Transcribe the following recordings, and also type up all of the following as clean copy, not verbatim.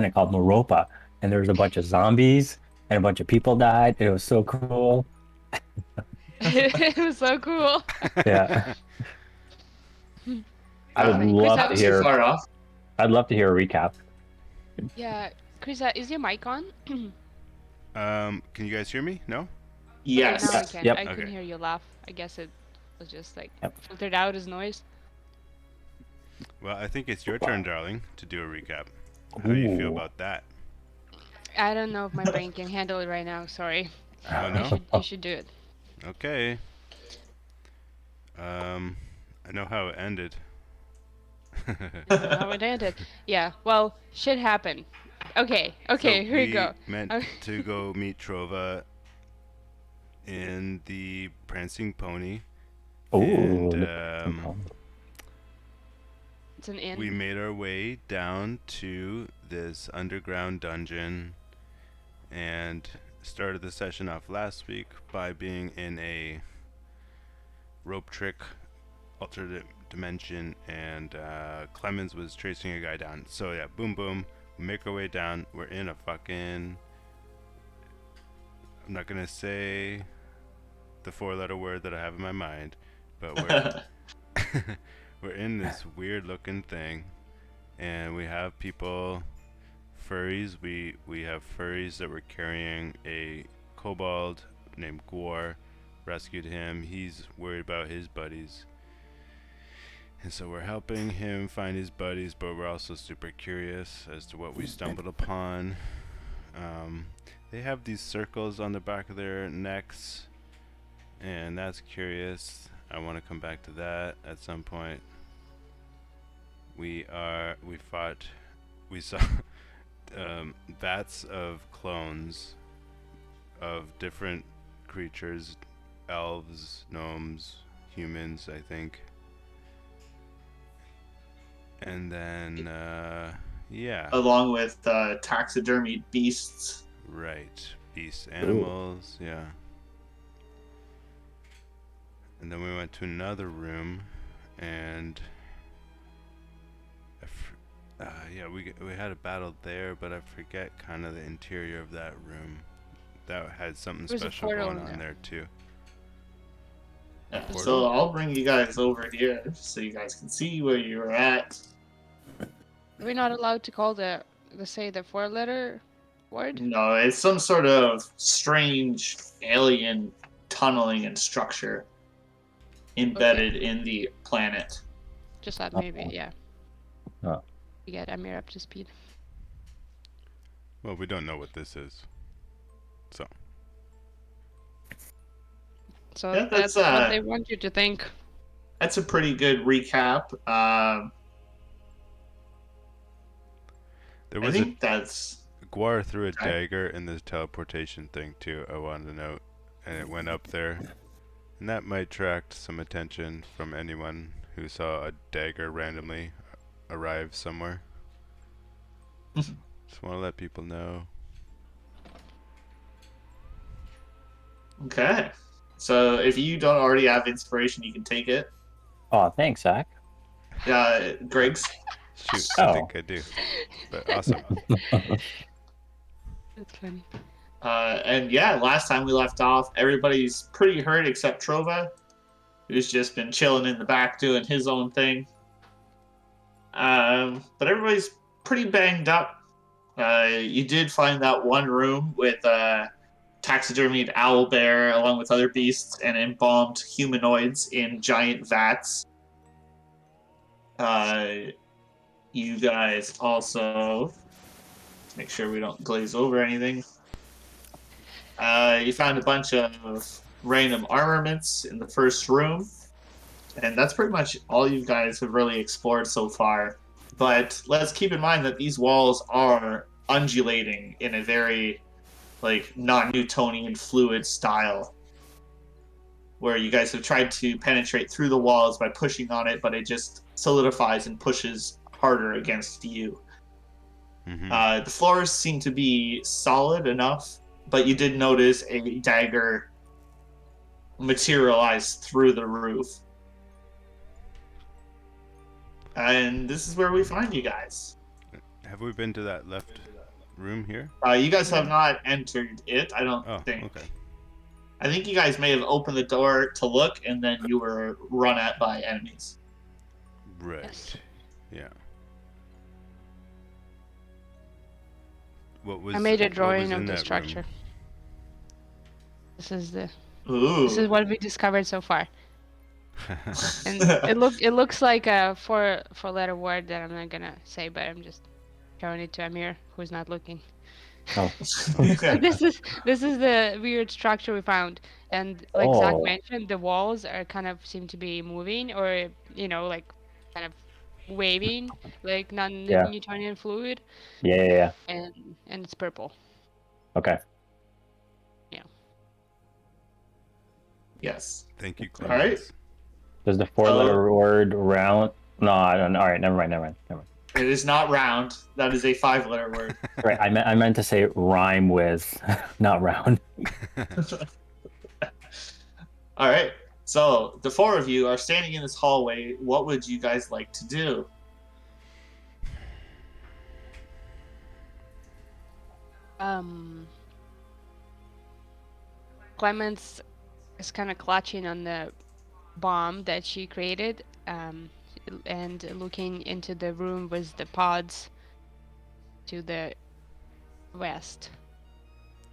planet called Muropa, and there was a bunch of zombies and a bunch of people died. It was so cool. It was so cool. Yeah, I That's would funny. Chris, love Not to too hear. far off. I'd love to hear a recap. yeah, Chris, is your mic on? Can you guys hear me? No? Okay, now I Yes. can. Yep. I couldn't Okay. hear you laugh. I guess it was just like Yep. filtered out as noise. Well, I think it's your turn, darling, to do a recap. How do you feel Ooh. about that? I don't know if my brain can handle it right now. Sorry. Oh You no? should you should do it. Okay. I know how it ended. How it ended. Yeah. Well, shit happened. Okay. Okay. So Here we go. meant Okay. to go meet Trova in the Prancing Pony, and Ooh, the It's an inn. we made our way down to this underground dungeon and started the session off last week by being in a rope trick alternate dimension, and Clemens was chasing a guy down. So yeah, boom boom, we make our way down. We're in a fucking, I'm not gonna say the four-letter word that I have in my mind, but we're we're in this weird looking thing, and we have people, furries. We have furries that were carrying a kobold named Gwar. Rescued him. He's worried about his buddies, and so we're helping him find his buddies, but we're also super curious as to what we stumbled upon. They have these circles on the back of their necks, and that's curious. I want to come back to that at some point. We fought, we saw vats of clones of different creatures, elves, gnomes, humans, I think. And then, yeah, Along with taxidermied beasts. right, beasts, animals, yeah. And then we went to another room, and yeah, we had a battle there, but I forget kind of the interior of that room. That had something There was a special portal going in on there. there too. Yeah, Portal? so I'll bring you guys over here so you guys can see where you're at. We're not allowed to call the say the four-letter word. No, it's some sort of strange alien tunneling and structure embedded in the planet. Just that maybe. Yeah. Oh. We get Amir up to speed. Well, we don't know what this is, so So Yeah, that's what they want you to think. That's a pretty good recap. there I was think that's Gwar threw a Okay. dagger in this teleportation thing too. I wanted to note, and it went up there, and that might attract some attention from anyone who saw a dagger randomly arrive somewhere. Just want to let people know. okay. So if you don't already have inspiration, you can take it. Oh, thanks, Zach. Greg's. Shoot, Oh. I think I do. But awesome. That's funny. And yeah, last time we left off, everybody's pretty hurt except Trova, who's just been chilling in the back doing his own thing. But everybody's pretty banged up. You did find that one room with taxidermied owl bear along with other beasts and embalmed humanoids in giant vats. You guys also, let's make sure we don't glaze over anything. You found a bunch of random armaments in the first room, and that's pretty much all you guys have really explored so far. But let's keep in mind that these walls are undulating in a very non-Newtonian fluid style, where you guys have tried to penetrate through the walls by pushing on it, but it just solidifies and pushes harder against you. Mm-hmm. The floors seem to be solid enough, but you did notice a dagger materialize through the roof. And this is where we find you guys. Have we been to that left room here? You guys have not entered it, I don't Oh, think. okay. I think you guys may have opened the door to look, and then you were run at by enemies. Right. Yes. Yeah. What was I made a what was drawing in of the that room? structure. This is Ooh. what we discovered so far. And it looks like a four-letter word that I'm not gonna say, but I'm just showing it to Amir, who's not looking. Oh. So this is the weird structure we found, and like Zach Oh. mentioned, the walls are kind of seem to be moving, or like kind of waving, like Yeah. non-Newtonian fluid, Yeah. and it's purple. Okay. Yeah. Yes. Thank you, All right. Clemens. Does the four-letter word round? No, I don't. All right, never mind. It is not round. That is a 5-letter word. Right, I meant to say rhyme with, not round. All right. So the 4 of you are standing in this hallway. What would you guys like to do? Clemens is kind of clutching on the bomb that she created, and looking into the room with the pods to the west.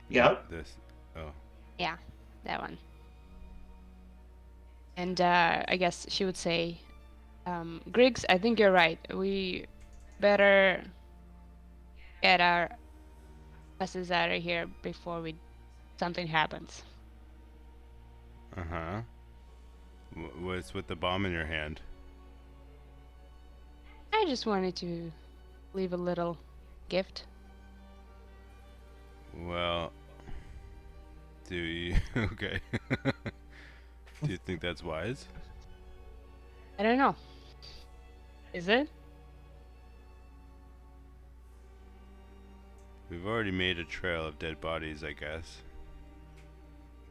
Yep. This. Oh. Yeah, that one. And I guess she would say, Griggs, I think you're right. We better get our asses out of here before something happens. Uh-huh. What's with the bomb in your hand? I just wanted to leave a little gift. Well, do you... Okay. Do you think that's wise? I don't know. Is it? We've already made a trail of dead bodies, I guess.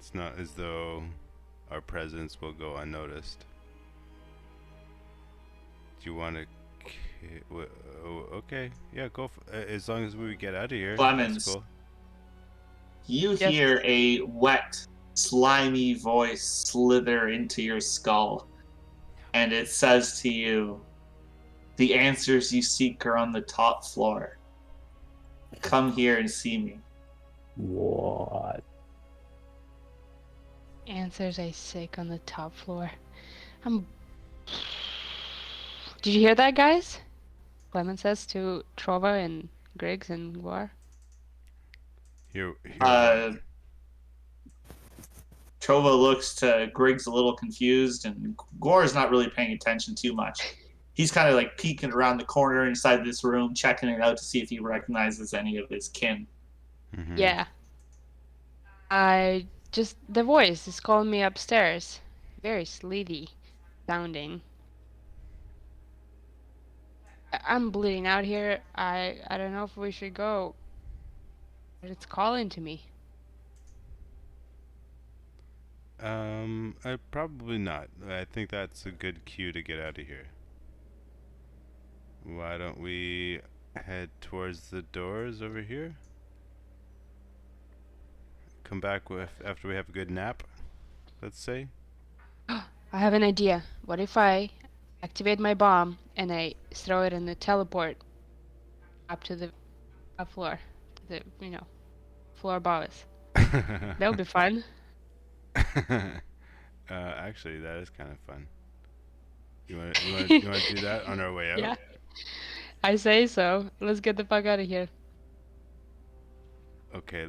It's not as though our presence will go unnoticed. Do you want to... Okay, yeah, go as long as we get out of here. Clemens. That's cool. You Yes. hear a wet, slimy voice slither into your skull, and it says to you, "The answers you seek are on the top floor. Come here and see me." What? Answers I sick on the top floor. Did you hear that, guys? Clemens says to Trova and Griggs and Guar. Here Uh, what? Trova looks to Griggs a little confused, and Gore is not really paying attention too much. He's kind of like peeking around the corner inside this room, checking it out to see if he recognizes any of his kin. Mm-hmm. Yeah. The voice is calling me upstairs. Very sleazy sounding. I'm bleeding out here. I don't know if we should go. But it's calling to me. Probably not. I think that's a good cue to get out of here. Why don't we head towards the doors over here? Come back after we have a good nap, let's say. I have an idea. What if I activate my bomb and I throw it in the teleport up to the up floor, to the floor above us? That would be fun. Actually, that is kind of fun. You want to do that on our way out? Yeah, I say so. Let's get the fuck out of here. Okay,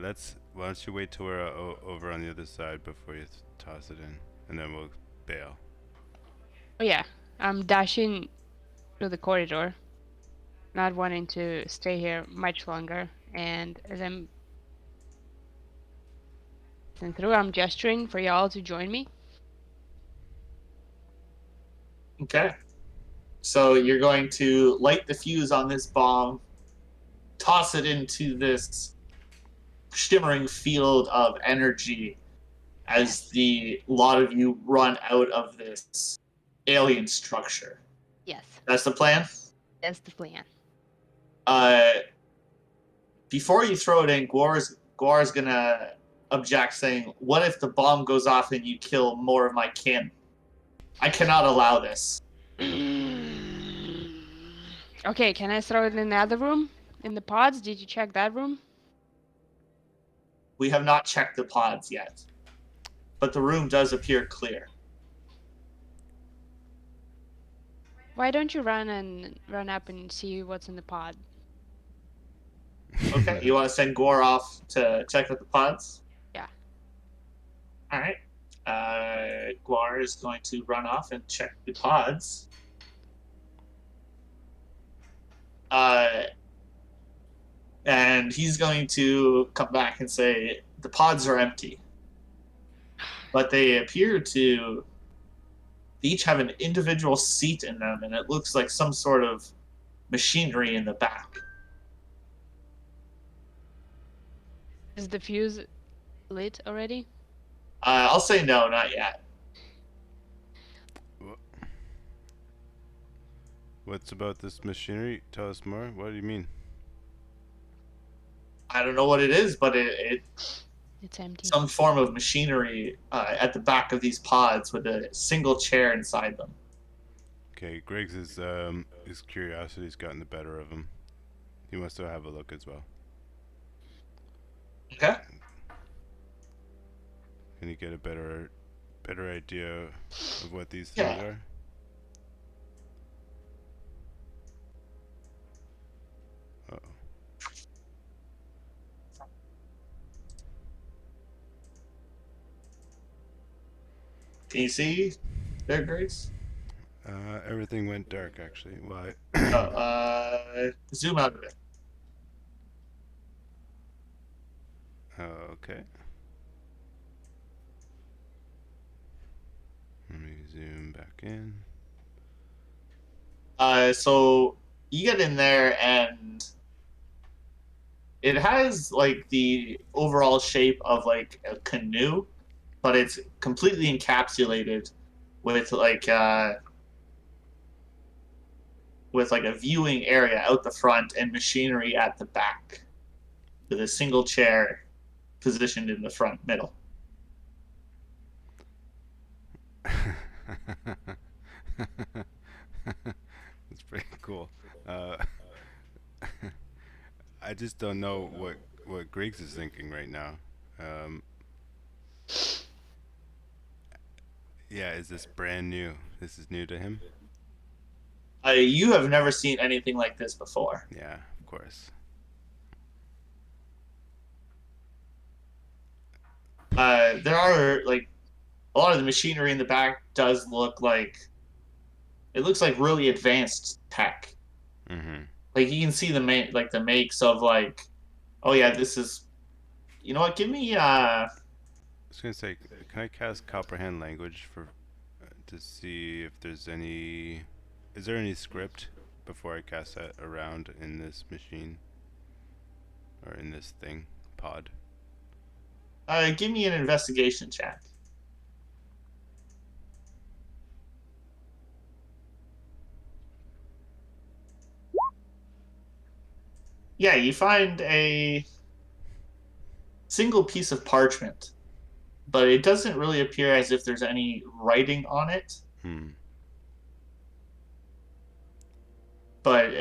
why don't you wait till we're over on the other side before you toss it in, and then we'll bail. Oh yeah, I'm dashing through the corridor, not wanting to stay here much longer. And as I'm passing through, I'm gesturing for y'all to join me. Okay. So you're going to light the fuse on this bomb, toss it into this shimmering field of energy as the lot of you run out of this alien structure. Yes, That's the plan? that's the plan. before you throw it in, Guar's gonna object, saying, "What if the bomb goes off and you kill more of my kin? I cannot allow this." Okay, can I throw it in the other room? In the pods? Did you check that room? We have not checked the pods yet, but the room does appear clear. Why don't you run up and see what's in the pod? Okay, you want to send Gore off to check out the pods? Yeah. All right. Guar is going to run off and check the pods. And he's going to come back and say the pods are empty, but they appear to each have an individual seat in them, and it looks like some sort of machinery in the back. Is the fuse lit already? I'll say no, not yet. What's about this machinery? Tell us more. What do you mean? I don't know what it is, but it's empty. some form of machinery at the back of these pods with a single chair inside them. Okay, Greg's his curiosity's gotten the better of him. He wants to have a look as well. Okay. Can you get a better idea of what these things are? Uh-oh. Can you see there, Grace? Everything went dark, actually. Why? Zoom out of it. Okay. Let me zoom back in. So you get in there and it has like the overall shape of like a canoe, but it's completely encapsulated with like a viewing area out the front and machinery at the back, with a single chair positioned in the front middle. That's pretty cool. I just don't know what Griggs is thinking right now. Yeah, is this brand new? This is new to him? You have never seen anything like this before. Yeah, of course. There are like a lot of the machinery in the back does look like it looks like really advanced tech. Mm-hmm. Like you can see the makes of like, oh yeah, this is. You know what? Give me I was gonna say, can I cast comprehend language for to see if there's any? Is there any script before I cast that around in this machine or in this thing pod? give me an investigation check. Yeah, you find a single piece of parchment, but it doesn't really appear as if there's any writing on it. But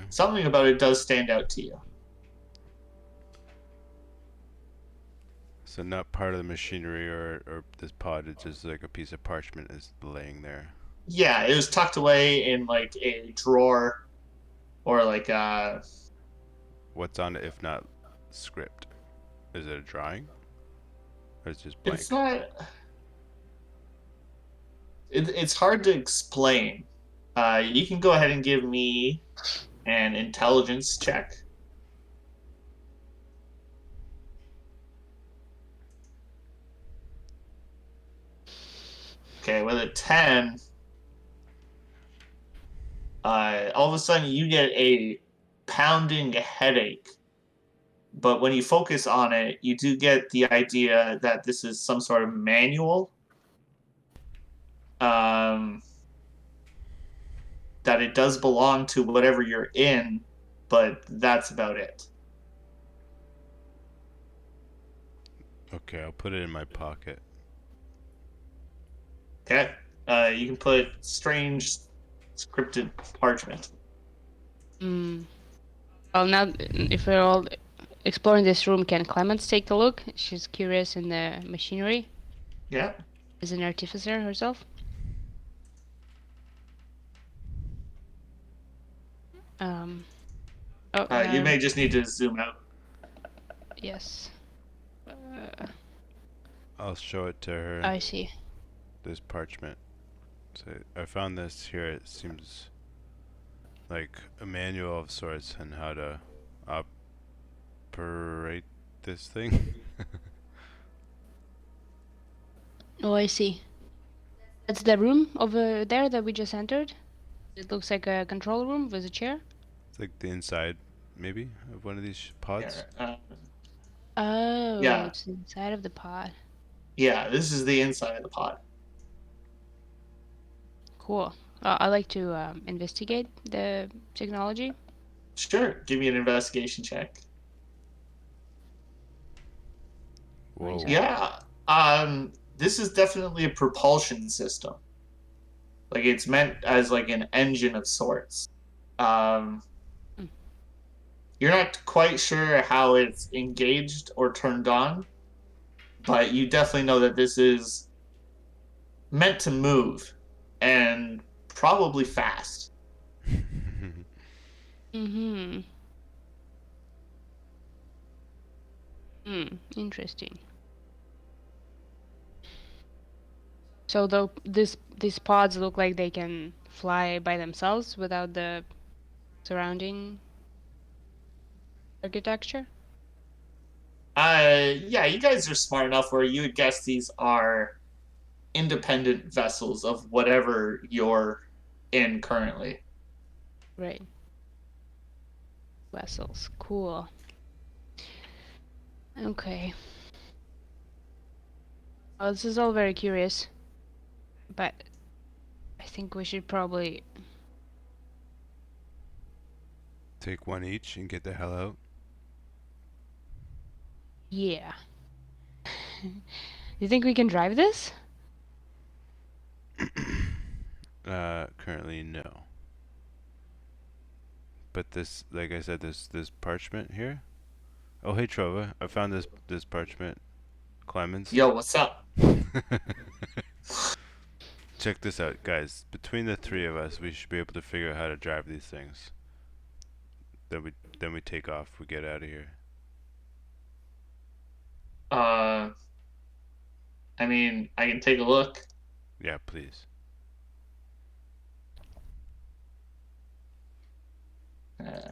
something about it does stand out to you. So not part of the machinery or this pod, it's just like a piece of parchment is laying there. Yeah, it was tucked away in like a drawer or like What's on it if not script? Is it a drawing? Or it's just blank? It's not. It's hard to explain. You can go ahead and give me an intelligence check. Okay, with a 10, all of a sudden you get a pounding headache. But when you focus on it, you do get the idea that this is some sort of manual. That it does belong to whatever you're in, but that's about it. Okay, I'll put it in my pocket. Okay. You can put strange scripted parchment. Hmm. Well, now if we're all exploring this room, can Clemens take a look? She's curious in the machinery. Yeah. As an artificer herself. Um. Oh, You no. may just need to zoom out. Yes. I'll show it to her. I see. This parchment. So I found this here. It seems like a manual of sorts on how to operate this thing. Oh, I see. That's the room over there that we just entered. It looks like a control room with a chair. It's like the inside, maybe, of one of these pods. Yeah. Oh, Yeah. it's inside of the pod. Yeah, this is the inside of the pod. Cool. I like to investigate the technology. Sure. Give me an investigation check. What is Whoa. that? Yeah. This is definitely a propulsion system. Like it's meant as like an engine of sorts. Um, Hmm. you're not quite sure how it's engaged or turned on, but you definitely know that this is meant to move and probably fast. Mm-hmm. Interesting. So though these pods look like they can fly by themselves without the surrounding architecture? Yeah, you guys are smart enough where you would guess these are independent vessels of whatever you're in currently. Right. Vessels. Cool. Okay. Well, this is all very curious, but I think we should probably. Take one each and get the hell out. Yeah. You think we can drive this? Currently no. But this, like I said, this parchment here. Oh, hey Trova, I found this parchment. Clemens. Yo, what's up? Check this out, guys. Between the three of us, we should be able to figure out how to drive these things. Then we take off. We get out of here. Uh, I mean, I can take a look. Yeah, please. Uh,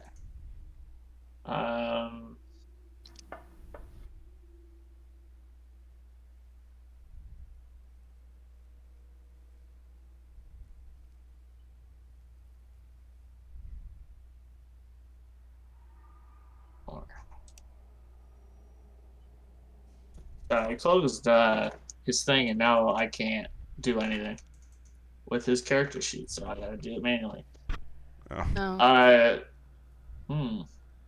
um, I closed his thing, and now I can't do anything with his character sheet, so I gotta do it manually. Oh, No.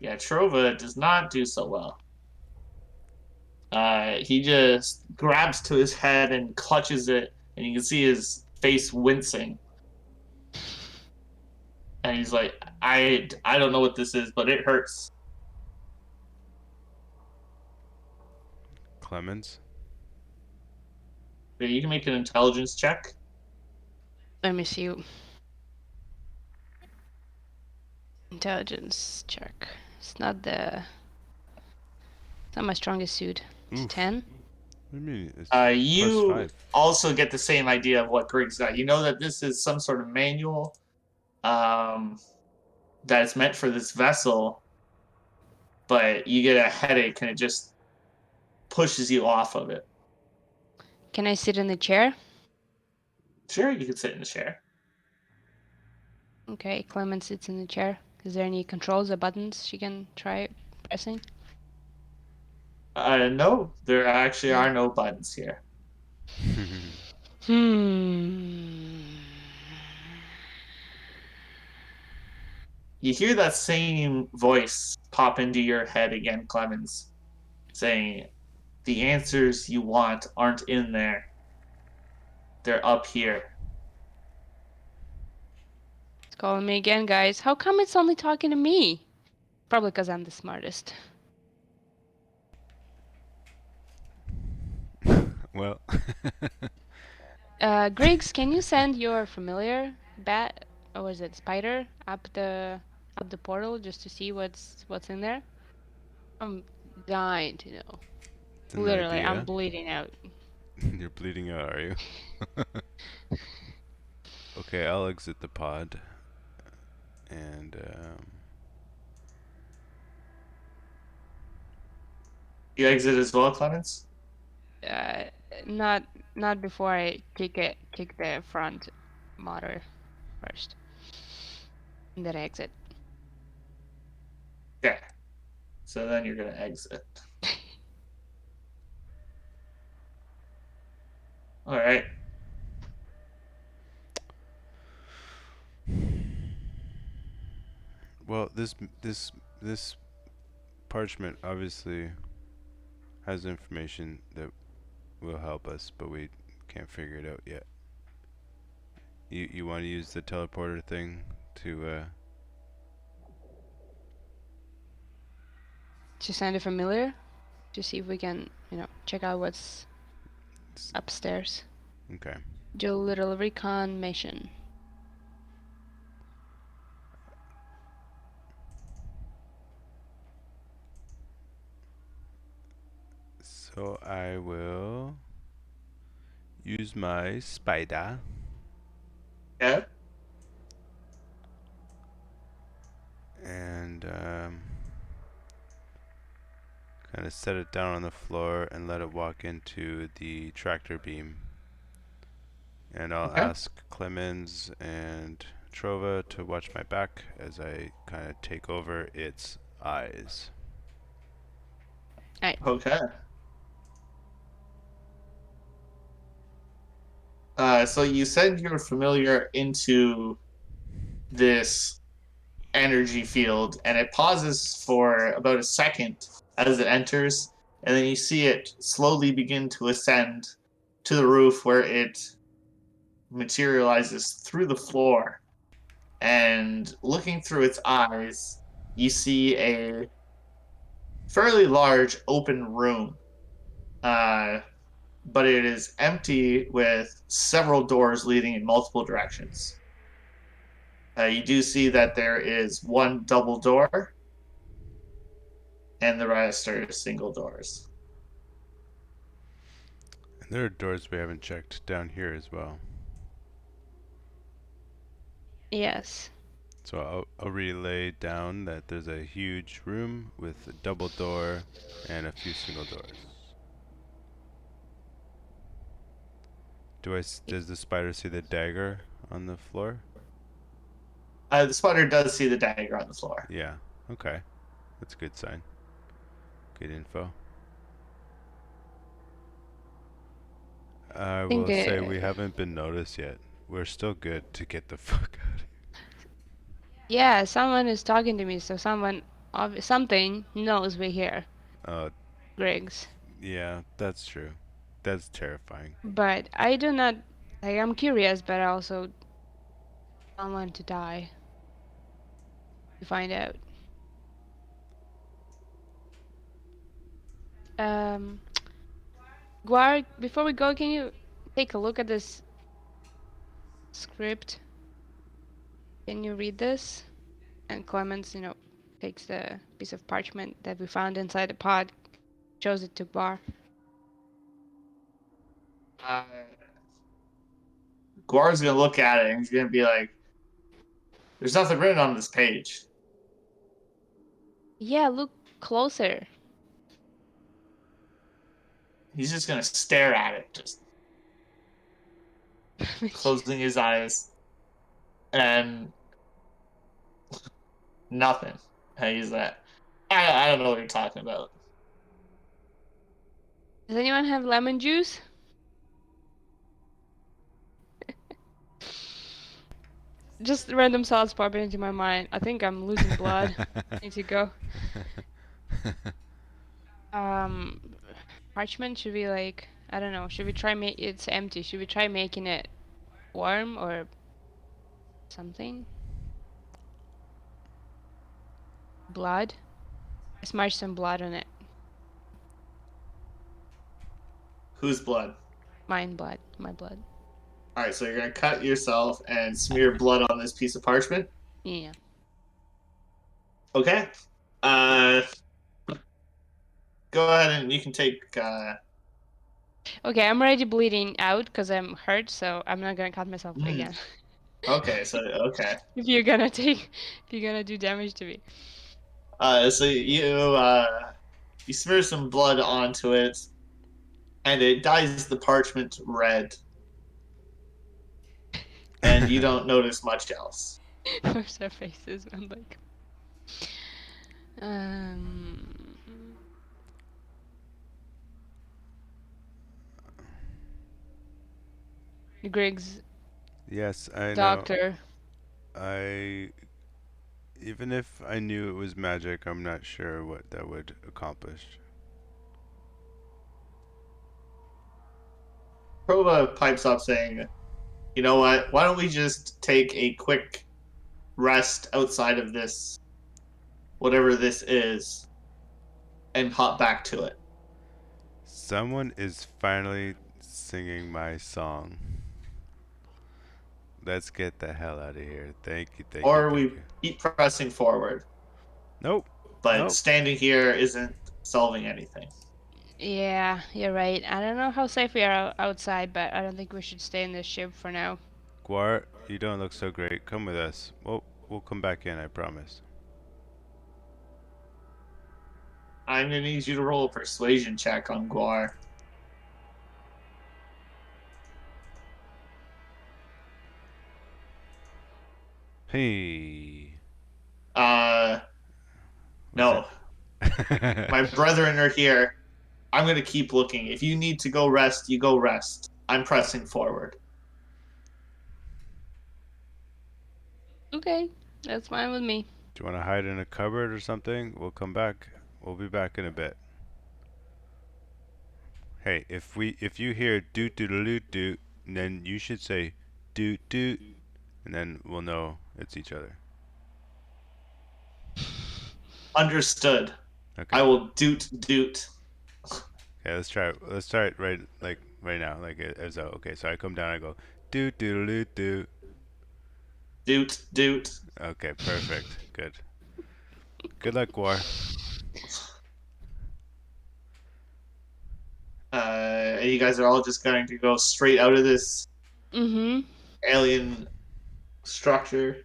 Yeah, Trova does not do so well. He just grabs to his head and clutches it, and you can see his face wincing. And he's like, I don't know what this is, but it hurts. Clemens. Yeah, you can make an intelligence check. Let me see. Intelligence check. It's not the. It's not my strongest suit. It's Oof. 10. What do you mean? It's You +5. also get the same idea of what Griggs got. You know that this is some sort of manual that is meant for this vessel, but you get a headache and it just pushes you off of it. Can I sit in the chair? Sure, you can sit in the chair. Okay, Clement sits in the chair. Is there any controls or buttons she can try pressing? No, there actually No. are no buttons here. Hmm. 。 Hmm. 。 Hmm. 。 Hmm. 。 Hmm. 。 Hmm. 。 Hmm. 。 Hmm. 。 Hmm. 。 Hmm. 。 Hmm. 。 Hmm. 。 Hmm. 。 Hmm. 。 Hmm. 。 Hmm. 。 Hmm. 。 Hmm. 。 Hmm. 。 Hmm. 。 Hmm. 。 Hmm. 。 Hmm. you hear that same voice pop into your head again, Clemens, saying, "The answers you want aren't in there. They're up here." It's calling me again, guys. How come it's only talking to me? Probably because I'm the smartest. Well, Griggs, can you send your familiar bat, or is it spider, up the portal just to see what's in there? I'm dying to know. it's an Literally, I'm idea. bleeding out. You're bleeding out, are you? Okay, I'll exit the pod. And, You exit as well, Clemens? Uh, not before I kick the front motor first, and then I exit. Okay. So then you're going to exit. All right. well, this parchment obviously has information that will help us, but we can't figure it out yet. You want to use the teleporter thing to To send a familiar, to see if we can, check out what's upstairs. okay. Do a little recon mission. So I will use my spider Yeah. and kind of set it down on the floor and let it walk into the tractor beam. And I'll Okay. ask Clemens and Trova to watch my back as I kind of take over its eyes. Okay. So you send your familiar into this energy field, and it pauses for about a second as it enters, and then you see it slowly begin to ascend to the roof where it materializes through the floor. And looking through its eyes, you see a fairly large open room. But it is empty with several doors leading in multiple directions. You do see that there is one double door, and the rest are single doors. And there are doors we haven't checked down here as well. Yes. So I'll relay down that there's a huge room with a double door and a few single doors. Does the spider see the dagger on the floor? The spider does see the dagger on the floor. Yeah. Okay. That's a good sign. Good info. I think will say we haven't been noticed yet. We're still good to get the fuck out. Yeah, someone is talking to me, so something knows we're here, Uh, Griggs. yeah, that's true. That's terrifying. But I do not, I'm curious, but I also don't want to die to find out. Um, Guar, before we go, can you take a look at this script? Can you read this? And Clemens, takes the piece of parchment that we found inside the pod, shows it to Guar. Uh, Guar's gonna look at it and he's gonna be like, "There's nothing written on this page." Yeah, look closer. He's just gonna stare at it, just closing his eyes, and nothing. And he's like, I don't know what you're talking about." Does anyone have lemon juice? just random thoughts popping into my mind. I think I'm losing blood. Need to go. Um, Parchment, should we like, I don't know, should we try it's empty. Should we try making it warm or something? Blood? I smudged some blood on it. Whose blood? My blood. All right, so you're gonna cut yourself and smear blood on this piece of parchment. Yeah. Okay. Uh, go ahead and you can take. Okay, I'm already bleeding out because I'm hurt, so I'm not gonna cut myself Mm. again. Okay, so okay. If you're gonna do damage to me. So you smear some blood onto it, and it dyes the parchment red, and you don't notice much else. Where's their faces? I'm like, um, Griggs, Yes, I know. doctor. Even if I knew it was magic, I'm not sure what that would accomplish. Prova pipes up saying, "You know what? Why don't we just take a quick rest outside of this, whatever this is, and hop back to it?" Someone is finally singing my song. Let's get the hell out of here. Thank you, thank you, Or thank we you. keep pressing forward, Nope. but Nope. standing here isn't solving anything. Yeah, you're right. I don't know how safe we are outside, but I don't think we should stay in this ship for now. Guar, you don't look so great. Come with us. We'll come back in, I promise. I'm gonna need you to roll a persuasion check on Guar. Hey. No. My My brethren are here. I'm gonna keep looking. If you need to go rest, you go rest. I'm pressing forward. Okay, that's fine with me. Do you want to hide in a cupboard or something? We'll come back. We'll be back in a bit. Hey, if you hear doot doot doot doot, then you should say doot doot, and then we'll know it's each other. Understood. Okay. I will doot. Okay, let's try it. Let's start right now, like as though. Okay, so I come down, I go doot doot doot doot. Doot. Okay, perfect. Good. Good luck, Guar. And you guys are all just going to go straight out of this Mm-hmm. alien structure.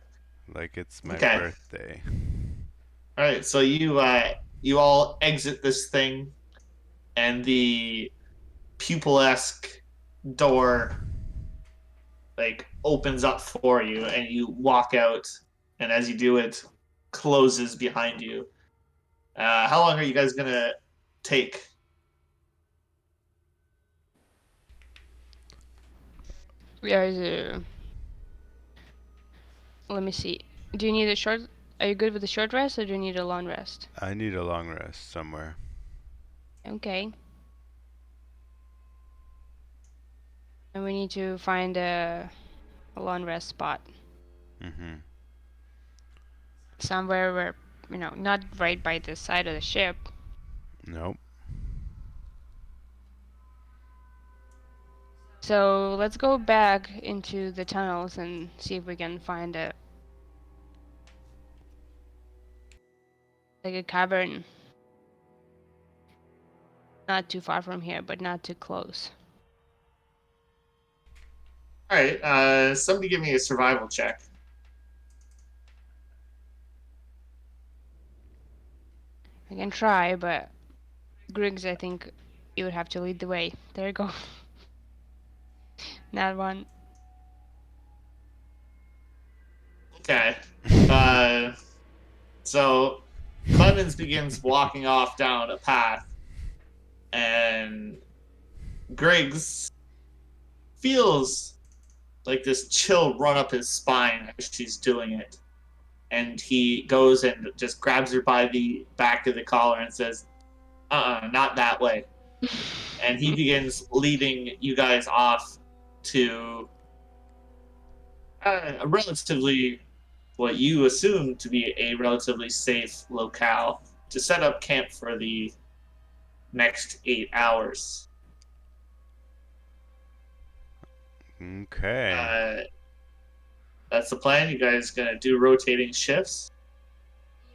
Like it's my Okay. birthday. All right, so you all exit this thing, and the pupil-esque door like opens up for you, and you walk out. And as you do it, closes behind you. How long are you guys gonna take? Let me see. Do you need a short? Are you good with a short rest, or do you need a long rest? I need a long rest somewhere. Okay. And we need to find a long rest spot Mm-hmm. somewhere where, not right by the side of the ship. Nope. So let's go back into the tunnels and see if we can find a cavern. Not too far from here, but not too close. All right, somebody give me a survival check. I can try, but Griggs, I think you would have to lead the way. There you go. That one. Okay. So Clemens begins walking off down a path, and Griggs feels like this chill run up his spine as she's doing it. And he goes and just grabs her by the back of the collar and says, not that way. And he begins leading you guys off to a relatively, what you assume to be a relatively safe locale to set up camp for the next 8 hours. Okay. That's the plan. You guys gonna do rotating shifts?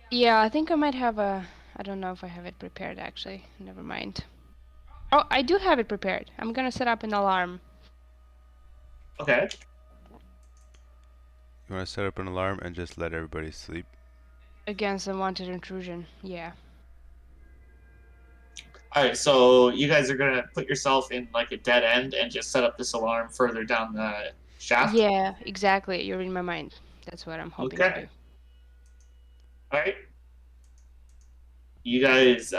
Yeah, I think I might have a. I don't know if I have it prepared actually. Never mind. Oh, I do have it prepared. I'm gonna set up an alarm. Okay. You want to set up an alarm and just let everybody sleep? Against unwanted intrusion. Yeah. All right. So you guys are gonna put yourself in like a dead end and just set up this alarm further down the shaft. Yeah, exactly. You're in my mind. That's what I'm hoping to Okay. do. All right. You guys,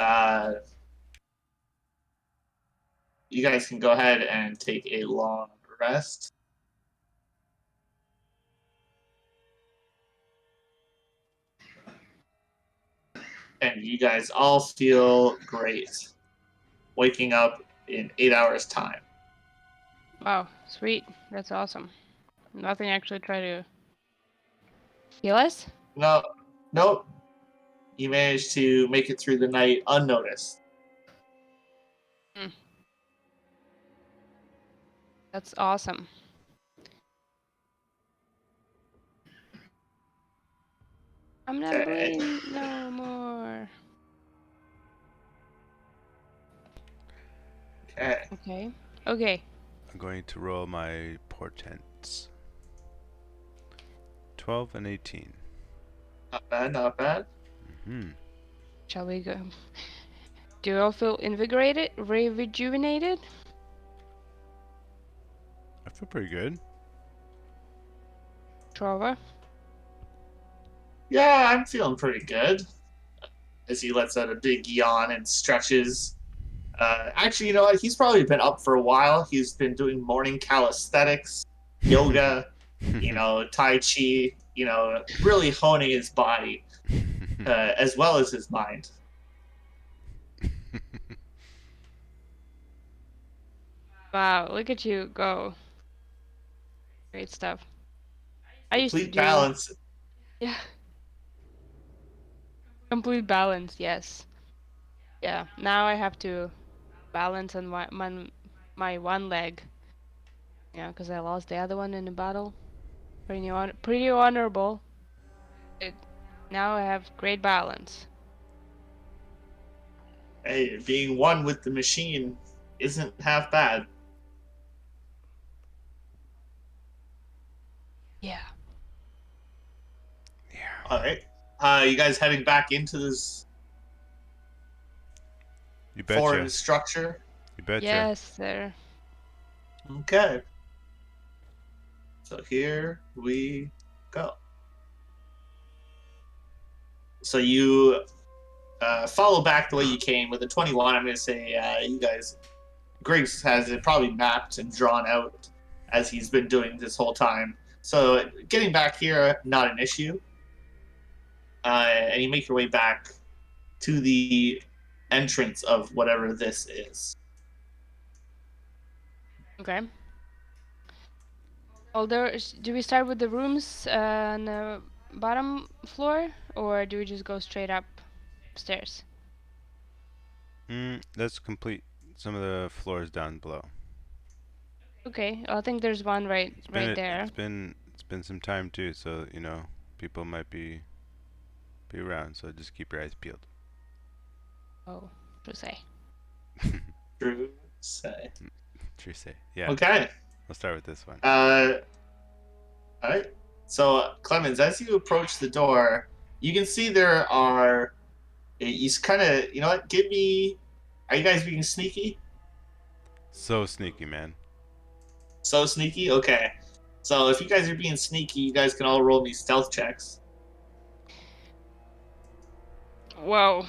you guys can go ahead and take a long rest. And you guys all feel great waking up in 8 hours time. Wow, sweet. That's awesome. Nothing actually try to heal us? No, nope. You managed to make it through the night unnoticed. That's awesome. I'm not Okay. bleeding no more. Okay. Okay. Okay. I'm going to roll my portents. 12 and 18. Not bad, not bad. Hmm. Shall we go? Do you all feel invigorated? Rejuvenated? I feel pretty good. Trevor? Yeah, I'm feeling pretty good. As he lets out a big yawn and stretches. Actually, you know what? He's probably been up for a while. He's been doing morning calisthenics, yoga, Tai Chi, really honing his body as well as his mind. Wow, look at you go. Great stuff. I used to Complete do. balance. Yeah. Complete balance, yes. Yeah, now I have to balance on my one leg. Yeah, because I lost the other one in the battle. Pretty honorable. It, now I have great balance. Hey, being one with the machine isn't half bad. Yeah. Yeah. All right. You guys heading back into this You foreign betcha. structure? You betcha. Yes, sir. Okay. So here we go. So you follow back the way you came with a 21. I'm going to say you guys, Griggs has it probably mapped and drawn out as he's been doing this whole time. So getting back here, not an issue. And you make your way back to the entrance of whatever this is. Okay. Well, do we start with the rooms on the bottom floor, or do we just go straight up upstairs? Let's complete some of the floors down below. Okay, I think there's one right there. It's been some time too, so people might be around. So just keep your eyes peeled. Oh, to say. True say. True say. Yeah. Okay. We'll start with this one. All right. So, Clemens, as you approach the door, you can see there are. He's kind of. You know what? Give me. Are you guys being sneaky? So sneaky, man. So sneaky? Okay. So, if you guys are being sneaky, you guys can all roll me stealth checks. Whoa.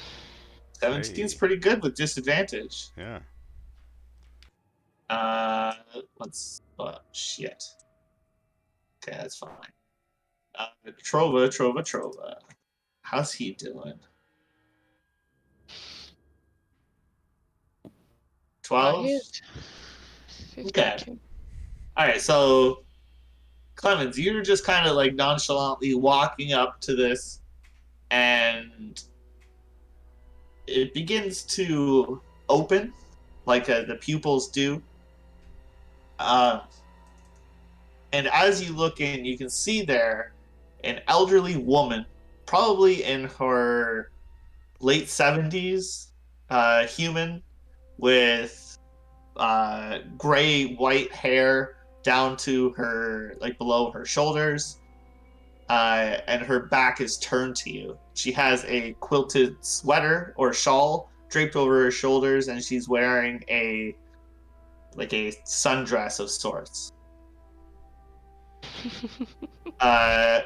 17's Hey. pretty good with disadvantage. Yeah. Let's. Oh, shit. Okay, that's fine. Trova. How's he doing? 12? Here's Okay. 52. Alright, so Clemens, you're just kind of like nonchalantly walking up to this, and it begins to open like the pupils do. Uh, and as you look in, you can see there an elderly woman, probably in her late 70s, human with gray white hair down to her, like below her shoulders, and her back is turned to you. She has a quilted sweater or shawl draped over her shoulders, and she's wearing a sundress of sorts. Uh,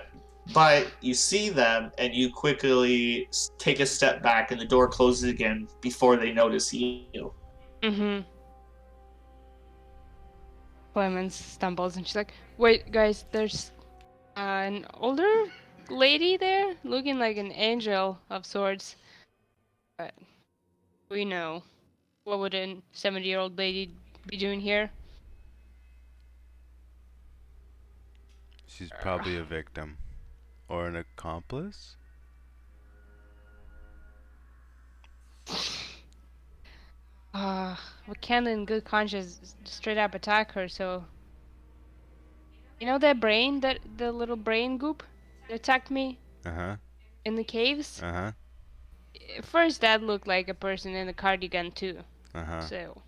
but you see them, and you quickly take a step back, and the door closes again before they notice you. Mm-hmm. Clemens stumbles and she's like, "Wait, guys, there's an older lady there, looking like an angel of sorts. But we know. What would a 70-year-old lady be doing here?" She's probably a victim. Or an accomplice? We can't in good conscience straight up attack her, so... You know that brain, the little brain goop that attacked me Uh-huh. in the caves? Uh-huh. At first that looked like a person in a cardigan too, Uh-huh. so...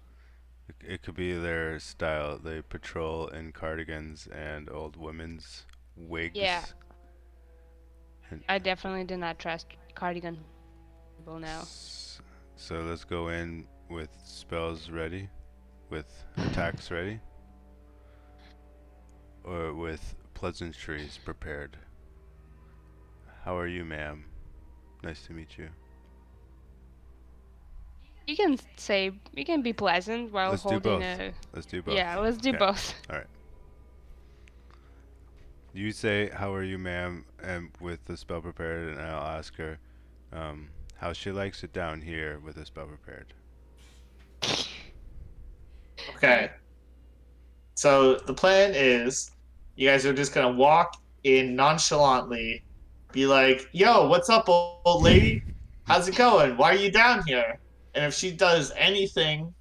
It could be their style. They patrol in cardigans and old women's wigs. Yeah, And I definitely do not trust cardigan people now. so let's go in with spells ready, with attacks ready, or with pleasantries prepared. How are you, ma'am? Nice to meet you. You can be pleasant while Let's do holding both. a... Let's do both. Yeah, let's do Okay. both. All right. You say, "How are you, ma'am?" and with the spell prepared, and I'll ask her, how she likes it down here with the spell prepared. Okay. So the plan is you guys are just gonna walk in nonchalantly, be like, "Yo, what's up, old lady? How's it going? Why are you down here?" And if she does anything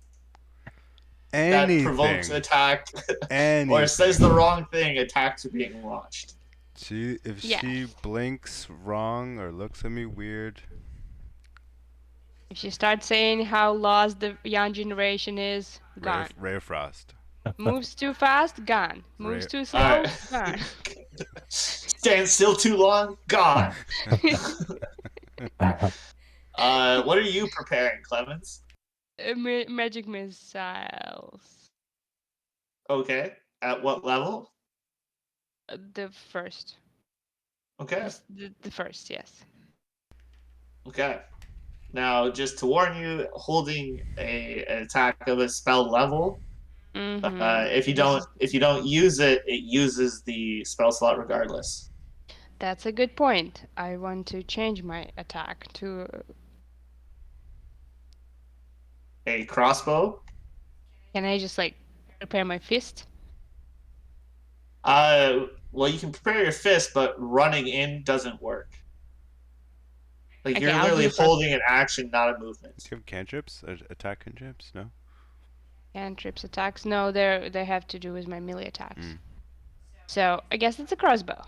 that provokes Anything. attack or says the Anything. wrong thing, attacks are being launched. If Yeah. she blinks wrong or looks at me weird, If you start saying how lost the young generation is, gone. Ray of Frost. Moves too fast, gone. Moves Ray. too All slow, right. gone. Stand still too long, gone. What are you preparing, Clemens? Magic missiles. Okay. At what level? The first. Okay. The first, yes. Okay. Now, just to warn you, holding an attack of a spell level, Mm-hmm. if you don't use it, it uses the spell slot regardless. That's a good point. I want to change my attack to... A crossbow. Can I just, like, prepare my fist? Well, you can prepare your fist, but running in doesn't work. Like Okay, you're I'll do literally the crossbow. holding an action, not a movement. Do you have cantrips? Attack cantrips? No? Cantrips attacks? No, they have to do with my melee attacks. Mm. So, I guess it's a crossbow.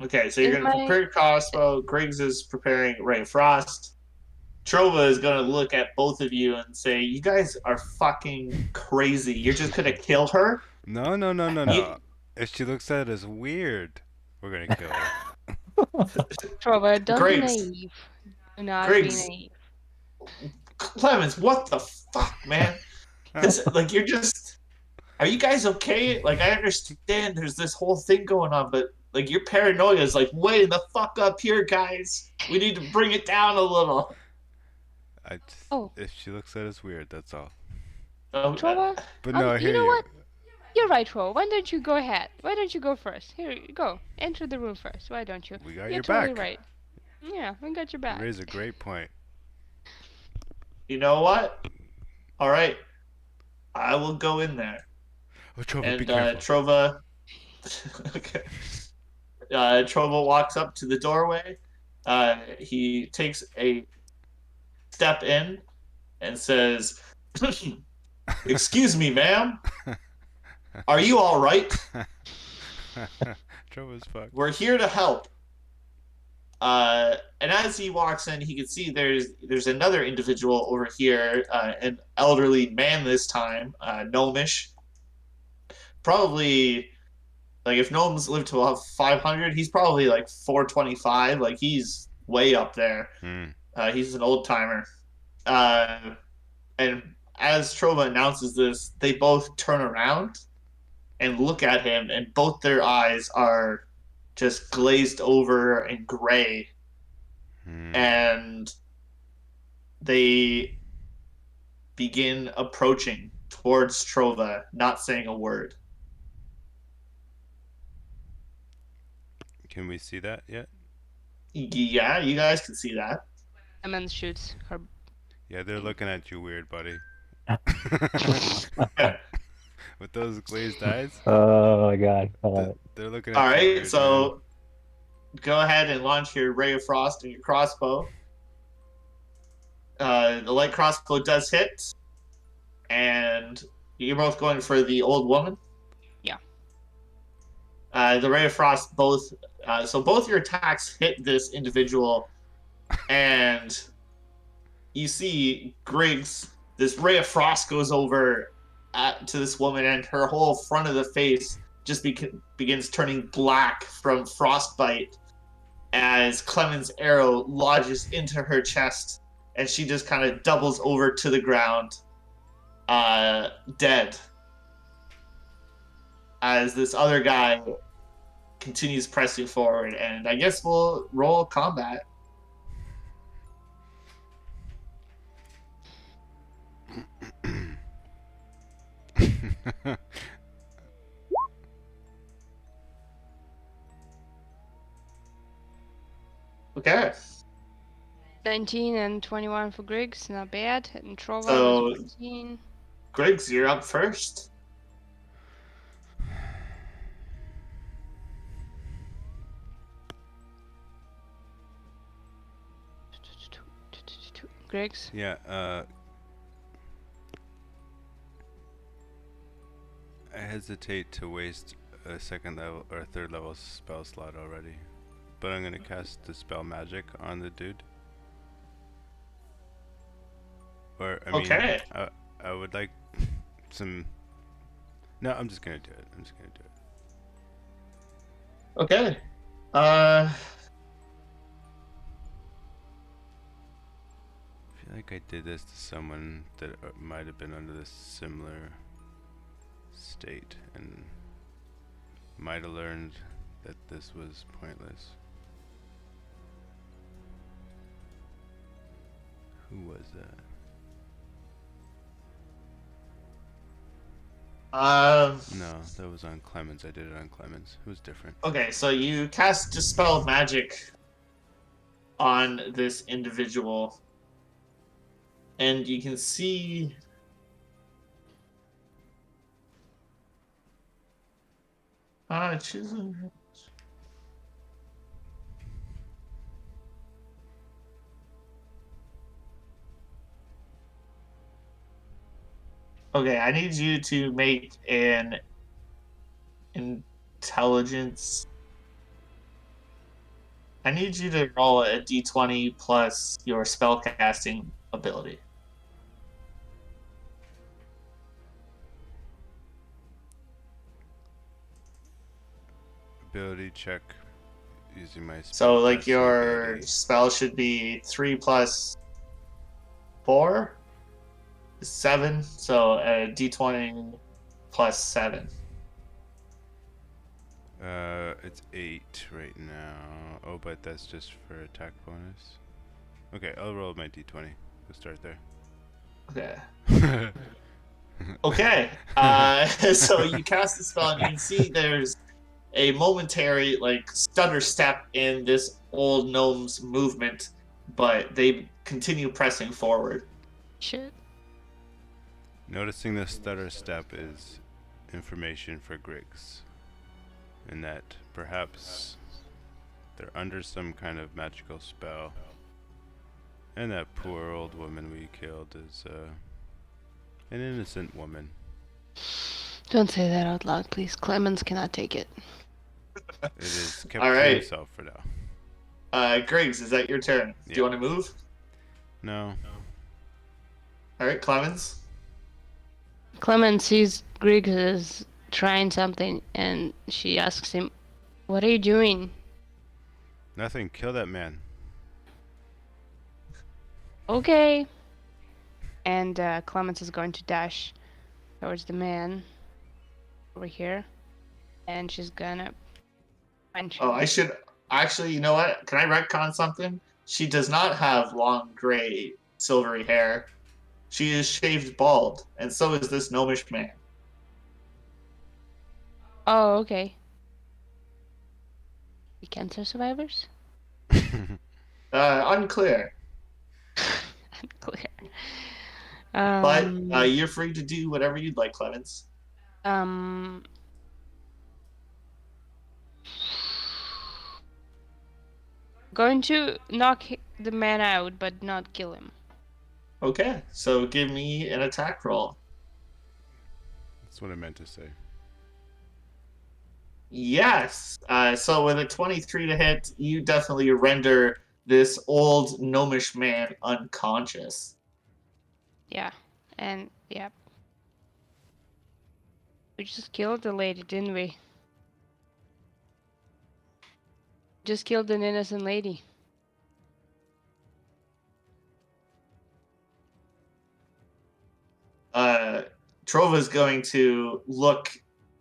Okay, so you're Is gonna prepare your crossbow. Griggs is preparing Ray of Frost. Trova is gonna look at both of you and say, "You guys are fucking crazy. You're just gonna kill her." No, no, no, no, You, no. If she looks at it as weird, we're gonna kill her. Trevor, don't be Griggs, naive. Do not be Griggs, naive. Clemens, what the fuck, man? This, like, you're just. Are you guys okay? Like, I understand there's this whole thing going on, but like, your paranoia is like, wait the fuck up here, guys. We need to bring it down a little. Oh. If she looks at it as weird, that's all. Um, Trevor, But no, I you hear know you. what? You're right, Ro. Why don't you go ahead? Why don't you go first? Here, you go. Enter the room first. Why don't you? We got You're your totally back. right. Yeah, we got your You back. raise a great point. You know what? All right, I will go in there. Oh, Trova, And be careful. Trova, okay. Trova walks up to the doorway. He takes a step in and says, "Excuse me, ma'am. Are you all right? Trova's fucked. We're here to help." And as he walks in, he can see there's another individual over here, an elderly man this time, gnomish. Probably, like, if gnomes live to about 500, he's probably like 425. Like, he's way up there. He's an old timer. And as Trova announces this, they both turn around and look at him, and both their eyes are just glazed over and gray. And they begin approaching towards Trova, not saying a word. Can we see that yet? Yeah, you guys can see that. Clemens shoots her. Yeah, they're looking at you weird, buddy. With those glazed eyes, Oh my god. I love it. they're looking All at you right, weird, man. so go ahead and launch your Ray of Frost and your crossbow. The light crossbow does hit, and you're both going for the old woman. Yeah. The Ray of Frost so both your attacks hit this individual, and you see Griggs. This Ray of Frost goes over to this woman, and her whole front of the face just begins turning black from frostbite as Clement's arrow lodges into her chest, and she just kind of doubles over to the ground, dead. As this other guy continues pressing forward, and I guess we'll roll combat. Okay. 19 and 21 for Griggs, not bad. And Trova So- was 14. Griggs, you're up first. Griggs. Yeah, I hesitate to waste a second level or third level spell slot already, but I'm gonna cast Dispel Magic on the dude. Or I mean, Okay. I would like some. No, I'm just gonna do it. I'm just gonna do it. Okay. I feel like I did this to someone that might have been under this similar state and might have learned that this was pointless. Who was that? No, that was on Clemens. I did it on Clemens. Who's different? Okay, so you cast Dispel Magic on this individual, and you can see choosing. Okay, I need you to make an intelligence. I need you to roll a d20 plus your spellcasting ability. Ability check using my spell. So, like, your spell should be 3 plus 4 is 7. So, a d20 plus 7. It's 8 right now. Oh, but that's just for attack bonus. Okay, I'll roll my d20. We'll start there. Okay. Okay. So you cast the spell, and you can see there's a momentary like stutter step in this old gnome's movement, but they continue pressing forward. Shit. Noticing the stutter step is information for Griggs, and that perhaps they're under some kind of magical spell, and that poor old woman we killed is an innocent woman. Don't say that out loud, please. Clemens cannot take it. It is kept All to right. himself for now. Griggs, is that your turn? Do you Yeah. want to move? No. All right, Clemens. Clemens sees Griggs is trying something, and she asks him, "What are you doing?" Nothing. Kill that man. Okay. And Clemens is going to dash towards the man over here, and she's gonna punch him. Oh, I should actually. You know what? Can I retcon something? She does not have long gray, silvery hair. She is shaved bald, and so is this gnomish man. Oh, okay. The cancer survivors? Unclear. Unclear. But you're free to do whatever you'd like, Clemens. Um, going to knock the man out, but not kill him. Okay, so give me an attack roll. That's what I meant to say. Yes. So with a 23 to hit, you definitely render this old gnomish man unconscious. Yeah, and yeah. We just killed the lady, didn't we? Just killed an innocent lady. Trova's going to look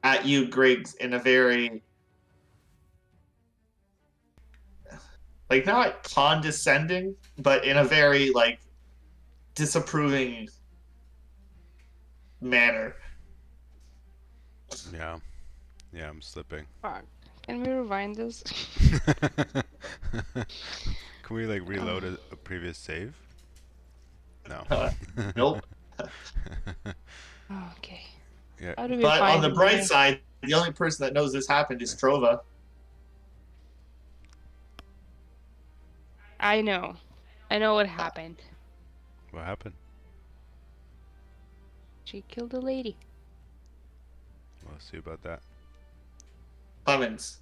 at you, Griggs, in a very like not condescending, but in a very like disapproving manner. Yeah. Yeah, I'm slipping. Fuck. Can we rewind this? Can we like reload a previous save? No. Nope. Okay. Yeah. How do we But on find the him bright here? side, the only person that knows this happened is Trova. I know. I know what happened. What happened? She killed a lady. We'll see about that. Clemens,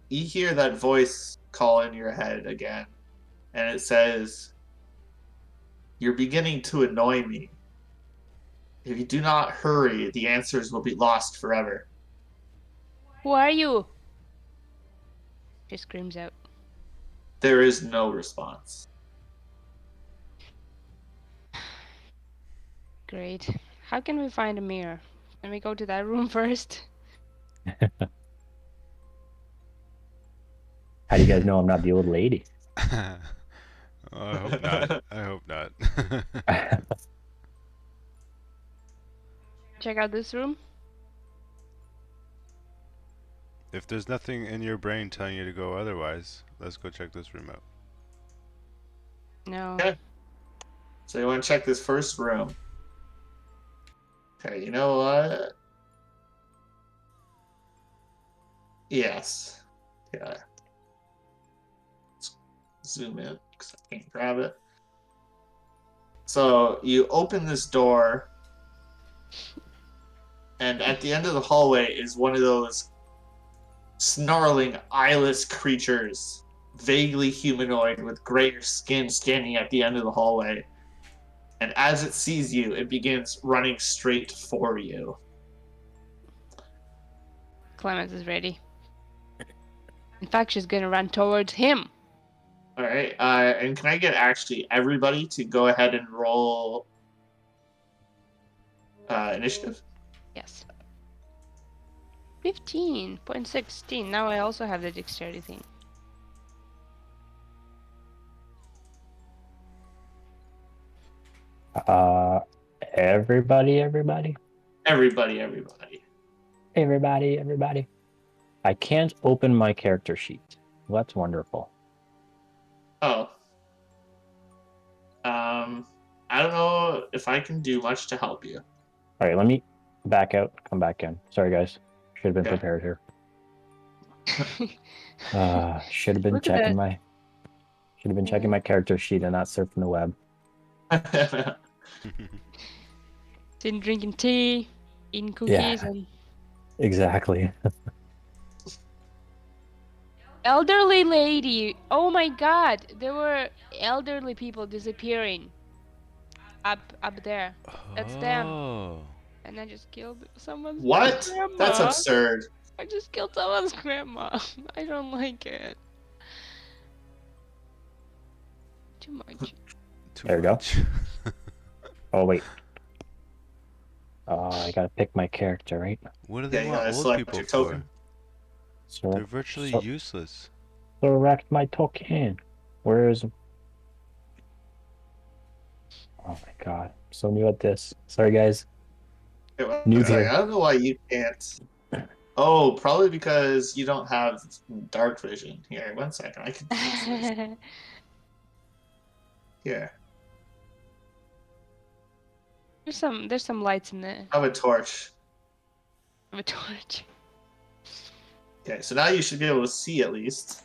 you hear that voice call in your head again, and it says, "You're beginning to annoy me. If you do not hurry, the answers will be lost forever." Who are you? She screams out. There is no response. Great. How can we find a mirror? Can we go to that room first? How do you guys know I'm not the old lady? Oh, I hope not. I hope not. Check out this room. If there's nothing in your brain telling you to go otherwise, let's go check this room out. No. Okay. So you want to check this first room. Okay, you know what? Yes. Yeah. Let's zoom in because I can't grab it. So you open this door, and at the end of the hallway is one of those snarling, eyeless creatures, vaguely humanoid with grayer skin, standing at the end of the hallway. And as it sees you, it begins running straight for you. Clemens is ready. In fact, she's gonna run towards him. All right, and can I get actually everybody to go ahead and roll initiative? Yes. 15.16. Now I also have the dexterity thing. Uh, Everybody. I can't open my character sheet. Well, that's wonderful. Oh. I don't know if I can do much to help you. All right, let me back out, come back in. Sorry, guys. Should have been Okay. prepared here. Should have been Look at checking that. my character sheet and not surfing the web. Sitting drinking tea, eating cookies, and Exactly. elderly lady. Oh my God, there were elderly people disappearing up there. That's them. Oh. And I just killed someone's What? grandma. That's absurd. I just killed someone's grandma. I don't like it. Too much. Too There we go. much. Oh wait. Oh, I gotta pick my character, right? What do Yeah, they you want gotta old select people your for? token. So They're virtually so- useless. select my token. Where is? Oh my god, I'm so new at this. Sorry, guys. Okay, one Noob second. here. I don't know why you can't. Oh, probably because you don't have dark vision. Here, 1 second. I can fix this. Here, There's some lights in there. I have a torch. I have a torch. Okay, so now you should be able to see at least.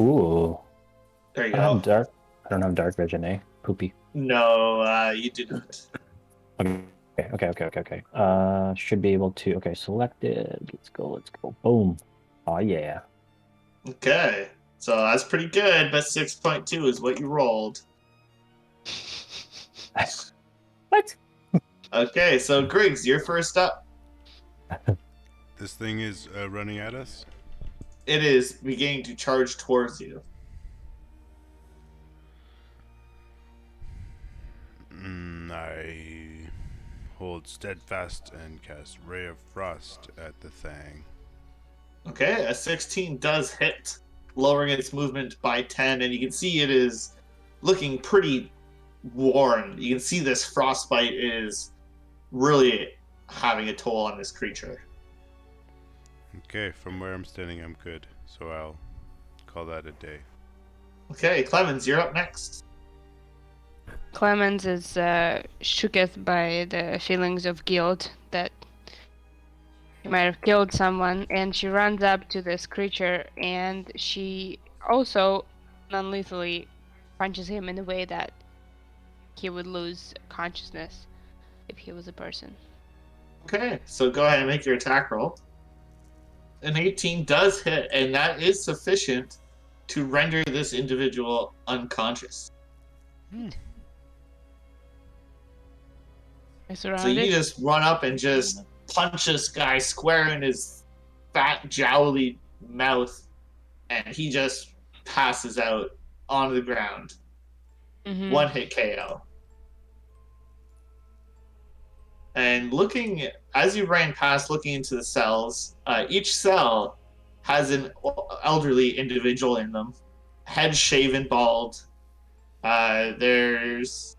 Ooh, There you I don't go. have dark. I don't have dark vision, eh? Poopy. No, you do not. Okay. Should be able to. Okay, selected. Let's go. Boom. Oh yeah. Okay, so that's pretty good, but 6.2 is what you rolled. What? Okay, so Griggs, you're first up. This thing is running at us. It is beginning to charge towards you. I hold steadfast and cast Ray of Frost at the thing. Okay, a 16 does hit, lowering its movement by 10, and you can see it is looking pretty worn. You can see this frostbite is really having a toll on this creature. Okay, from where I'm standing, I'm good. So I'll call that a day. Okay, Clemens, you're up next. Clemens is shooketh by the feelings of guilt that she might have killed someone, and she runs up to this creature, and she also non-lethally punches him in a way that he would lose consciousness if he was a person. Okay, so go ahead and make your attack roll. An 18 does hit, and that is sufficient to render this individual unconscious. I So surrounded. you just run up and just punch this guy square in his fat, jowly mouth, and he just passes out on the ground. Mhm. One hit KO. And looking, as you ran past, looking into the cells, each cell has an elderly individual in them, head shaven, bald. There's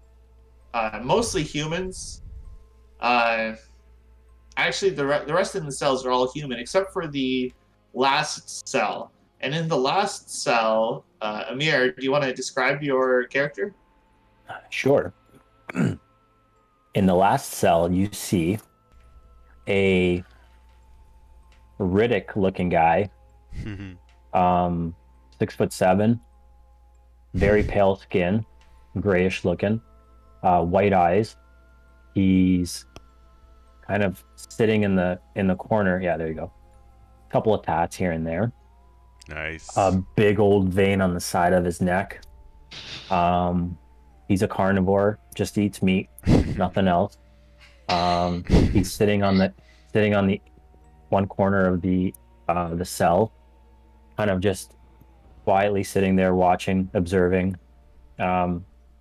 mostly humans. Actually, the rest of the cells are all human, except for the last cell. And in the last cell, Amir, do you want to describe your character? Sure. In the last cell, you see a Riddick-looking guy, 6'7", very pale skin, grayish looking, white eyes. He's kind of sitting in the corner. Yeah, there you go. A couple of tats here and there. Nice. A big old vein on the side of his neck. He's a carnivore, just eats meat, nothing else. He's sitting on the one corner of the cell, kind of just quietly sitting there watching, observing.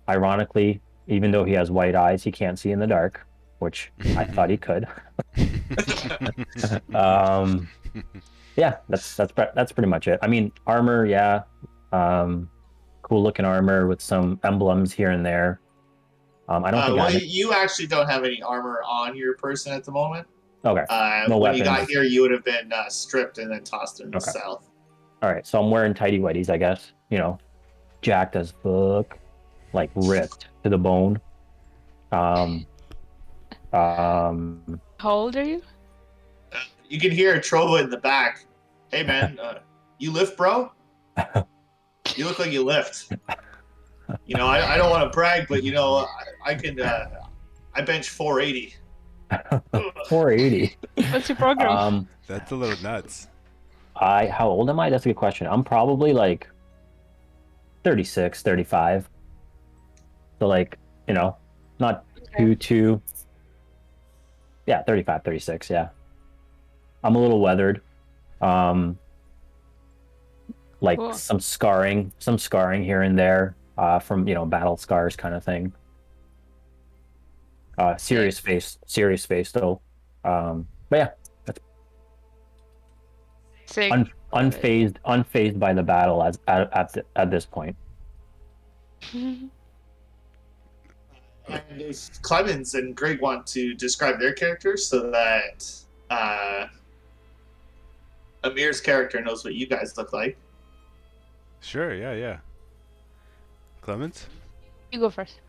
Ironically, even though he has white eyes, he can't see in the dark, which I thought he could. Yeah, that's pretty much it. I mean, armor, yeah, cool looking armor with some emblems here and there. I don't think Well, I. you actually don't have any armor on your person at the moment. Okay. No When you got weapons. here, you would have been stripped and then tossed into the Okay. south. All right. So I'm wearing tidy whities, I guess. Jacked as fuck, like ripped to the bone. Um. Um. How old are you? You can hear Trova in the back. Hey, man, you lift, bro? You look like you lift. I don't want to brag, but I can. I bench 480. 480. What's your program? That's a little nuts. How old am I? That's a good question. I'm probably like 36, 35. So like, not too. Yeah, 35, 36. Yeah. I'm a little weathered. Um, like Cool. some scarring here and there, from, battle scars kind of thing. Serious face though. But yeah, Sick. unfazed by the battle at this point. And if Clemens and Greg want to describe their characters so that Amir's character knows what you guys look like. Sure, yeah. Clemens? You go first.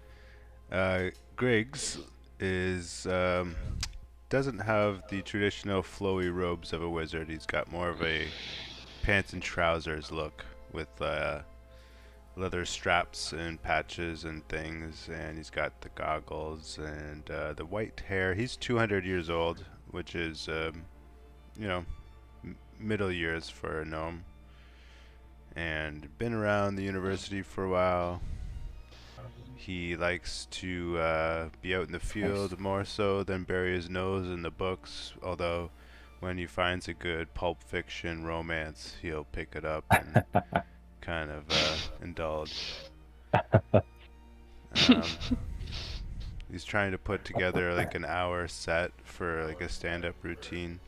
Griggs is doesn't have the traditional flowy robes of a wizard. He's got more of a pants and trousers look with leather straps and patches and things, and he's got the goggles and the white hair. He's 200 years old, which is middle years for a gnome, and been around the university for a while. He likes to be out in the field more so than bury his nose in the books, although when he finds a good pulp fiction romance, he'll pick it up and kind of indulge. He's trying to put together like an hour set for like a stand-up routine.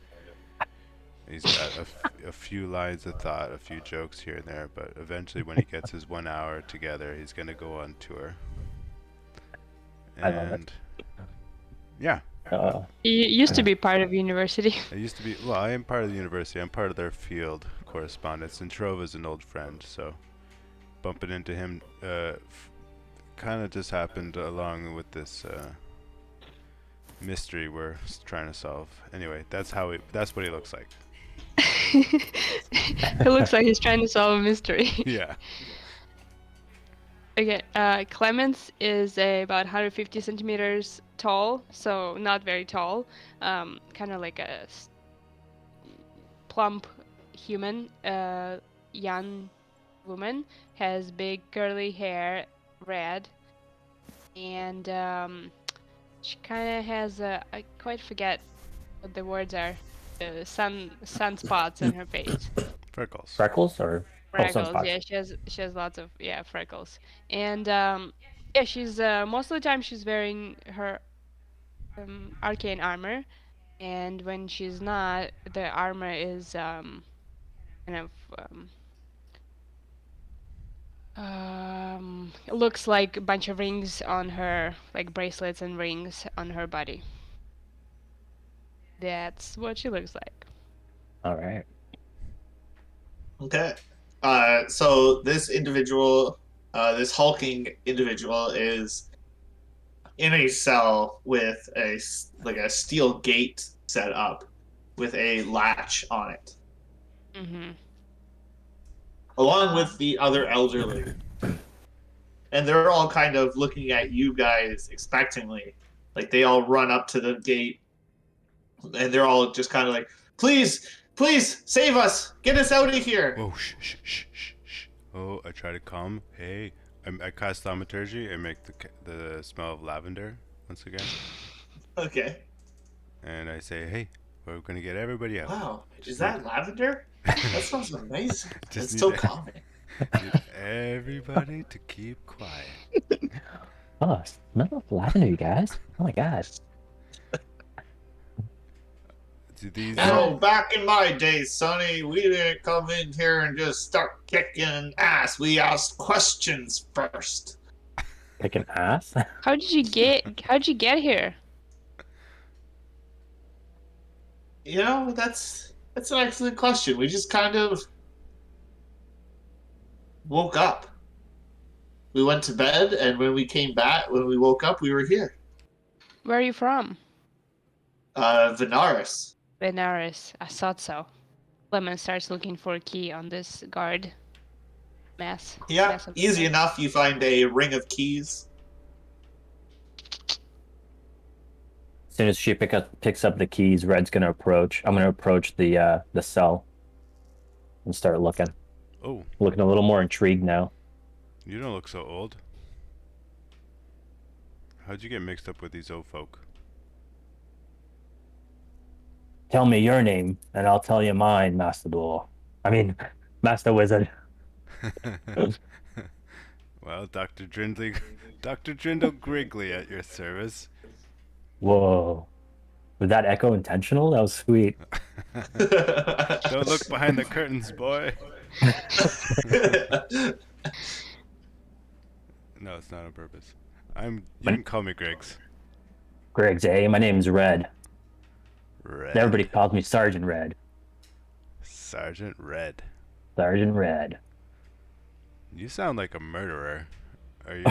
He's got a few lines of thought, a few jokes here and there, but eventually when he gets his 1 hour together, he's going to go on tour. I love it. Yeah. You used to be part of university. I used to be, well, I am part of the university. I'm part of their field correspondence, and Trova's an old friend, so bumping into him kind of just happened along with this mystery we're trying to solve. Anyway, that's what he looks like. It looks like he's trying to solve a mystery. Yeah. Okay, Clemens is about 150 centimeters tall, so not very tall. Kind of like a plump human. Young woman, has big curly hair, red, and she kind of has I quite forget what the words are. Sunspots on her face. Freckles. Freckles or Freckles, sunspots? yeah, she has lots of freckles, and she's most of the time she's wearing her arcane armor, and when she's not, the armor is kind of it looks like a bunch of rings on her, like bracelets and rings on her body. That's what she looks like. All right. Okay. So this individual, this hulking individual, is in a cell with a steel gate set up with a latch on it, along with the other elderly. And they're all kind of looking at you guys expectantly. Like they all run up to the gate, and they're all just kind of like, please save us, get us out of here. Whoa, shh. Oh, I try to calm. Hey, I cast thaumaturgy and make the smell of lavender once again. Okay. And I say, hey, we're gonna get everybody out. Wow, is that lavender? That smells amazing. Just It's so need calming. Need everybody to keep quiet. Oh, smell of lavender, you guys. Oh my god. Back in my days, Sonny, we didn't come in here and just start kicking ass. We asked questions first. Like an ass? How did you get here? That's an excellent question. We just kind of woke up. We went to bed, and when we woke up, we were here. Where are you from? Venaris. Benares. I thought so. Lemon starts looking for a key on this guard. Mass. Yeah, Mass of easy guards. enough. You find a ring of keys. As soon as she picks up the keys, Red's gonna approach. I'm gonna approach the cell and start looking. Oh, Looking a little more intrigued now. you don't look so old. How'd you get mixed up with these old folk? Tell me your name, and I'll tell you mine, Master Door. I mean, Master Wizard. Well, Dr. Drindle Griggly at your service. Whoa. Was that echo intentional? That was sweet. Don't look behind the curtains, boy. No, it's not on purpose. You can call me Griggs. Griggs, eh? My name's Red. Red. Everybody calls me Sergeant Red. Sergeant Red. Sergeant Red. You sound like a murderer. Are you?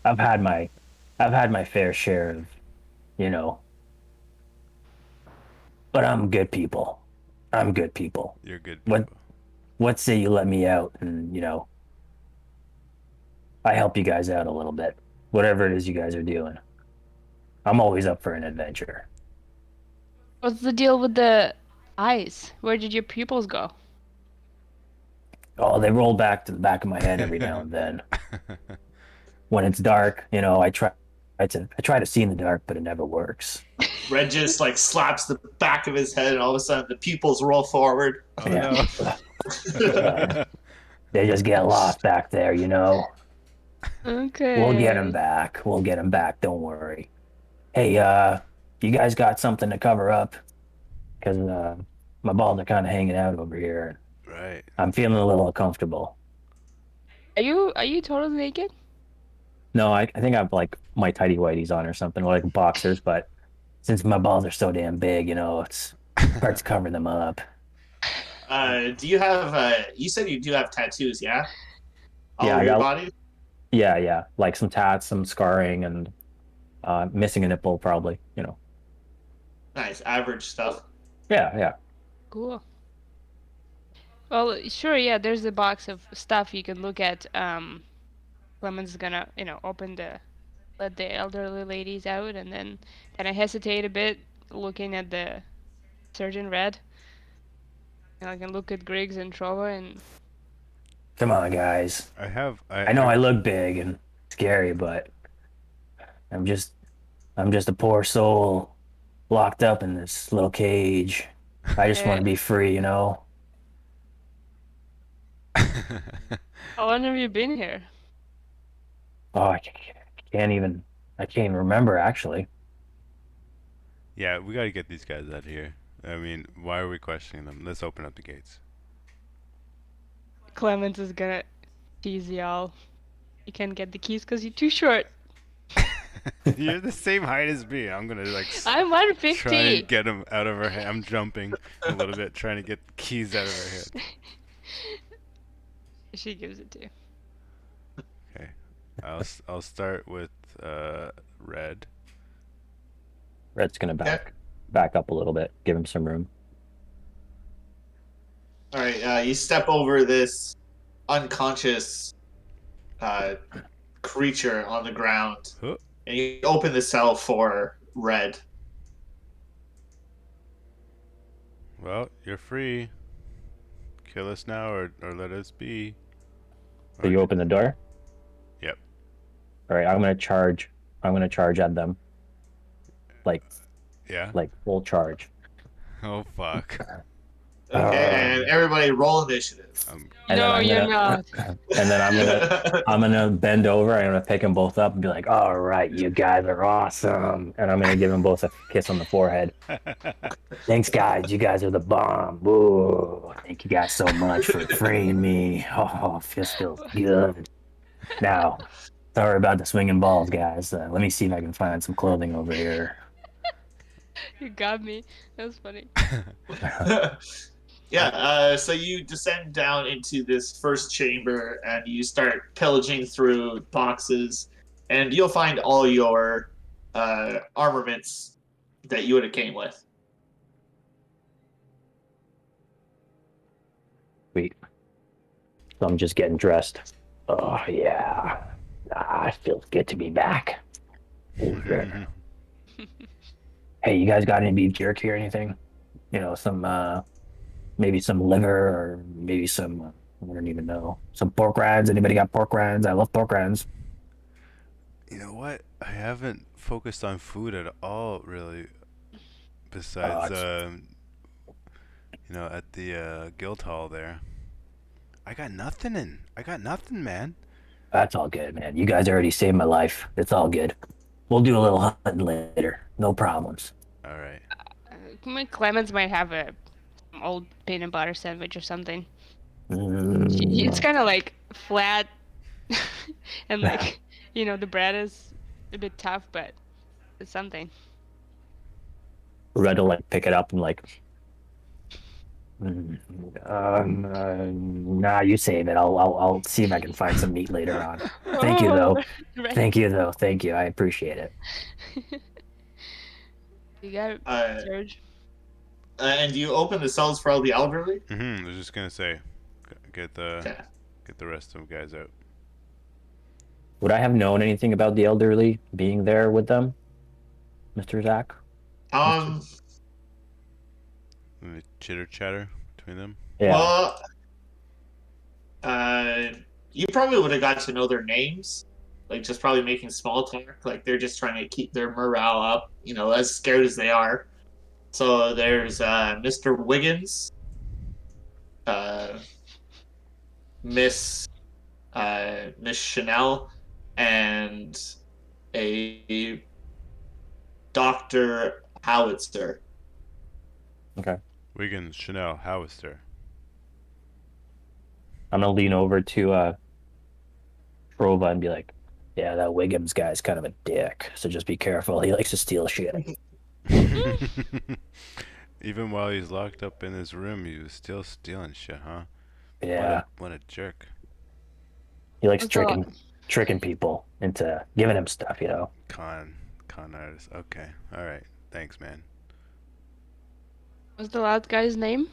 I've had my fair share of, you know. But I'm good people. I'm good people. You're good people. What say you let me out and, I help you guys out a little bit. Whatever it is you guys are doing. I'm always up for an adventure. What's the deal with the eyes? Where did your pupils go? Oh, they roll back to the back of my head every now and then. When it's dark, I try to see in the dark, but it never works. Red just like slaps the back of his head, and all of a sudden the pupils roll forward. Oh Yeah. no. They just get lost back there, Okay. We'll get them back. We'll get them back. Don't worry. Hey, you guys got something to cover up? Because my balls are kind of hanging out over here. Right. I'm feeling a little uncomfortable. Are you totally naked? No, I think I've like my tidy whities on or something, like boxers. But since my balls are so damn big, it's hard to cover them up. Do you have? You said you do have tattoos, yeah? All Yeah, over I your got- body. Yeah, like some tats, some scarring, and missing a nipple, probably. Nice, average stuff. Yeah. Cool. Well, sure, yeah, there's a box of stuff you can look at. Clement's gonna, let the elderly ladies out, and then kind of hesitate a bit, looking at the Surgeon Red. And I can look at Griggs and Trova, and Come on, guys. I I know I look big and scary, but I'm just a poor soul locked up in this little cage. I just want to be free, how long have you been here? Oh, I can't even remember actually. Yeah, we gotta get these guys out of here. I mean, why are we questioning them? Let's open up the gates. Clement is gonna tease y'all. You can't get the keys because you're too short. You're the same height as me. I'm gonna I'm try 150. and get them out of her head. I'm jumping a little bit, trying to get the keys out of her head. She gives it to you. Okay, I'll start with Red. Red's gonna back up a little bit, give him some room. All right, you step over this unconscious creature on the ground, Huh. and you open the cell for Red. Well, you're free. Kill us now or let us be. So you open the door? Yep. All right, I'm gonna charge at them. Yeah. Like full charge. Oh fuck. Okay, and everybody roll initiative. And No, then I'm you're gonna, not. And then I'm gonna bend over. I'm gonna pick them both up and be like, "All right, you guys are awesome," and I'm gonna give them both a kiss on the forehead. Thanks, guys. You guys are the bomb. Woo! Thank you guys so much for freeing me. Oh, feels good. Now, sorry about the swinging balls, guys. Let me see if I can find some clothing over here. You got me. That was funny. Yeah, so you descend down into this first chamber and you start pillaging through boxes, and you'll find all your armaments that you would have came with. Sweet. So I'm just getting dressed. Oh yeah. It feels good to be back. Oh, shit. Hey, you guys got any beef jerky or anything? You know, some maybe some liver or maybe some I don't even know. Some pork rinds. Anybody got pork rinds? I love pork rinds. You know what? I haven't focused on food at all, really. Oh, Besides, at the guild hall there. I got nothing, man. that's all good, man. You guys already saved my life. It's all good. We'll do a little hunting later. No problems. All right. Clemens might have some old peanut butter sandwich or something. It's Mm, kind of like flat, and like the bread is a bit tough, but it's something. Red will like pick it up and like, nah, you save it. I'll see if I can find some meat later on. Thank you Oh, though. right. Thank you though. Thank you. I appreciate it. You got it, Uh, Serge. and you open the cells for all the elderly. I was just gonna say, get the Okay. get the rest of them guys out. Would I have known anything about the elderly being there with them, Mr. Zach? Mr. Um. And the chitter chatter between them. Yeah. Well, uh, you probably would have got to know their names, like just probably making small talk. Like they're just trying to keep their morale up, as scared as they are. So there's Mr. Wiggins, uh, Miss Miss Chanel, and a Doctor Howitzer. Okay. Wiggins, Chanel, Howister. I'm gonna lean over to Trova and be like, "Yeah, that Wiggums guy's kind of a dick. So just be careful. He likes to steal shit." Even while he's locked up in his room, he was still stealing shit, huh? Yeah, What a jerk. he likes What's the tricking people into giving him stuff. Con con artist. Okay. All right. Thanks, man. what's the loud guy's name?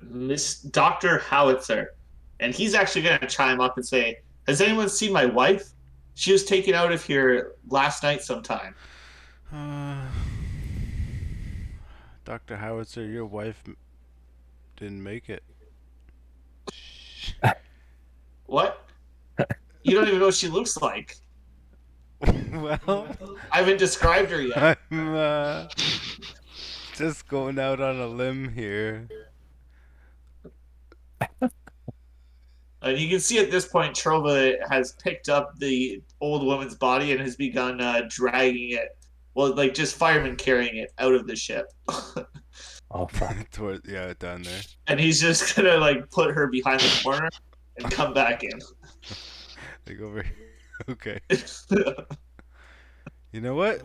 Miss Doctor Howitzer, and he's actually going to chime up and say, "Has anyone seen my wife? She was taken out of here last night sometime." Uh, Dr. Howitzer, your wife didn't make it. Shh. What? You don't even know what she looks like. Well, I haven't described her yet. I'm just going out on a limb here. And you can see at this point, Trova has picked up the old woman's body and has begun dragging it. Well, like just firemen carrying it out of the ship. Oh fuck. Down there. And he's just gonna like put her behind the corner and come back in. Like over here. Okay. You know what?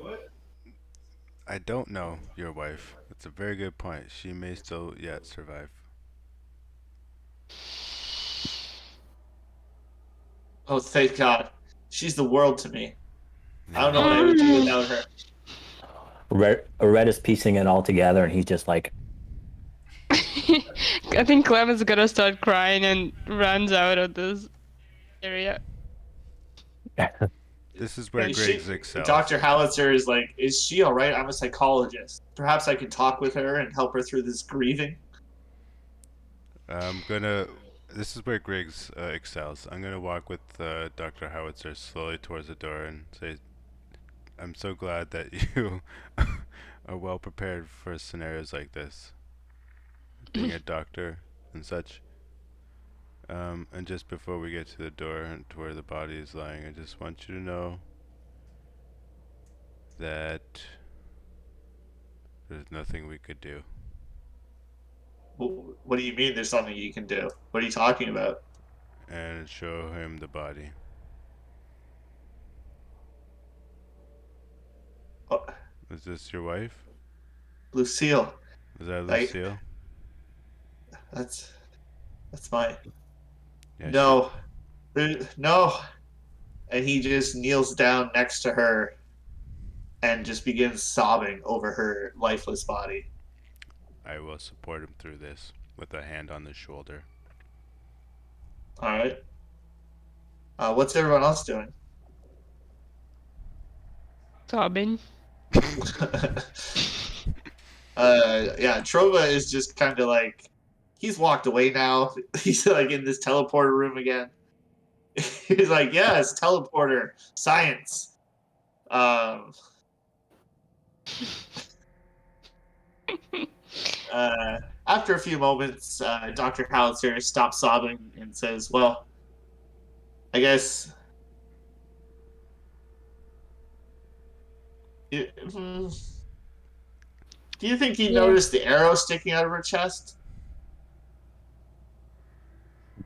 I don't know your wife. That's a very good point. She may still yet survive. Oh, thank God. She's the world to me. I don't know Yeah. what I would do without her. Red is piecing it all together, and he's just like, I think Clem is gonna start crying and runs out of this area. This is where Is Griggs she, excels. Dr. Howitzer is like, is she all right? I'm a psychologist. Perhaps I could talk with her and help her through this grieving. I'm gonna. This is where Griggs excels. I'm gonna walk with Dr. Howitzer slowly towards the door and say, "I'm so glad that you are well prepared for scenarios like this, being a doctor and such." And just before we get to the door and to where the body is lying, I just want you to know that there's nothing we could do. What do you mean there's something you can do? What are you talking about? and show him the body. Oh, Is this your wife? Lucille, Is that like Lucille? that's my Yeah, she. no, no. And he just kneels down next to her and just begins sobbing over her lifeless body. I will support him through this with a hand on the shoulder. All right. What's everyone else doing? Sobbing. Yeah, Trova is just kind of like he's walked away now. He's like in this teleporter room again. He's like, yes, teleporter science. Um, After a few moments, Dr. Howitzer stops sobbing and says, "Well, I guess." Do you think he Yeah. noticed the arrow sticking out of her chest?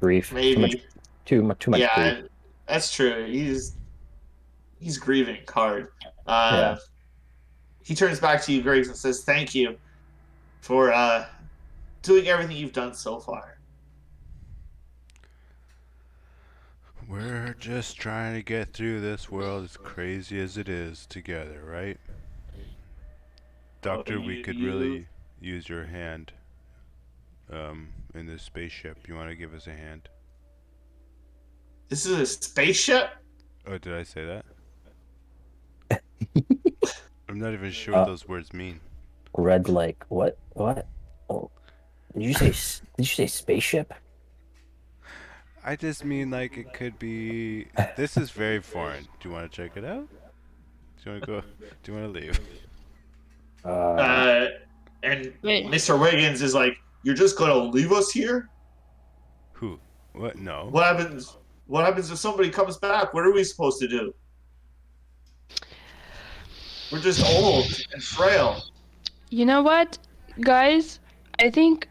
Grief. Maybe. Too much grief. Yeah, that's true. He's grieving hard. Yeah. He turns back to you, Griggs, and says, "Thank you for doing everything you've done so far." We're just trying to get through this world as crazy as it is together, right? Oh, Doctor, we could really use your hand in this spaceship. You want to give us a hand? This is a spaceship? Oh, did I say that? I'm not even sure what those words mean. Red's like, what? Oh, did you say spaceship? I just mean like it could be. This is very foreign. Do you want to check it out? Do you want to go? Do you want to leave? And Wait. Mr. Wiggins is like, "You're just gonna leave us here? Who? What? No. What happens? What happens if somebody comes back? What are we supposed to do? We're just old and frail." You know what, guys? I think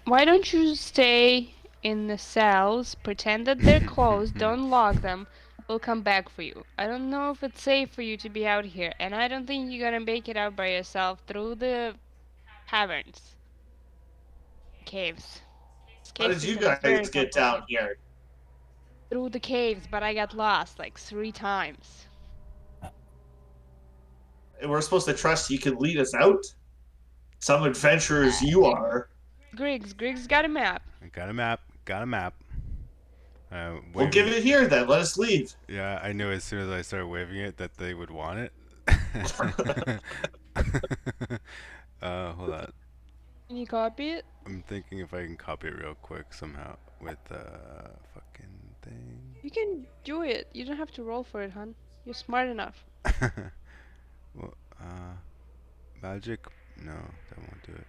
why don't you stay in the cells, pretend that they're closed, don't lock them. We'll come back for you. I don't know if it's safe for you to be out here, and I don't think you're gonna make it out by yourself through the caverns, caves. This How cave did you system is very guys get down complicated. here? Through the caves, but I got lost like 3 times. And we're supposed to trust you can lead us out? Some adventurers you are. Griggs got a map. I got a map. Got a map. Well, give it here then. Let us leave. Yeah, I knew as soon as I started waving it that they would want it. Hold on. Can you copy it? I'm thinking if I can copy it real quick somehow with the fucking thing. You can do it. You don't have to roll for it, hon. You're smart enough. Well, magic? No, that won't do it.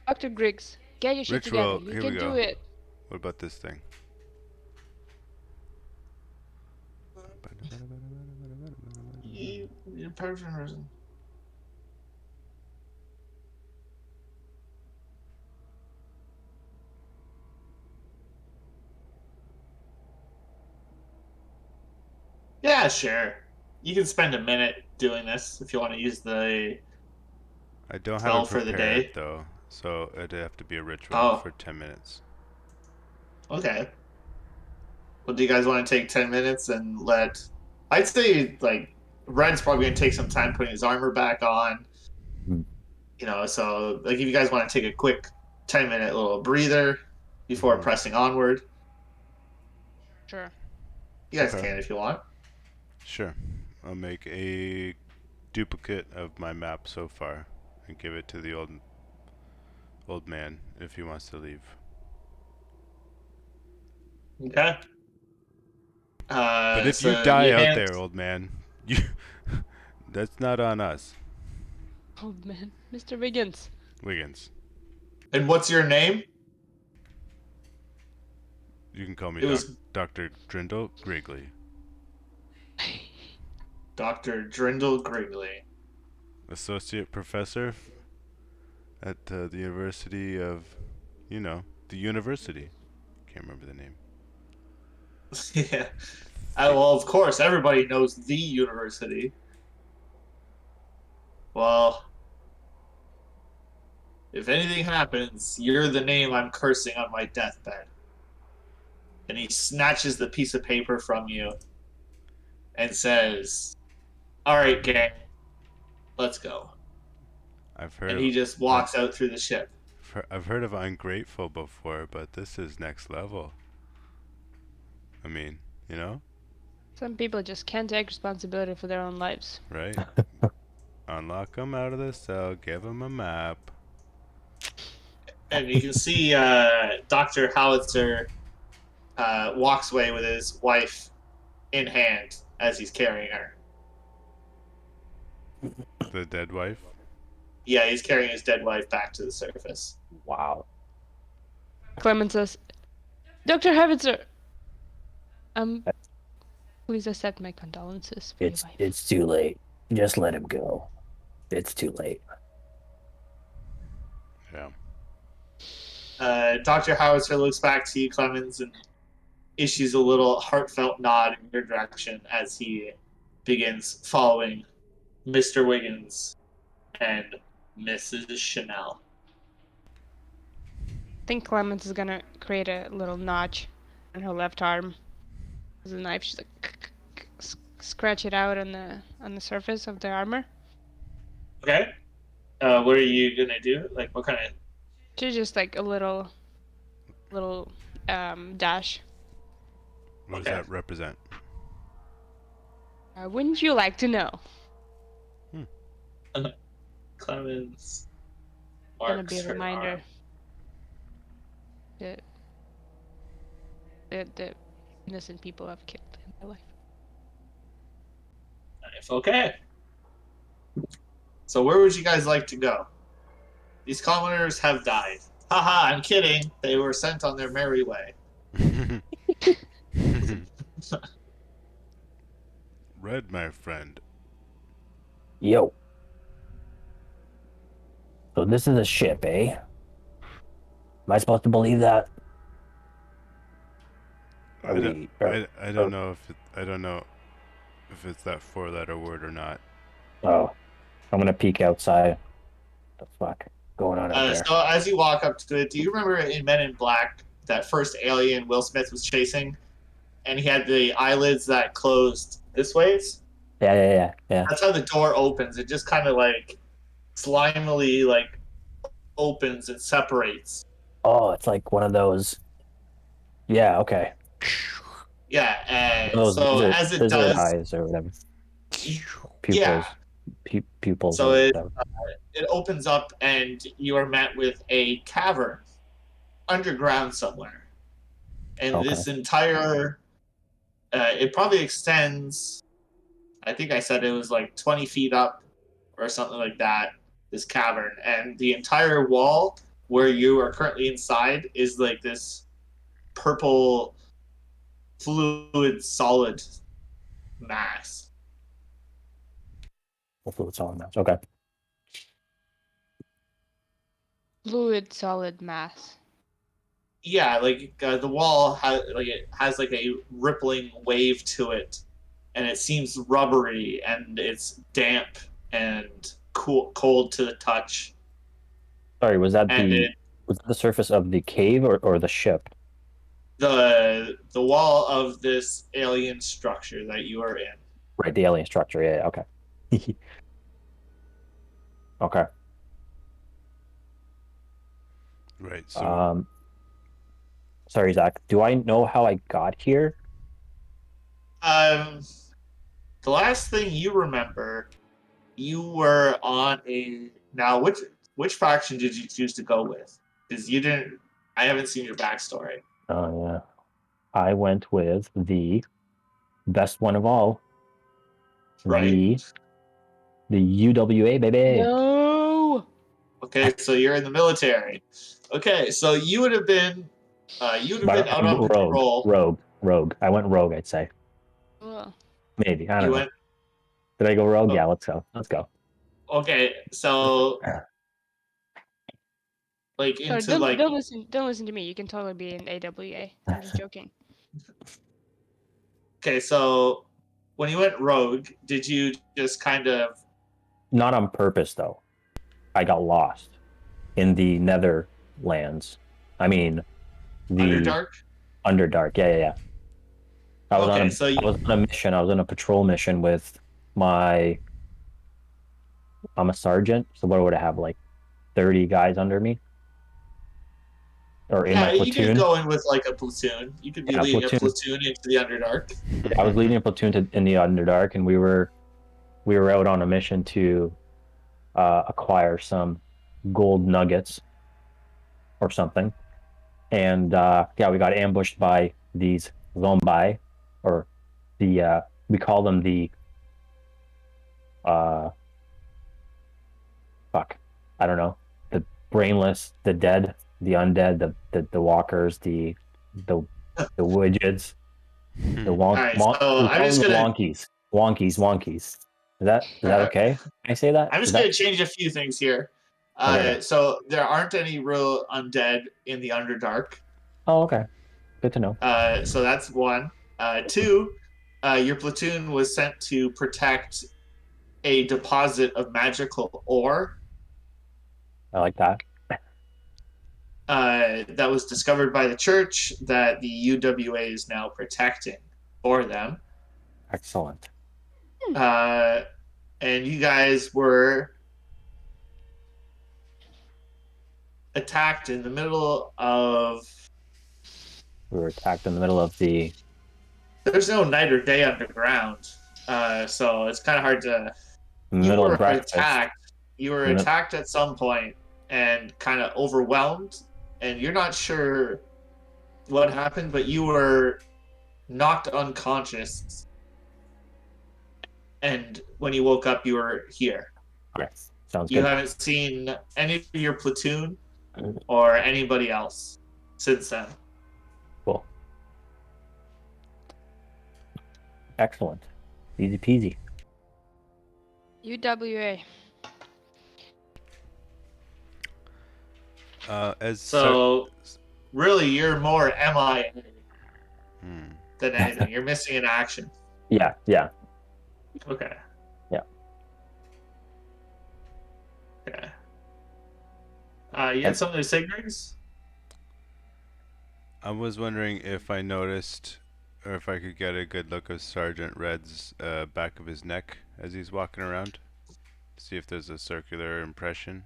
Dr. Griggs, get your shit Rich together. roll. You Here can we do go. it. What about this thing? You're perfect person. Yeah, sure. You can spend a minute doing this if you want to use the I don't spell have it for the prepared day. though, so it'd have to be a ritual Oh, for 10 minutes. okay. Well, do you guys want to take 10 minutes and let. I'd say, like, Red's probably going to take some time putting his armor back on. Hmm. You know, so, like, if you guys want to take a quick 10-minute little breather before Mhm. pressing onward, Sure. you guys Okay. can if you want. Sure. I'll make a duplicate of my map so far and give it to the old man if he wants to leave. Okay. But if you So die you out hand. there, old man, you that's not on us. Oh man, Mr. Wiggins. Wiggins. And what's your name? You can call me It was Dr. Drindle Grigley, Dr. Drindle Grigley. associate professor at the University of, the university. Can't remember the name. Yeah. Well, of course, everybody knows the university. Well, if anything happens, you're the name I'm cursing on my deathbed. And he snatches the piece of paper from you and says, "All right, gang, let's go." I've And heard he just walks out through the ship. I've heard of ungrateful before, but this is next level. I mean, you know, Some people just can't take responsibility for their own lives. right? Unlock them out of the cell, give them a map. And you can see Dr. Howitzer walks away with his wife in hand as he's carrying her. The dead wife. Yeah, he's carrying his dead wife back to the surface. Wow. Clement says, Dr. Havitzer, please accept my condolences for your wife. It's too late. Just let him go. It's too late. Yeah. Dr. Howitzer looks back to you, Clemens, and issues a little heartfelt nod in your direction as he begins following Mr. Wiggins and Mrs. Chanel. I think Clemens is gonna create a little notch on her left arm. With a knife, she's like scratch it out on the surface of the armor. Okay. What are you gonna do? Like, what kind of? She's just like a little dash. What Okay. does that represent? Wouldn't you like to know? Clemens Gonna marks be a her reminder arm. that the innocent people I've killed in my life. Okay. So where would you guys like to go? These commoners have died. Haha, I'm kidding. They were sent on their merry way. Red, my friend. Yo. So this is a ship, eh? Am I supposed to believe that? Are we? I don't know if I don't know if it's that four-letter word or not. Oh, I'm gonna peek outside. What the fuck going on out there? So as you walk up to it, do you remember in Men in Black that first alien Will Smith was chasing, and he had the eyelids that closed this ways? Yeah. That's how the door opens. It just kind of like slimily like opens and separates. Oh, it's like one of those. Yeah. Okay. Yeah, Those so as it lizard does, eyes or whatever. yeah. Pupils So or it whatever. it opens up and you are met with a cavern underground somewhere, and Okay. this entire it probably extends. I think I said it was like 20 feet up or something like that. This cavern, and the entire wall where you are currently inside is like this purple fluid solid mass. Hopefully it's all in that. Okay. Fluid solid mass. Yeah, like the wall has like it has like a rippling wave to it, and it seems rubbery and it's damp and cold to the touch. Sorry, was that And the surface of the cave or the ship? the wall of this alien structure that you are in. Right, the alien structure. Yeah. Okay. Okay. Right. So Sorry, Zach. Do I know how I got here? Um, the last thing you remember, you were on a now. Which faction did you choose to go with? Because you didn't. I haven't seen your backstory. Oh yeah. I went with the best one of all. Right. The UWA, baby. No. Okay, so you're in the military. Okay, so you would have been out on patrol. Rogue. I went rogue, I'd say. Oh. Maybe. I You don't know. went Did I go rogue? Oh. Yeah, let's go. Let's go. okay. So like Sorry, into like. don't listen to me. You can totally be an AWA. I'm just joking. Okay, so when you went rogue, did you just kind of? Not on purpose though. I got lost in the Netherlands. I mean, the Underdark? Underdark. Yeah. Okay, so I was on a mission. I was on a patrol mission with my. I'm a sergeant, so what would I have, like 30 guys under me, or in my yeah, you could platoon? go in with like a platoon. You could be Yeah, leading a platoon. platoon into the Underdark. I was leading a platoon in the Underdark, and we were out on a mission to acquire some gold nuggets or something. And yeah, we got ambushed by these zombi, or the we call them the uh fuck, I don't know, the brainless, the dead, the undead, the walkers, the widgets, the All right, so we I'm call them just the gonna wonkies. Is that okay? Can I say that? I'm Is just that gonna change a few things here. okay? So there aren't any real undead in the Underdark. Oh, okay. Good to know. So that's one. Two, your platoon was sent to protect a deposit of magical ore I like that. that was discovered by the church that the UWA is now protecting for them. Excellent. Uh, and you guys were attacked in the middle of. We were attacked in the middle of the There's no night or day underground, so it's kind of hard to. You middle of were breakfast. attacked. You were attacked at some point and kind of overwhelmed, and you're not sure what happened, but you were knocked unconscious. And when you woke up, you were here. Okay, sounds You good. haven't seen any of your platoon or anybody else since then. Cool. Excellent. Easy peasy. UWA. So really, you're more MIA Hmm. than anything. You're missing in action. Yeah. Okay. Yeah. Okay. You had something to say, Griggs? I was wondering if I noticed, or if I could get a good look of Sergeant Red's back of his neck as he's walking around. See if there's a circular impression.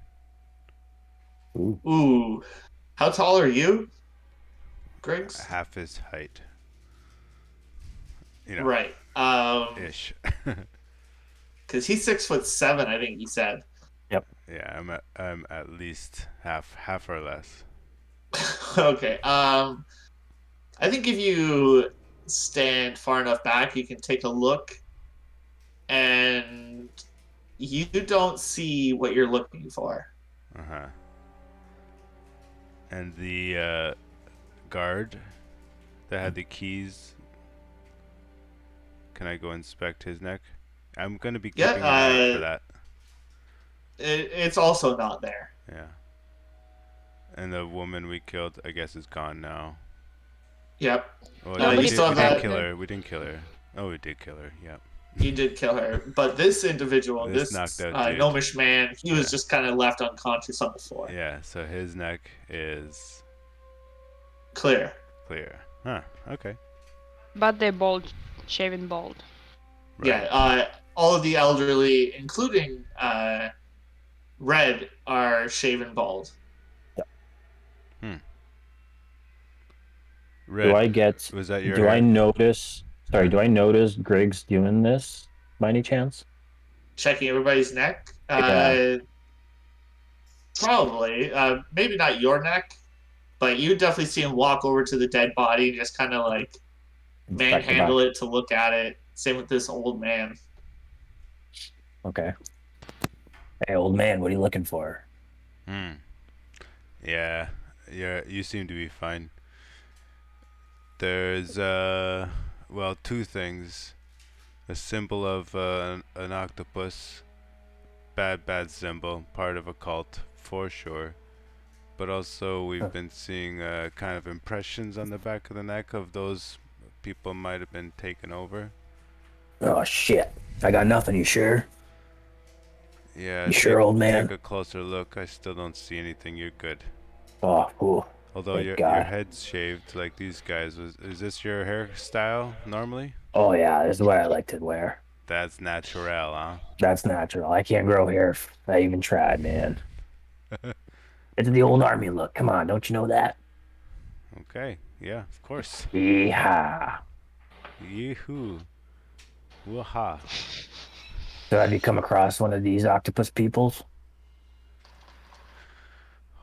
Ooh. How tall are you, Griggs? Half his height. You know, Right. ish. Because he's 6'7", I think he said. Yeah, I'm at least half or less. Okay. I think if you stand far enough back, you can take a look, and you don't see what you're looking for. Uh-huh. And the guard that had the keys, can I go inspect his neck? I'm gonna be keeping an eye out for that. It's also not there. Yeah. And the woman we killed, I guess, is gone now. Yep. Well, Nobody you still have we didn't that. kill her. We didn't kill her. Oh, we did kill her. Yep. You did kill her, but this individual, This this knocked out dude. gnomish man, he was Yeah. just kind of left unconscious on the floor. Yeah. So his neck is Clear. clear. Huh. Okay. But they're bald, shaven bald. Right. Yeah. All of the elderly, including Red, are shaven bald. Red, Do I get? was that your Do hair? I notice? Sorry. Do I notice Griggs doing this by any chance? Checking everybody's neck. Yeah. Probably. Maybe not your neck, but you definitely see him walk over to the dead body and just kind of like Inspect the manhandle back. it to look at it. Same with this old man. Okay. Hey, old man, what are you looking for? Hmm. Yeah. You seem to be fine. There's well, two things. A symbol of an octopus. Bad symbol. Part of a cult for sure. but also we've been seeing kind of impressions on the back of the neck of those people might have been taken over. Oh shit! I got nothing. You sure? Yeah, You sure, old take man? a closer look. I still don't see anything. You're good. Oh, cool. Although Thank your God. head's shaved like these guys. Is this your hairstyle normally? Oh yeah, this is what I like to wear. That's natural, huh? That's natural. I can't grow hair if I even tried, man. It's the old army look. Come on, don't you know that? Okay. Yeah, of course. Yeehaw. Yee-hoo. Woo-ha. So have you come across one of these octopus peoples?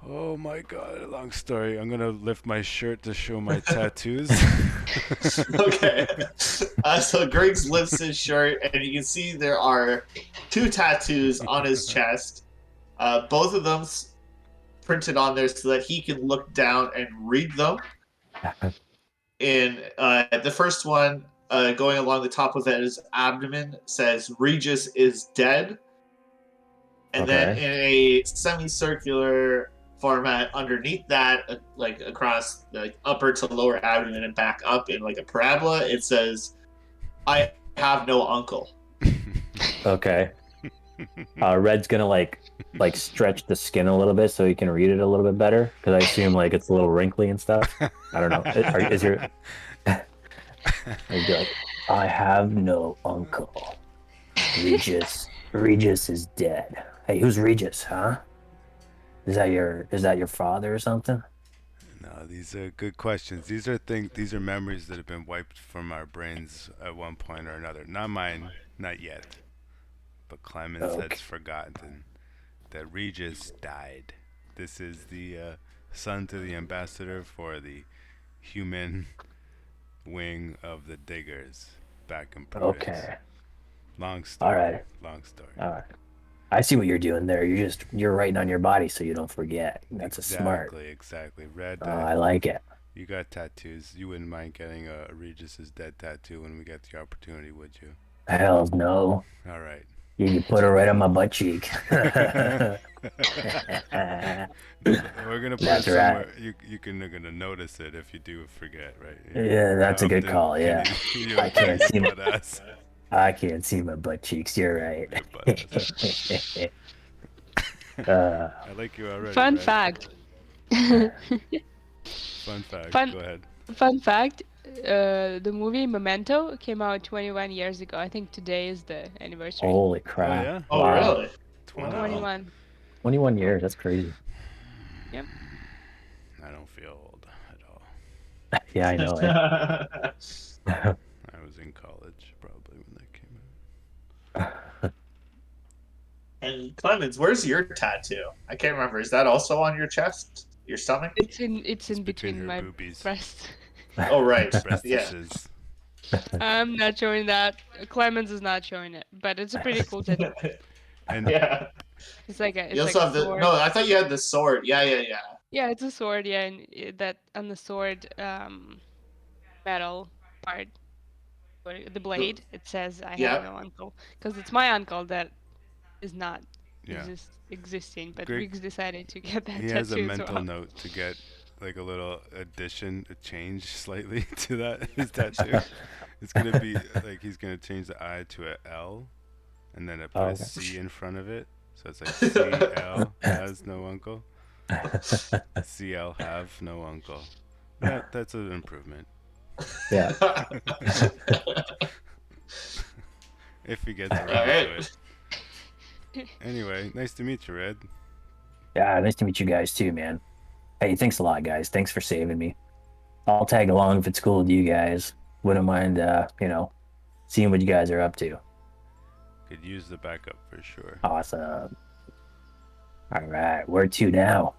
Oh my god, a long story. I'm gonna lift my shirt to show my tattoos. Okay. So Griggs lifts his shirt, and you can see there are 2 tattoos on his chest. Both of them printed on there so that he can look down and read them. And the first one, going along the top of his abdomen, says Regis is dead. And then Okay. in a semicircular format underneath that, like across the upper to lower abdomen and back up in like a parabola, it says, I have no uncle. Okay. Red's gonna like stretch the skin a little bit so he can read it a little bit better because I assume like it's a little wrinkly and stuff. I don't know. Is your I'd be like, I have no uncle. Regis is dead. Hey, who's Regis, huh? Is that your father or something? No, these are good questions. These are memories that have been wiped from our brains at one point or another. Not mine, not yet. But Clemens has Okay. forgotten that Regis died. This is the son to the ambassador for the human wing of the Diggers back in Proteus. Okay. Long All story. right. Long story. All right. I see what you're doing there. You're writing on your body so you don't forget. That's a smart. Exactly. Red, I like it. you got tattoos. You wouldn't mind getting a Regis is dead tattoo when we get the opportunity, would you? Hell no. All right. You can put it right on my butt cheek. We're gonna put it That's right. somewhere you're gonna notice it if you do forget, right? Yeah, that's How a good often call. can Yeah. you I look at can't your see my butt ass? I can't see my butt cheeks. You're right. Your butt ass. uh, I like you already, Fun right? fact. Fun fact. Fun Go ahead. fun fact. The movie Memento came out 21 years ago. I think today is the anniversary. holy Oh crap. yeah. Oh, Wow. really? 20. Wow. 21. 21 years. That's crazy. Yep. I don't feel old at all. Yeah, I know it. I was in college probably when that came out. And Clemens, where's your tattoo? I can't remember. Is that also on your chest? Your stomach? It's It's in between between her my boobies. breasts. Oh, right. Yeah. Breastises. I'm not showing that. Clemens is not showing it, but it's a pretty cool tattoo. And Yeah. It's like You a also have the sword. no. I thought you had the sword. Yeah, yeah, yeah. Yeah, it's a sword. Yeah, and that on the sword metal part, the blade, it says I have Yeah. no uncle because it's my uncle that is not yeah. existing, but Greg, Riggs decided to get that he has a tattoo as mental well. note to get like a little addition, a change slightly to that his tattoo. It's gonna be like he's gonna change the I to a L, and then put a Okay. C in front of it. So it's like CL has no uncle. CL have no uncle. That's an improvement. Yeah. If he gets All around to right. it. Anyway, nice to meet you, Red. Yeah, nice to meet you guys too, man. Hey, thanks a lot, guys. Thanks for saving me. I'll tag along if it's cool with you guys. Wouldn't mind, seeing what you guys are up to. Could use the backup for sure. Awesome. All right, where to now?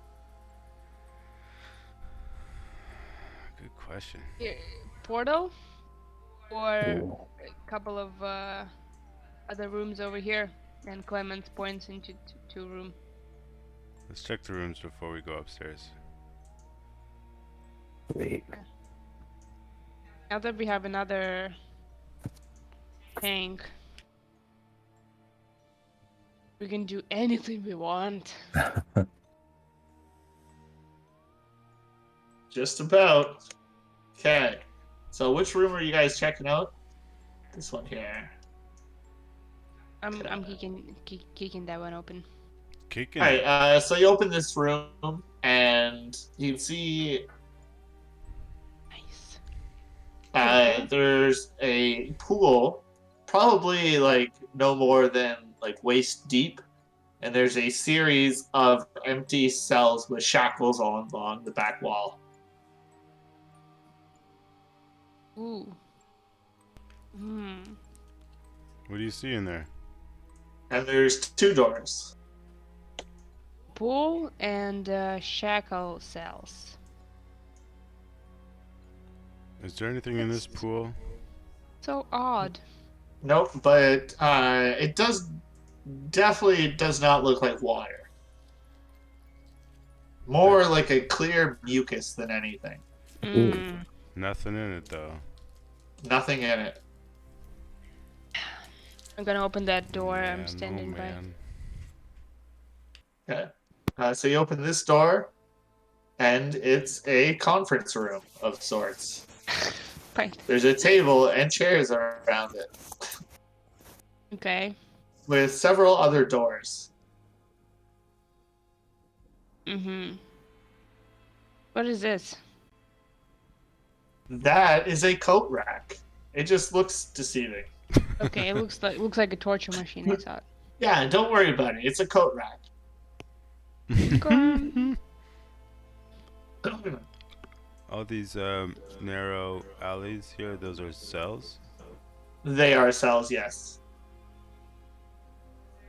Good question. Here, portal or Ooh, a couple of other rooms over here, and Clemens points into two room. Let's check the rooms before we go upstairs. sweet. Now that we have another tank, we can do anything we want. Just about. Okay. So which room are you guys checking out? This one here. I'm kicking that one open. Kicking Alright, it. so you open this room and you see Nice. there's a pool, probably like no more than like waist deep, and there's a series of empty cells with shackles all along the back wall. Ooh. Hmm. What do you see in there? And there's two doors. Pool and shackle cells. Is there anything in this pool? So odd. Nope, but it definitely does not look like water. More like a clear mucus than anything. Mm. Nothing in it though. Nothing in it. I'm gonna open that door. Man, I'm standing by. man. Okay. So you open this door, and it's a conference room of sorts. Fine. There's a table and chairs around it, Okay. with several other doors. Mm-hmm. What is this? That is a coat rack. It just looks deceiving. Okay, it looks like a torture machine. I thought. Yeah, don't worry about it. It's a coat rack. Okay. All these narrow alleys here, those are cells? They are cells, yes.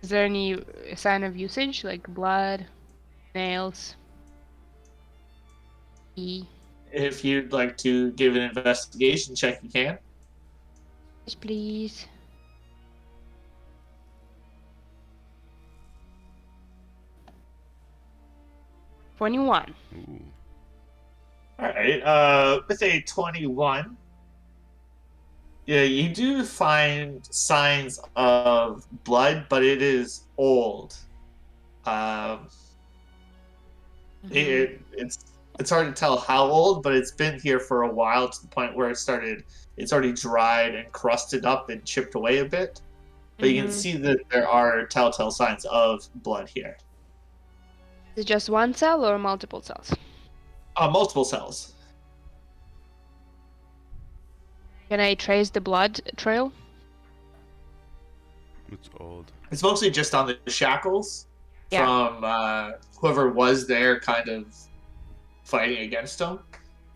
Is there any sign of usage, like blood, nails? E. If you'd like to give an investigation check, you can. Yes, please. $21. Ooh. Alright, with a 21, yeah, you do find signs of blood, but it is old. Um, it's hard to tell how old, but it's been here for a while to the point where it's already dried and crusted up and chipped away a bit. But you can see that there are telltale signs of blood here. Is it just one cell or multiple cells? Multiple cells. Can I trace the blood trail? It's old. It's mostly just on the shackles Yeah. from whoever was there kind of fighting against them.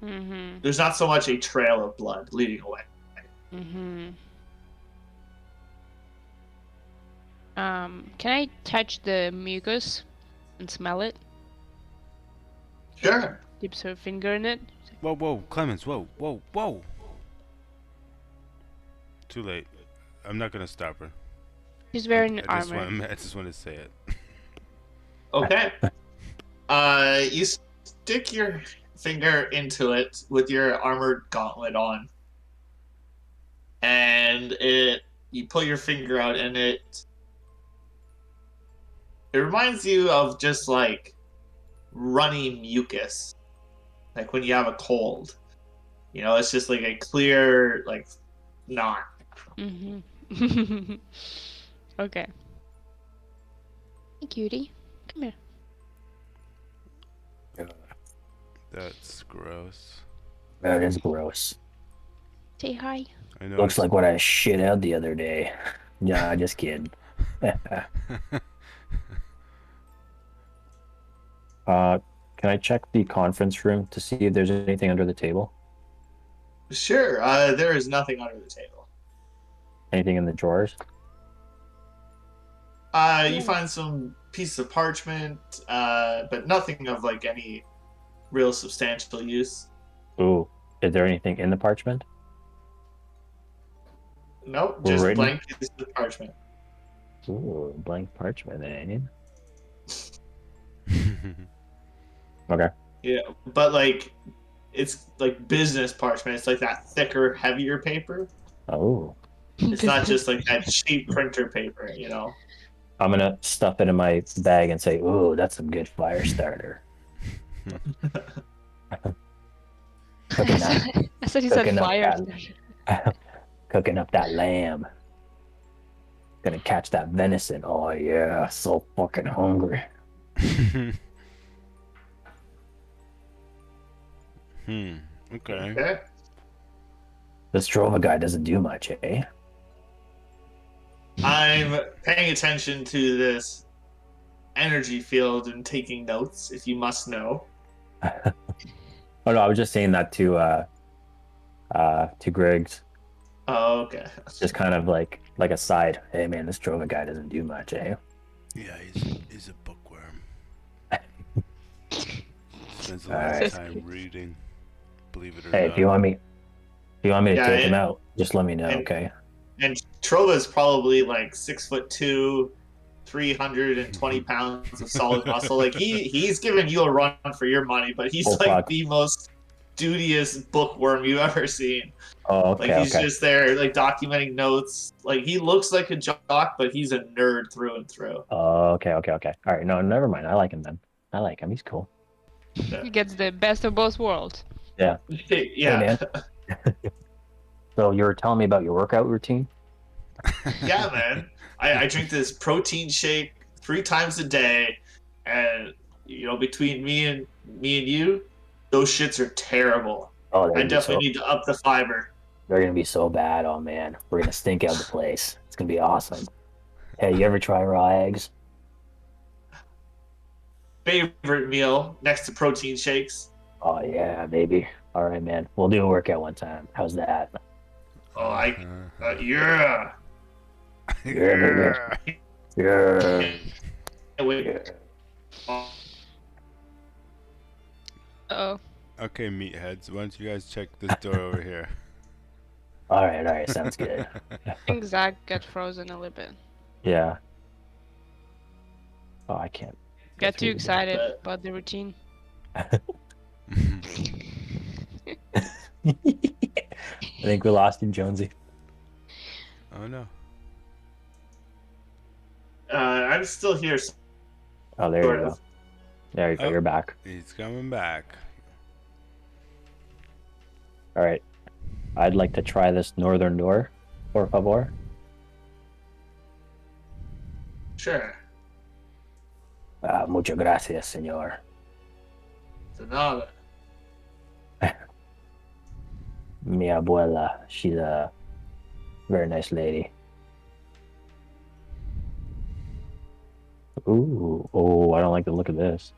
Mm-hmm. There's not so much a trail of blood leading away. Mm-hmm. Can I touch the mucus and smell it? Sure. Dips her finger in it. Whoa, whoa, Clemens, whoa, whoa, whoa. Too late. I'm not gonna stop her. She's wearing I just armor. I just want to say it. Okay. You stick your finger into it with your armored gauntlet on, and you pull your finger out, and it reminds you of just like runny mucus, like when you have a cold. You know, it's just like a clear like knot. Mm-hmm. Okay. Hey, cutie. Come here. That's gross. That is gross. Say hi. I know. Looks like what I shit out the other day. Nah, just kidding. Can I check the conference room to see if there's anything under the table? Sure. There is nothing under the table. Anything in the drawers? You find some pieces of parchment, but nothing of like any real substantial use. Ooh, is there anything in the parchment? Nope, just Written? blank pieces of parchment. Ooh, blank parchment, eh? Okay. Yeah, but like it's like business parchment. It's like that thicker, heavier paper. Oh, It's not just like that cheap printer paper, you know. I'm gonna stuff it in my bag and say, "Ooh, that's some good fire starter." Cooking that, I thought you said cooking up fire. that, cooking up that lamb. Gonna catch that venison. Oh yeah, so fucking hungry. Okay. Okay. This Trova guy doesn't do much, eh? I'm paying attention to this energy field and taking notes, if you must know. Oh no, I was just saying that to Griggs. Oh, okay. Just kind of like a side. Hey man, this Trova guy doesn't do much, eh? Yeah, he's a bookworm. Spends a lot Alright. of time reading. Believe it or Hey, not. if you want me to Yeah, take him out, just let me know, and- okay? And Trova's probably like 6'2", 320 pounds of solid muscle. Like he's giving you a run for your money, but he's Oh, like fuck. the most studious bookworm you've ever seen. Oh, Like okay, he's okay. just there, like documenting notes. Like he looks like a jock, but he's a nerd through and through. Oh, okay, okay, okay. All right, no, never mind. I like him then. I like him. He's cool. He gets the best of both worlds. Yeah. Hey, man. So you were telling me about your workout routine? Yeah, man. I drink this protein shake 3 times a day, and between me and you, those shits are terrible. Oh, I definitely need to up the fiber. they're gonna be so bad. Oh man, we're gonna stink out the place. It's gonna be awesome. Hey, you ever try raw eggs? Favorite meal next to protein shakes. Oh yeah, baby. All right, man. We'll do a workout one time. How's that? Oh, Yeah, yeah. baby. Yeah. Wait. Yeah. Oh, Okay, meatheads. Why don't you guys check this door over here? All right. Sounds good. I think Zach got frozen a little bit. Yeah. Oh, I can't. Got too through the door. excited about the routine. I think we lost you, Jonesy. Oh no. I'm still here. Oh, there Sort you of. go. There you go. Oh. You're back. He's coming back. All right. I'd like to try this northern door, por favor. Sure. Muchas gracias, señor. De nada. Mi abuela, she's a very nice lady. Ooh, oh, I don't like the look of this.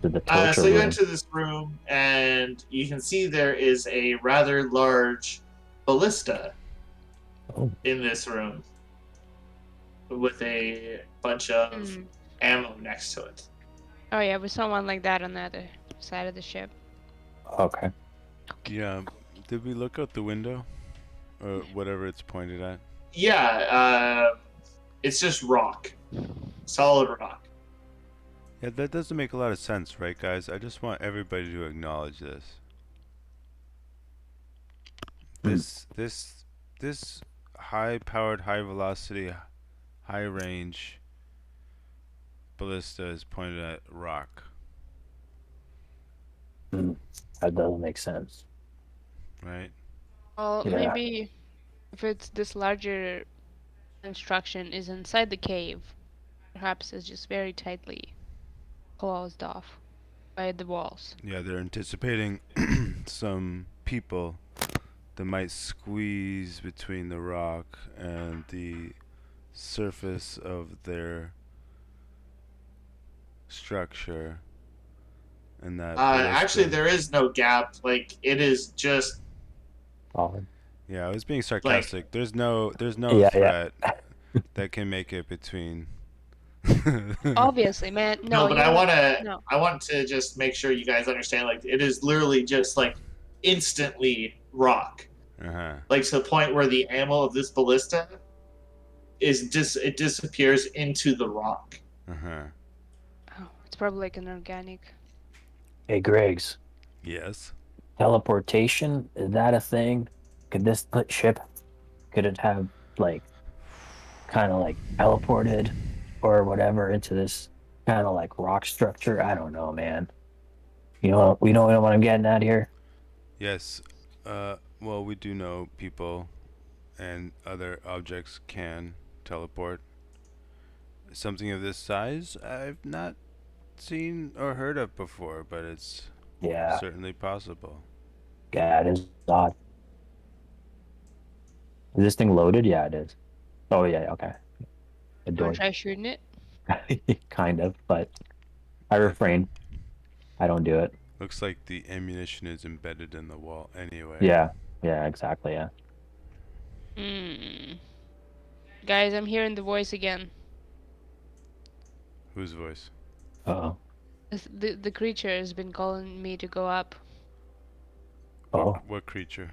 The torture So you room. enter this room, and you can see there is a rather large ballista Oh. in this room with a bunch of Mm. ammo next to it. Oh yeah, we saw one like that on the other side of the ship. Okay. Yeah. Did we look out the window? Or whatever it's pointed at? Yeah, it's just rock. Solid rock. Yeah, that doesn't make a lot of sense, right, guys? I just want everybody to acknowledge this. This high-powered, high-velocity, high-range ballista is pointed at rock, That doesn't make sense. right? Well, Yeah. maybe if it's this larger construction is inside the cave, perhaps it's just very tightly closed off by the walls. Yeah, they're anticipating some people that might squeeze between the rock and the surface of their structure, and that Actually, ballista- there is no gap. Like, it is just Solid. Yeah, I was being sarcastic. There's no Yeah. threat that can make it between. Obviously, man. no. But I No. want to just make sure you guys understand. Like, it is literally just like instantly rock. Uh-huh. Like to the point where the ammo of this ballista it disappears into the rock. Uh-huh. Oh, it's probably like an organic. Hey, Griggs. Yes. Teleportation, is that a thing? Could this ship, could it have like kind of like teleported or whatever into this kind of like rock structure? I don't know, man. You know what I'm getting at here? Yes. Well, we do know people and other objects can teleport. Something of this size, I've not seen or heard of before, but it's Yeah, certainly possible. yeah, it is odd. Is this thing loaded? Yeah, it is. Oh yeah, okay. You wanna Adoy. try shooting it? Kind of, but I refrain. I don't do it. Looks like the ammunition is embedded in the wall anyway. Yeah, yeah, exactly. Yeah. Hmm. Guys, I'm hearing the voice again. Whose voice? Uh-oh. The creature has been calling me to go up. Oh, What creature?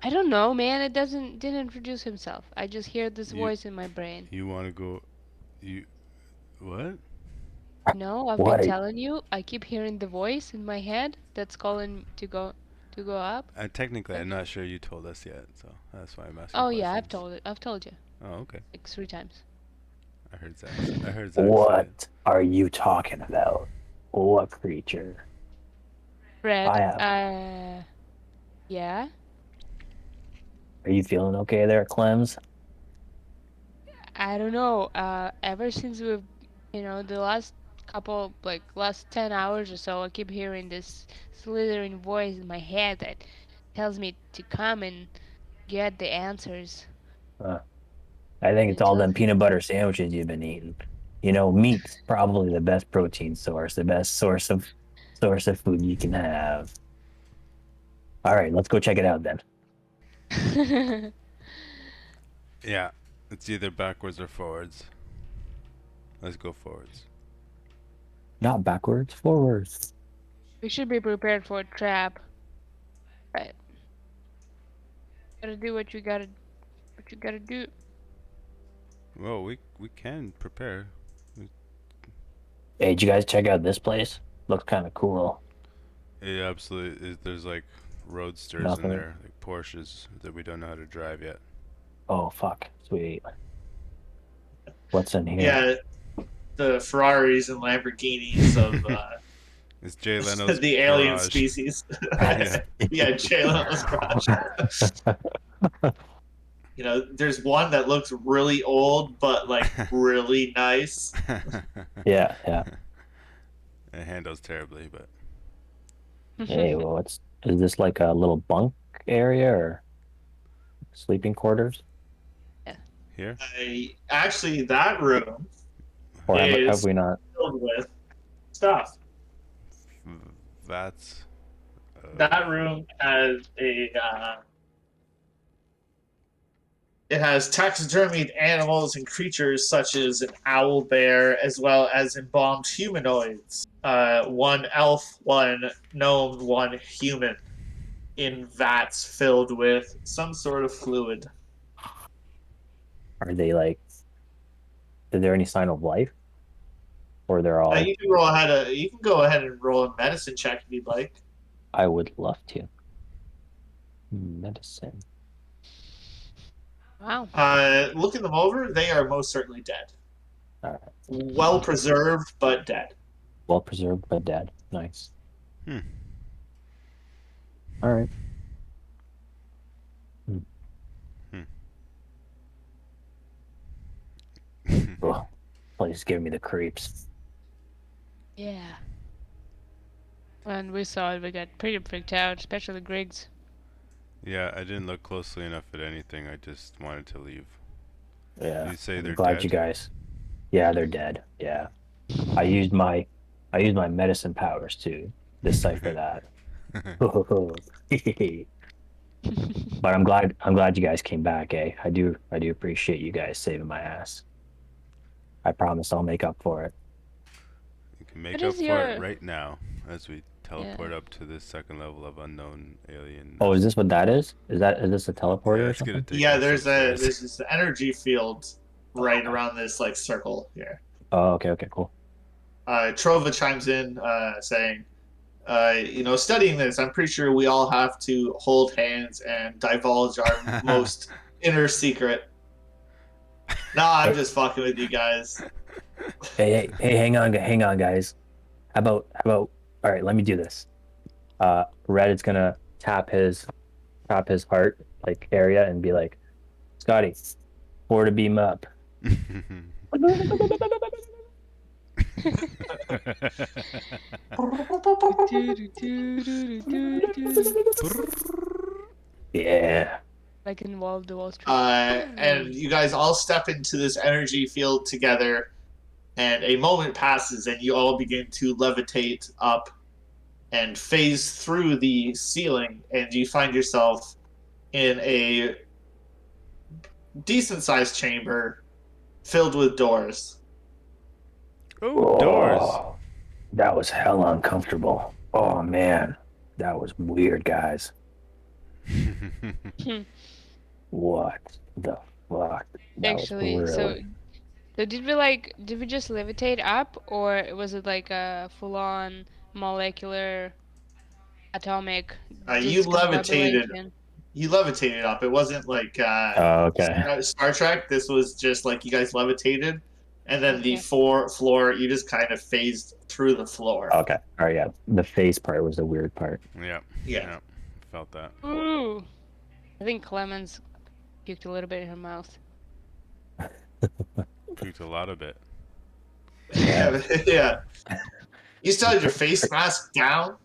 I don't know, man. It didn't introduce himself. I just hear this You voice in my brain. you want to go? You what? No, I've been what? telling you. I keep hearing the voice in my head that's calling to go up. Technically, I'm not sure you told us yet, so that's why I'm asking Oh yeah, questions. I've told you Oh, okay. like 3 times. I heard Zach. I heard Zach say it. What are you talking about? What creature? I Fred, have. yeah. Are you feeling okay there, Clems? I don't know. Ever since the last last 10 hours or so, I keep hearing this slithering voice in my head that tells me to come and get the answers. Uh, I think And it's it all tells them peanut butter sandwiches you've been eating. You know, meat's probably the best protein source, the best source of food you can have. All right, let's go check it out then. Yeah, it's either backwards or forwards. Let's go forwards. Not backwards, forwards. We should be prepared for a trap. But gotta do what you gotta do. Well, we can prepare. Hey, did you guys check out this place? Looks kind of cool. It absolutely is. There's like roadsters in Nothing. there, like Porsches that we don't know how to drive yet. Oh, fuck. Sweet. What's in here? Yeah, the Ferraris and Lamborghinis of It's Jay Leno's the alien garage. species. Yeah. Yeah, Jay Leno's garage. There's one that looks really old, but like really nice. Yeah, yeah. It handles terribly, but Hey, well, is this like a little bunk area or sleeping quarters? here. Actually, that room Or have is we not? filled with stuff. That's. That room has it has taxidermied animals and creatures such as an owl bear, as well as embalmed humanoids. One elf, one gnome, one human, in vats filled with some sort of fluid. Are they like? Is there any sign of life? Or they're all? You can go ahead and roll a medicine check if you'd like. I would love to. Medicine. Wow. Looking them over, they are most certainly dead. All right. Well preserved, but dead. Well preserved but dead. Nice. Hmm. All right. Oh, place is giving me the creeps. Yeah. When we saw it, we got pretty freaked out, especially Griggs. Yeah, I didn't look closely enough at anything. I just wanted to leave. Yeah. You say I'm they're glad dead? you guys. Yeah, they're dead. Yeah. I used my medicine powers to decipher that. But I'm glad you guys came back, eh? I do appreciate you guys saving my ass. I promise I'll make up for it. You can make What up is for your- it right now as we teleport Yeah. up to this second level of unknown alien. Oh, is this what that is? Is this a teleporter Yeah, or it's gonna something? take Yeah, us there's upstairs. this energy field right Okay. around this like circle here. Oh, okay, cool. Trova chimes in, saying, studying this, I'm pretty sure we all have to hold hands and divulge our most inner secret. Nah, I'm just fucking with you guys. Hey, hang on, guys. How about? All right, let me do this. Red is gonna tap his heart like area and be like, Scotty, 4 to beam up. Yeah. Like in Wall of the Wall Street. And you guys all step into this energy field together, and a moment passes, and you all begin to levitate up and phase through the ceiling, and you find yourself in a decent-sized chamber filled with doors. Oh, doors. Oh, that was hella uncomfortable. Oh man, that was weird, guys. What the fuck? That Actually, was really. so did we just levitate up, or was it like a full-on molecular atomic You levitated. discombobulation? You levitated up. It wasn't like Oh, okay. Star Trek. This was just like you guys levitated, and then the Okay. floor. You just kind of phased through the floor. Okay. All right. Yeah. The face part was the weird part. Yep. Yeah. Yep. Felt that. Ooh. I think Clemens puked a little bit in her mouth. Puked a lot of it. Yeah. Yeah. You still had your face mask down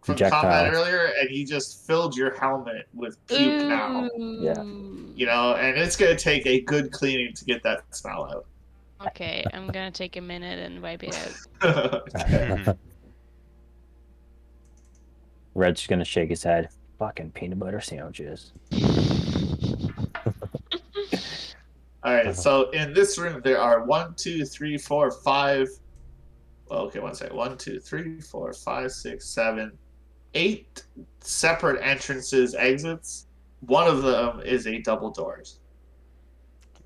from combat Projectiles. earlier, and you just filled your helmet with puke now. Yeah. You know, and it's gonna take a good cleaning to get that smell out. Okay, I'm gonna take a minute and wipe it out. Okay. Red's just gonna shake his head. Fucking peanut butter sandwiches. All right. So in this room, there are 1, 2, 3, 4, 5. Well, okay, one second. 1, 2, 3, 4, 5, 6, 7, 8 separate entrances, exits. One of them is a double doors.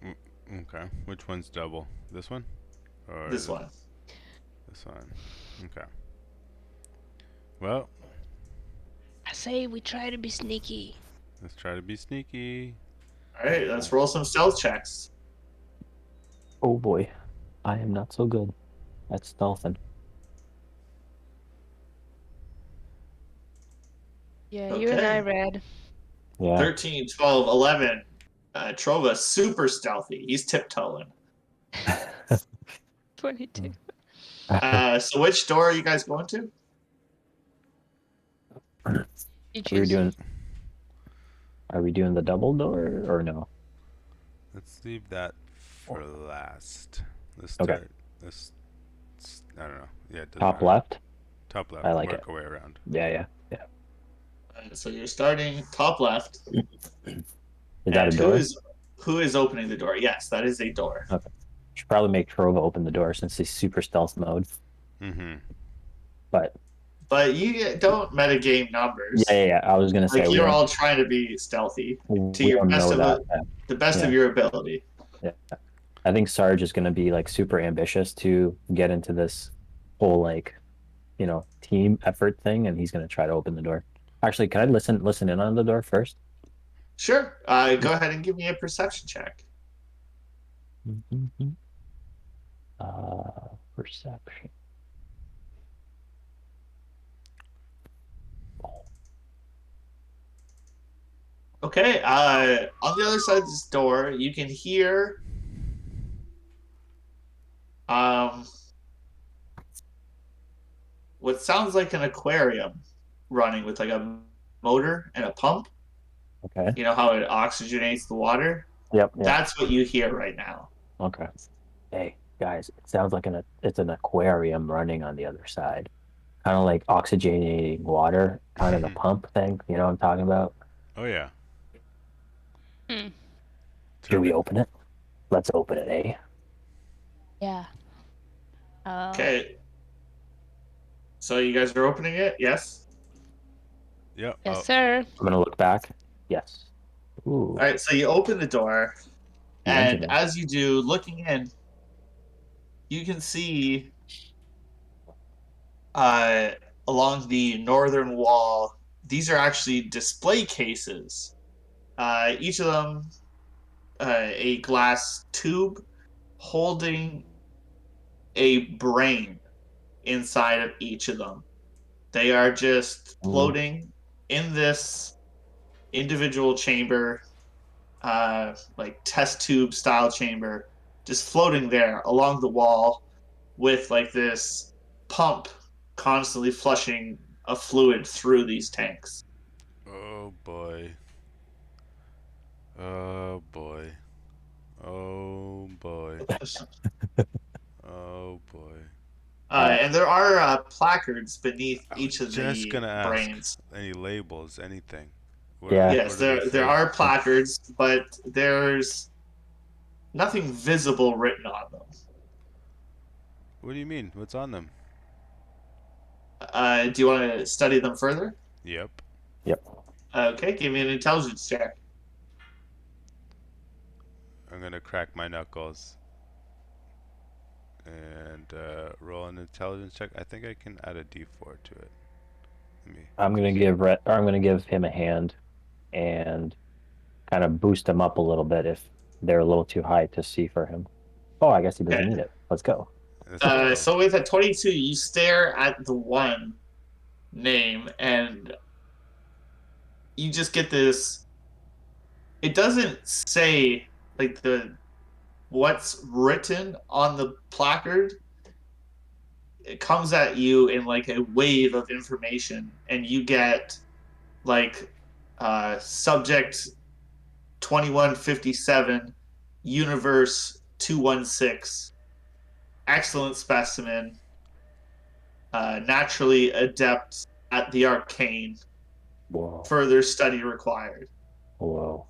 Okay. Which one's double? This one? Or This one. This one. Okay. Well, I say we try to be sneaky. let's try to be sneaky. All right. Let's roll some stealth checks. Oh boy, I am not so good at stealthing. Yeah, you and I, Red. Yeah. 13, 12, 11. Trova, super stealthy. He's tiptoeing. 22. So which door are you guys going to? You Are we choose. doing? Are we doing the double door or no? Let's leave that for last. Let's Okay. start. Let's. I don't know. Yeah. It doesn't Top matter. left. Top left. I like Work our way around. Yeah. So you're starting top left. Is that a And door? who is opening the door? Yes, that is a door. Should probably make Trova open the door since he's super stealth mode. Mm-hmm. But But you don't metagame numbers. yeah. I was gonna say Like we you're don't, all trying to be stealthy we to your don't best know of that. the best Yeah. of your ability. Yeah. I think Sarge is gonna be like super ambitious to get into this whole like, team effort thing, and he's gonna try to open the door. Actually, can I listen in on the door first? Sure. Go ahead and give me a perception check. Perception. Okay. On the other side of this door, you can hear what sounds like an aquarium running with like a motor and a pump. Okay. You know how it oxygenates the water? Yep. That's what you hear right now. Okay. Hey guys, it sounds like it's an aquarium running on the other side, kind of like oxygenating water, kind of the pump thing. You know what I'm talking about? Oh yeah. Should we open it? Let's open it, eh? Yeah. Okay. So you guys are opening it? Yes? Yep. Yes, sir. I'm gonna look back. Yes. Ooh. All right, so you open the door, and Imagining. as you do, looking in, you can see along the northern wall, these are actually display cases. Each of them a glass tube holding a brain inside of each of them. They are just floating in this individual chamber, like test tube style chamber, just floating there along the wall with like this pump constantly flushing a fluid through these tanks. Oh boy. Oh boy. Oh boy. Oh boy. And there are placards beneath I was each of just the gonna ask. brains. Any labels, anything. Yeah. What Yes, do they there say? are placards, but there's nothing visible written on them. What do you mean? What's on them? Do you want to study them further? Yep. Yep. Okay, give me an intelligence check. I'm gonna crack my knuckles and roll an intelligence check. I think I can add a D4 to it. Let me. I'm gonna give him a hand and kind of boost him up a little bit if they're a little too high to see for him. Oh, I guess he doesn't Okay. need it. Let's go. Let's go. So with a 22, you stare at the one name and you just get this. It doesn't say like the what's written on the placard. It comes at you in like a wave of information, and you get like subject 2157, universe 216, excellent specimen, naturally adept at the arcane, Whoa. further study required. Whoa.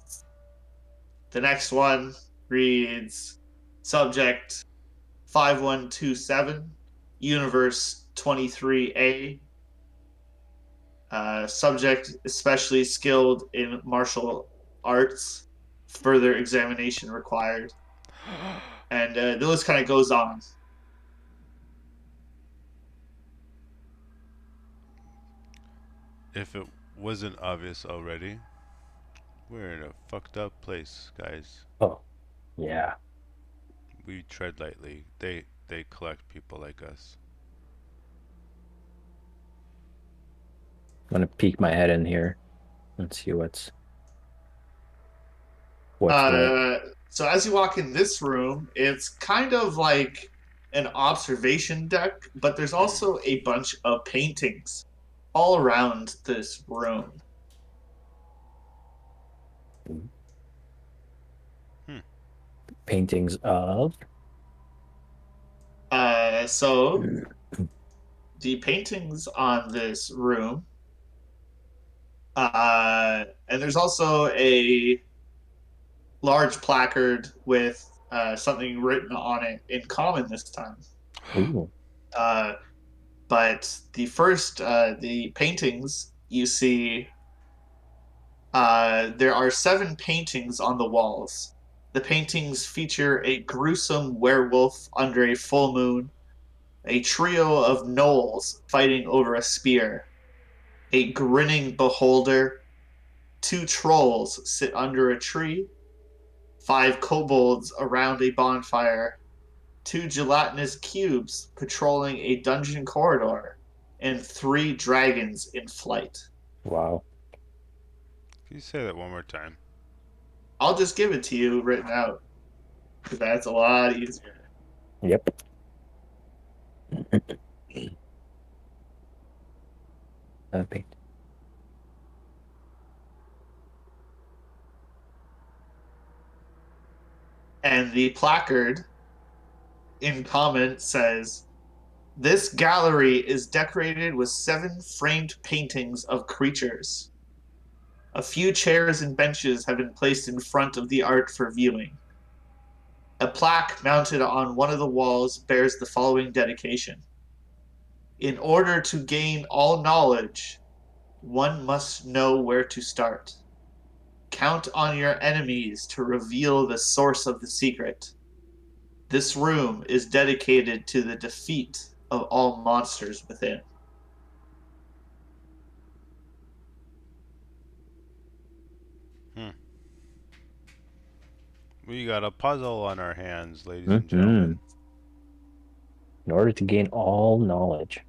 The next one reads subject 5127, universe 23A, subject especially skilled in martial arts, further examination required. And the list kind of goes on. If it wasn't obvious already, we're in a fucked up place, guys. Oh, yeah. We tread lightly. They collect people like us. I'm gonna peek my head in here and see what's what. So as you walk in this room, it's kind of like an observation deck, but there's also a bunch of paintings all around this room. Hmm. Paintings of. So the paintings on this room, and there's also a large placard with something written on it in common this time. Ooh. Uh, but the paintings you see, there are 7 paintings on the walls. The paintings feature a gruesome werewolf under a full moon, a trio of gnolls fighting over a spear, a grinning beholder, 2 trolls sit under a tree, 5 kobolds around a bonfire, 2 gelatinous cubes patrolling a dungeon corridor, and 3 dragons in flight. Wow. Can you say that one more time? I'll just give it to you written out, because that's a lot easier. Yep. Paint. And the placard in comment says, "This gallery is decorated with 7 framed paintings of creatures. A few chairs and benches have been placed in front of the art for viewing. A plaque mounted on one of the walls bears the following dedication. In order to gain all knowledge, one must know where to start. Count on your enemies to reveal the source of the secret. This room is dedicated to the defeat of all monsters within." Hmm. We got a puzzle on our hands, ladies and Mm-hmm. gentlemen. In order to gain all knowledge.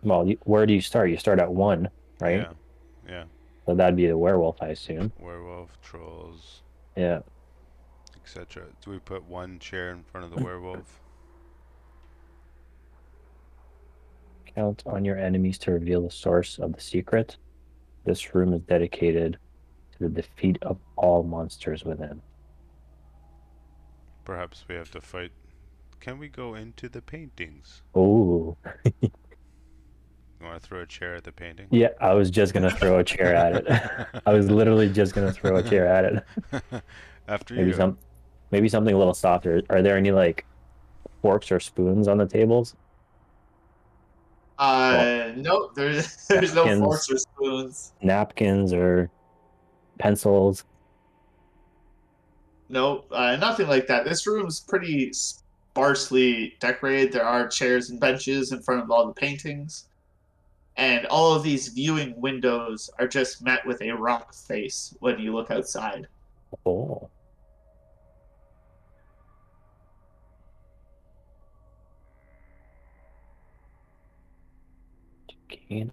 Well, where do you start? You start at 1, right? Yeah. Yeah. So that'd be the werewolf, I assume. Werewolf, trolls, Yeah. etc. Do we put one chair in front of the werewolf? Count on your enemies to reveal the source of the secret. This room is dedicated to the defeat of all monsters within. Perhaps we have to fight. Can we go into the paintings? Oh, You want to throw a chair at the painting? yeah. I was just gonna throw a chair at it. I was literally just gonna throw a chair at it. After Maybe you. maybe something a little softer. Are there any like forks or spoons on the tables? Well, No, there's no napkins, forks or spoons. napkins or pencils. No, nothing like that. This room's pretty sparsely decorated. There are chairs and benches in front of all the paintings, and all of these viewing windows are just met with a rock face when you look outside. Oh, gain.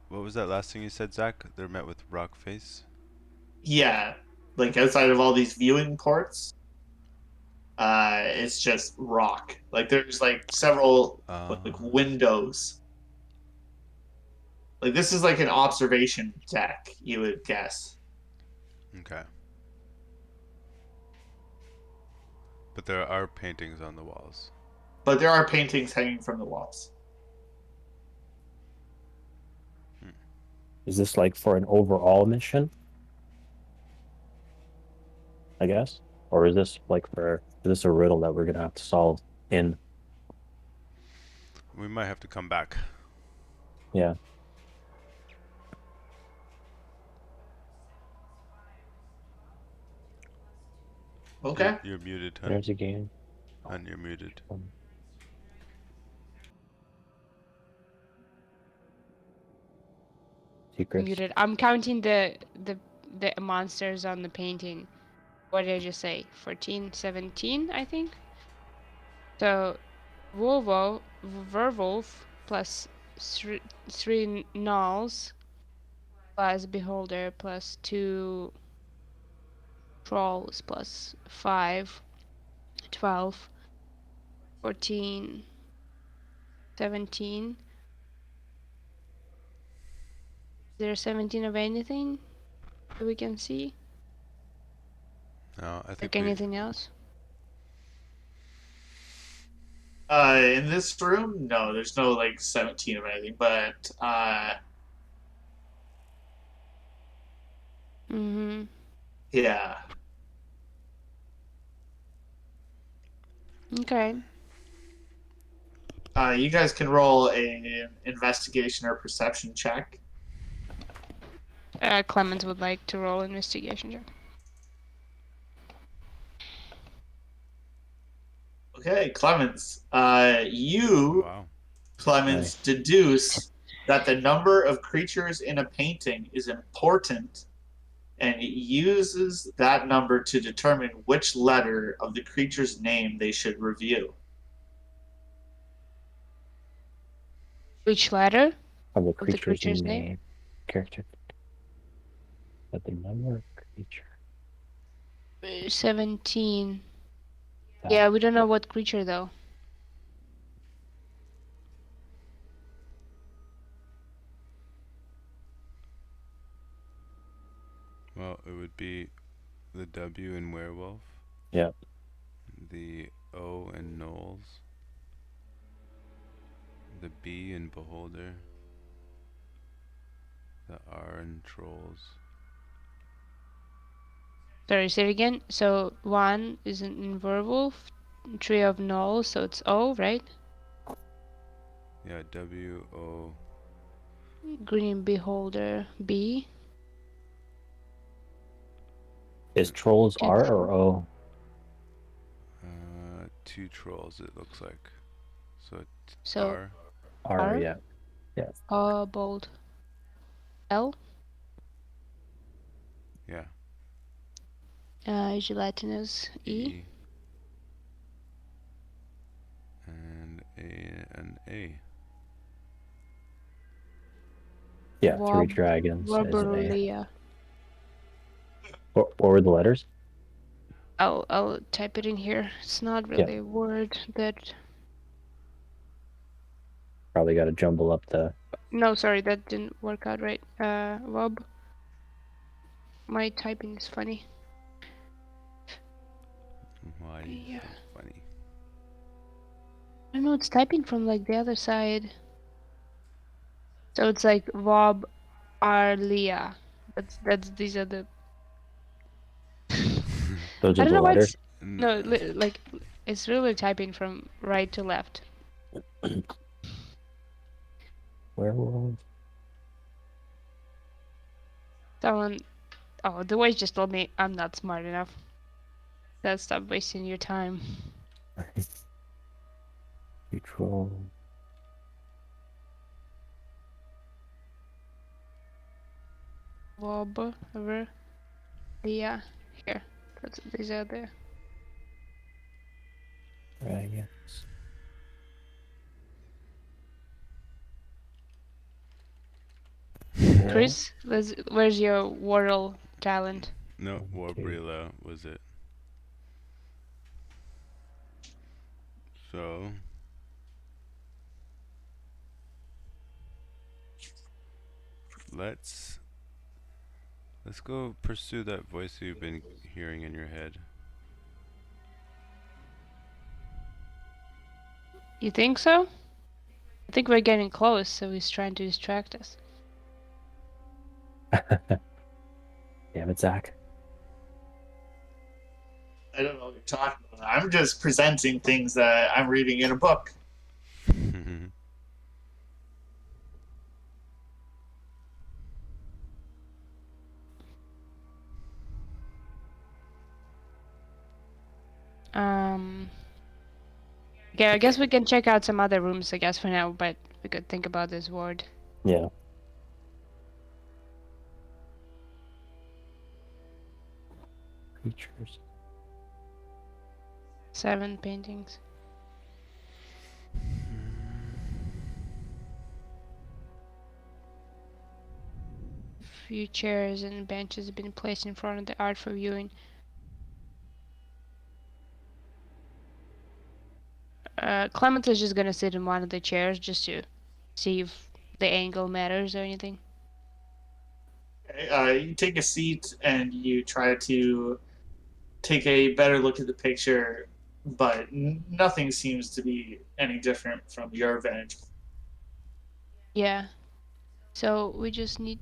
What was that last thing you said, Zach? They're met with rock face? Yeah, like outside of all these viewing ports, it's just rock. Like there's like several like windows. Like this is like an observation deck, you would guess. Okay. But there are paintings on the walls. But there are paintings hanging from the walls. Is this like for an overall mission? I guess, or is this like is this a riddle that we're gonna have to solve in? We might have to come back. Yeah. Okay. You're muted, hun. There's a game. Hun, you're muted. Secrets. Muted. I'm counting the monsters on the painting. What did I just say? 14, 17, I think. So, werewolf plus three gnolls plus beholder plus 2 trolls plus 5, 12, 14, 17. Is there 17 of anything that we can see? No, I think Like anything else? In this room, no, there's no like 17 of anything, but Mm-hmm. yeah. Okay. You guys can roll a investigation or perception check. Clemens would like to roll investigation check. Okay, Clemens. You, Wow. Clemens, deduce that the number of creatures in a painting is important and it uses that number to determine which letter of the creature's name they should review. Which letter Of the of the creature's creature's name? name. Character. But the number of creature. 17. That. Yeah, we don't know what creature though. Well, it would be the W in werewolf. Yeah. The O in gnolls. The B in beholder. The R in trolls. Sorry, say it again. So 1 is in werewolf, 3 of gnolls, so it's O, right? Yeah, W O. Green beholder, B. Is trolls Two R troll. or O? 2 trolls. It looks like. So, So R. R, R? yeah. Yeah. Bold. L. Yeah. Gelatinous E. And an A. Yeah, 3 Wob- dragons as an A. Wobblia. What were the letters? I'll type it in here. It's not really a word that. Probably got to jumble up the. No, sorry, that didn't work out right. Wob. My typing is funny. Why Yeah. so funny? I don't know, it's typing from like the other side. So it's like Wob Arlia. That's these are the. Those I are don't the know why letters. it's no like it's really typing from right to left. Werewolf. Someone. Oh, the voice just told me I'm not smart enough. Let's stop wasting your time. Control. Wob over. Yeah, here. These are the. Dragons. Chris, where's your Worrell talent? No, Okay. Warbrilla was it. So let's go pursue that voice you've been hearing in your head. You think so? I think we're getting close, so he's trying to distract us. Damn it, Zach. I don't know what you're talking about. I'm just presenting things that I'm reading in a book. Okay, I guess we can check out some other rooms, I guess, for now, but we could think about this ward. Yeah. Creatures. 7 paintings. Few chairs and benches have been placed in front of the art for viewing. Clement is just gonna sit in one of the chairs just to see if the angle matters or anything. You take a seat and you try to take a better look at the picture, but nothing seems to be any different from your vantage. Yeah. So we just need.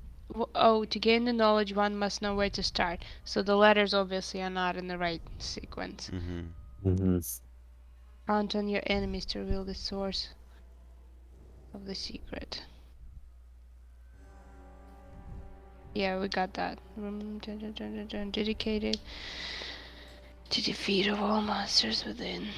Oh, to gain the knowledge, one must know where to start. So the letters obviously are not in the right sequence. Mm-hmm. Count on your enemies to reveal the source of the secret. Yeah, we got that. Dedicated to defeat of all monsters within.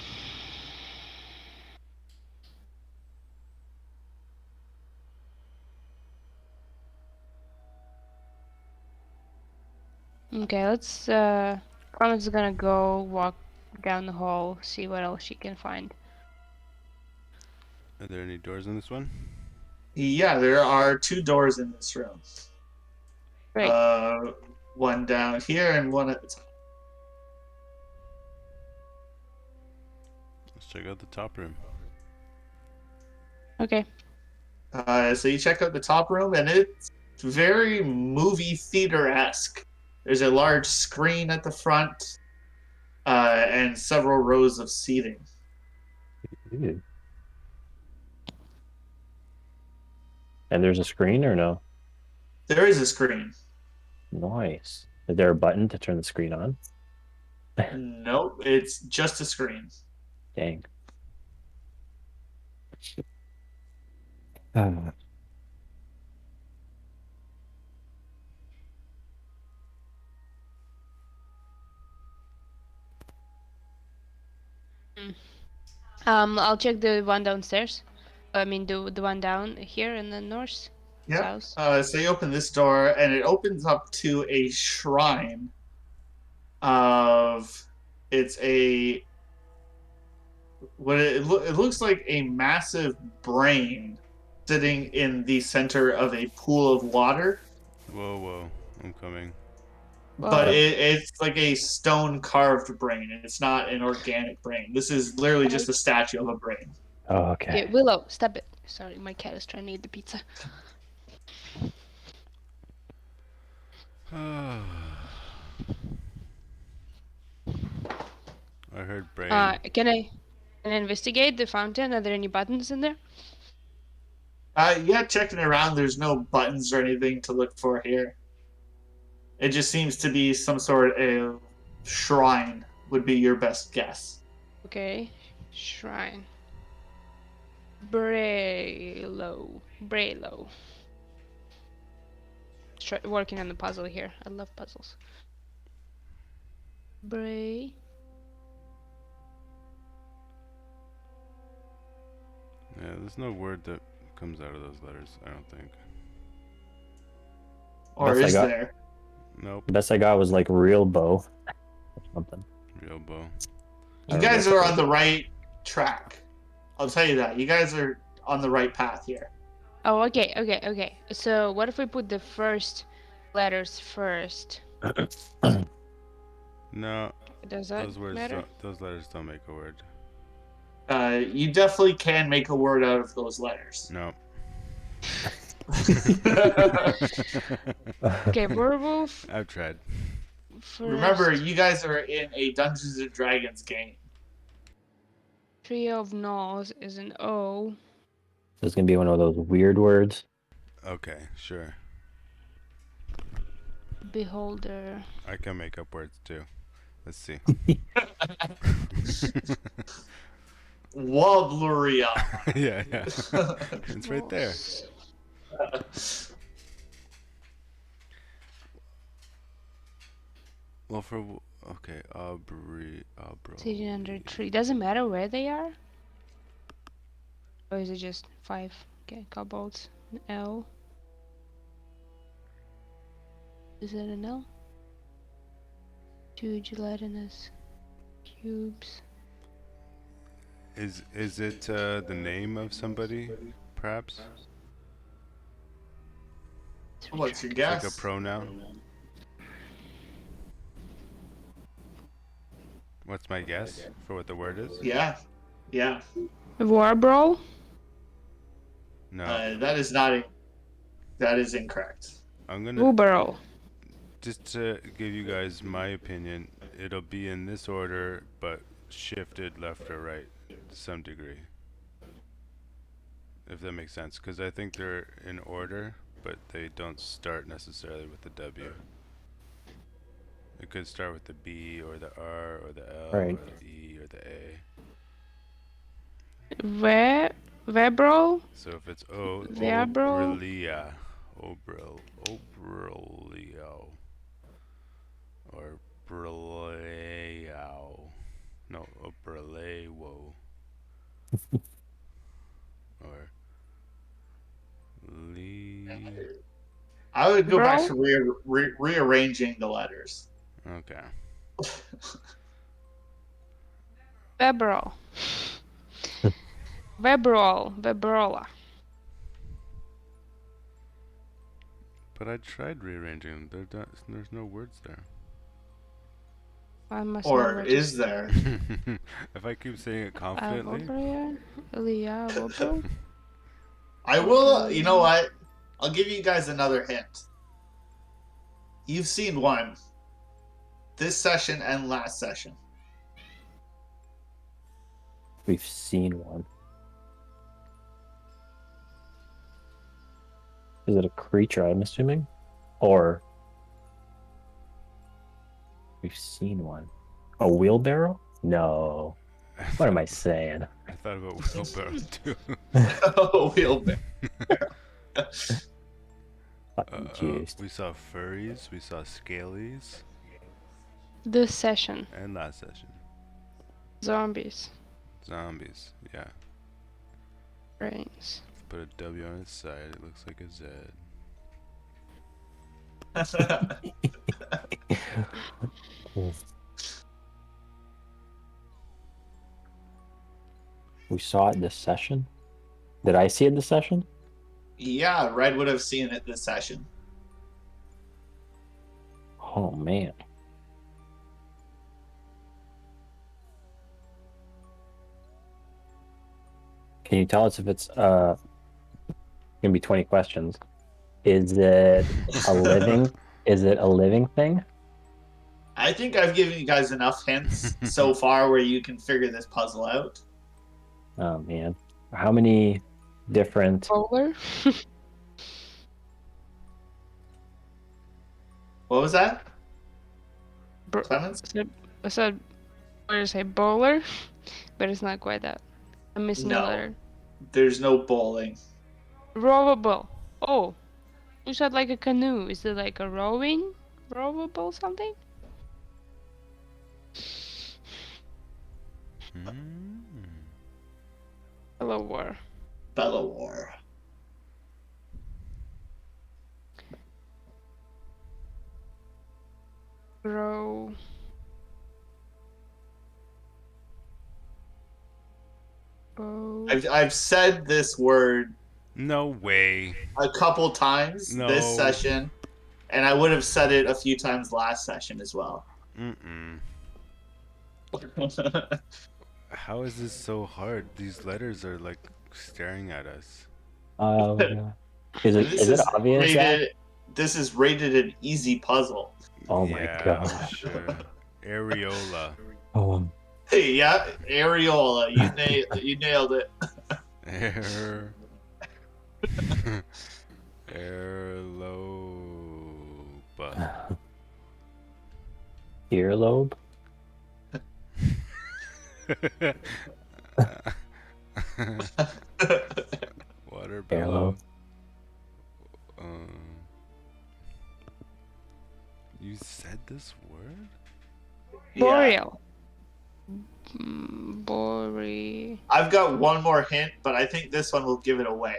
Okay, let's Clement's gonna go walk down the hall, see what else she can find. Are there any doors in this one? Yeah, there are 2 doors in this room. Great. One down here and one at the top. Let's check out the top room. Okay. So you check out the top room, and it's very movie theater-esque. There's a large screen at the front, and several rows of seating. Ooh. And there's a screen or no? There is a screen. Nice. Is there a button to turn the screen on? Nope, it's just a screen. Dang. I'll check the one downstairs. I mean the one down here in the north. Yep. South. So you open this door, and it opens up to a shrine. of it's a it looks like a massive brain sitting in the center of a pool of water, Whoa, whoa. I'm coming. but Whoa. it's like a stone carved brain. It's not an organic brain. This is literally just a statue of a brain. Oh, Okay, okay. Willow, stop it. Sorry, my cat is trying to eat the pizza. I heard brain. Can I investigate the fountain? Are there any buttons in there? Yeah, checking around, there's no buttons or anything to look for here. It just seems to be some sort of shrine, would be your best guess. Okay. Shrine. Braylow. Braylow. Working on the puzzle here. I love puzzles. Bray. Yeah, there's no word that comes out of those letters, I don't think. Or Best I is got- there? Nope. The best I got was like real bow or something. Real bow. You I guys don't know. are on the right track. I'll tell you that. You guys are on the right path here. Oh, okay. So what if we put the first letters first? No, Does that those words matter? those letters don't make a word. You definitely can make a word out of those letters. No. Okay, werewolf I've tried. first. Remember, you guys are in a Dungeons and Dragons game. Trio of Gnomes is an O. There's gonna be one of those weird words. Okay, sure. Beholder. I can make up words too. Let's see. Wobbleria. Yeah. It's right there. Well, okay, Aubrey. Sitting under a tree. Doesn't matter where they are? Or is it just 5? Okay, kobolds. An L. Is that an L? 2 gelatinous cubes. Is it the name of somebody, perhaps? What's your Like guess? a pronoun? What's my guess for what the word is? Yeah. Warbrawl? No, That is not. That is incorrect. I'm gonna Woobarrow. just to give you guys my opinion. It'll be in this order, but shifted left or right to some degree. If that makes sense, because I think they're in order, but they don't start necessarily with the W. It could start with the B or the R or the L Right. or the E or the A. Webrow? So if it's O, Verbal? Obrelia, Obrelio, or Breleo, no, Obrelewo, or Lee. I would go back Bro? to rearranging the letters. Okay. Webrow. Webrola. But I tried rearranging them. There's no words there. I must Or know is there? If I keep saying it confidently. Wobro? I will. You know what? I'll give you guys another hint. You've seen one. This session and last session. We've seen one. Is it a creature, I'm assuming? Or we've seen one. A wheelbarrow? No. What am I saying? I thought about wheelbarrow too. Oh, wheelbarrow. Confused. We saw furries, we saw scalies, This session. and last session. Zombies. Zombies, yeah. Brains. Put a W on its side, it looks like a Z. Cool. saw it this session? Did I see it this session? Yeah, Red would have seen it this session. Oh man. Can you tell us if it's gonna be 20 questions? Is it a living? Is it a living thing? I think I've given you guys enough hints so far where you can figure this puzzle out. Oh man. How many different Bowler? What was that? Bro- Clemens? I said, what did I say, bowler? But it's not quite that. I'm missing a No. letter. There's no bowling. Rowable. Oh, you said like a canoe. Is it like a rowing? Rowable something? Hmm. Hello, war. Bellower. Row. Bow. I've said this word No way. a couple times No. this session, and I would have said it a few times last session as well. Mm-mm. How is this so hard? These letters are like staring at us. yeah. Is This it is obvious, Zach? rated. This is rated an easy puzzle. Oh my Yeah, God. I'm sure. Areola. Hey, yeah, areola. You nailed it. Air. Airloba. Earlobe? Water Airlobe. bellow. You said this word? Yeah. Boreal. Bore. I've got one more hint, but I think this one will give it away.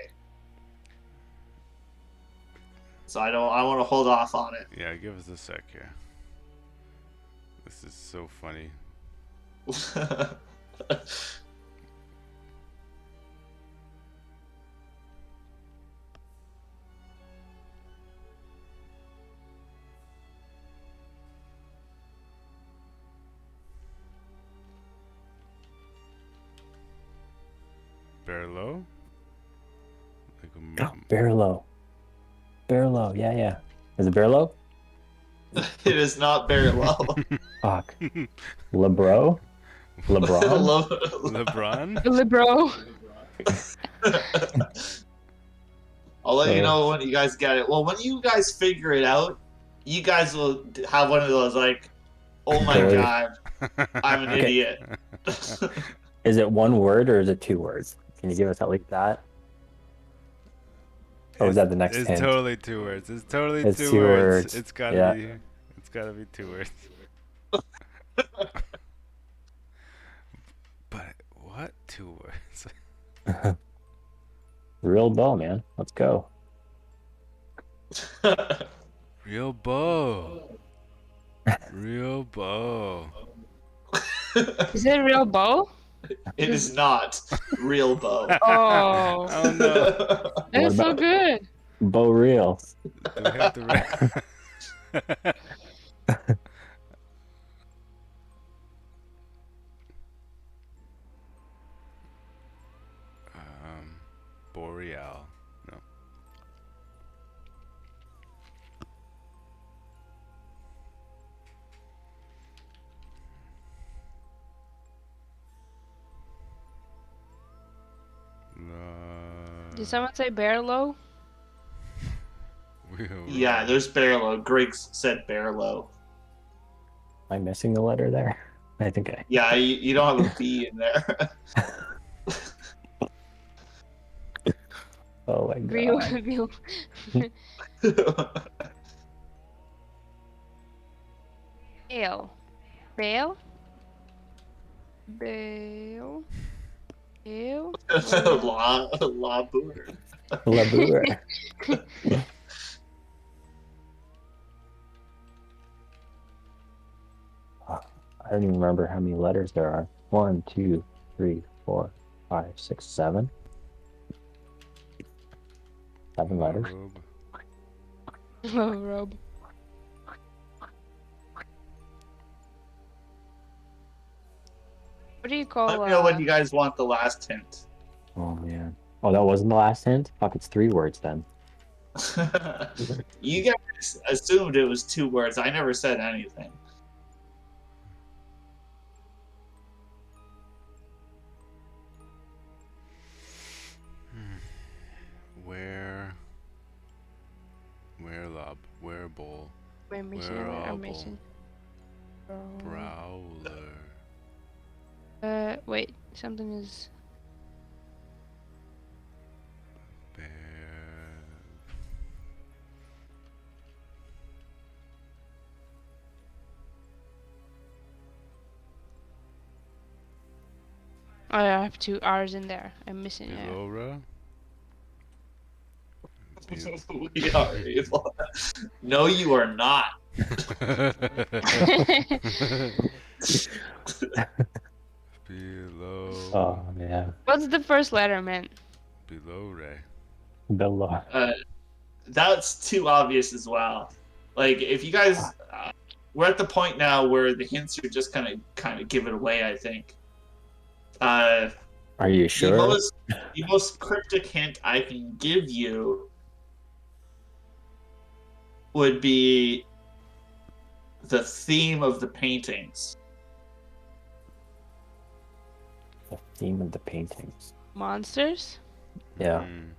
So I want to hold off on it. Yeah, give us a sec here. This is so funny. Berlo? Like Barlow. Barlow, yeah. Is it Barlow? It is not very low. Fuck. LeBro? LeBron? LeBron? Libro. I'll let you know when you guys get it. Well, when you guys figure it out, you guys will have one of those like, "Oh my Okay. god, I'm an idiot." Is it one word or is it two words? Can you give us at least that? Or was that the next It's hint? totally two words. It's totally It's two two words. words. It's gotta Yeah. be. It's gotta be two words. But what two words? Real bow, man. Let's go. Real bow. Real bow. Is it a real bow? It is not real bow. Oh, Oh no. that is so about- good. Bow real. Do we have to Boreal. No. Did someone say Barlow? Yeah, there's Barlow. Greg said Barlow. Am I missing the letter there? I think I. Yeah, you don't have a B in there. Oh my Real, God. real. Bale. Bale? Bale. Bale? La Booter. Labour. I don't even remember how many letters there are. 1, 2, 3, 4, 5, 6, 7. 7 letters. Robe. Oh, robe. What do you call Let me know when you guys want the last hint. Oh man. Oh, that wasn't the last hint? Fuck, it's 3 words then. You guys assumed it was 2 words. I never said anything. Where lob? Where bowl? We're missing. Where I'm obble? missing. Browler. Wait. Something is. Bear. Oh, I have 2 R's in there. I'm missing it. Belora. We are evil. No, you are not. Below. Oh yeah. What's the first letter, man? Below Ray. Bella. That's too obvious as well. Like, if you guys, we're at the point now where the hints are just kind of give it away. I think. Are you sure? The most cryptic hint I can give you would be the theme of the paintings. The theme of the paintings. Monsters? Yeah. Mm-hmm.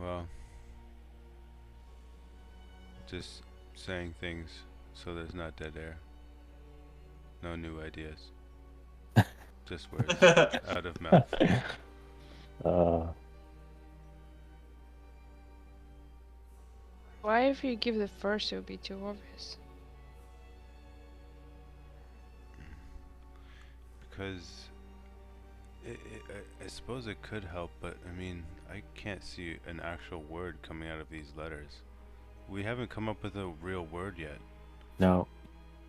Well, just saying things so there's not dead air. No new ideas. Just words out of mouth. Why if you give the first it would be too obvious? Because I suppose it could help, but I mean, I can't see an actual word coming out of these letters. We haven't come up with a real word yet. No.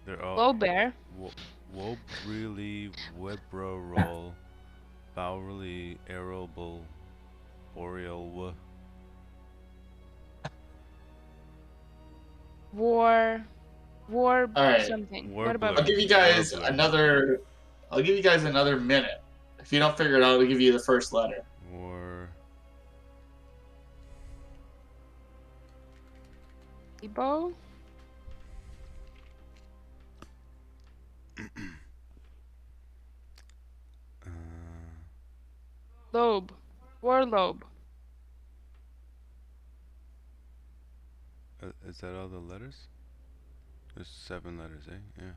They're all Low bear. Wobrily, Webrorol, Bowerly, Arable, Boreal. War All right. something. Warbler. What about I'll give you guys Warbler. another. I'll give you guys another minute. If you don't figure it out, I'll give you the first letter. War. Ebo? Lobe. Warlobe. Is that all the letters? There's 7 letters, eh? Yeah.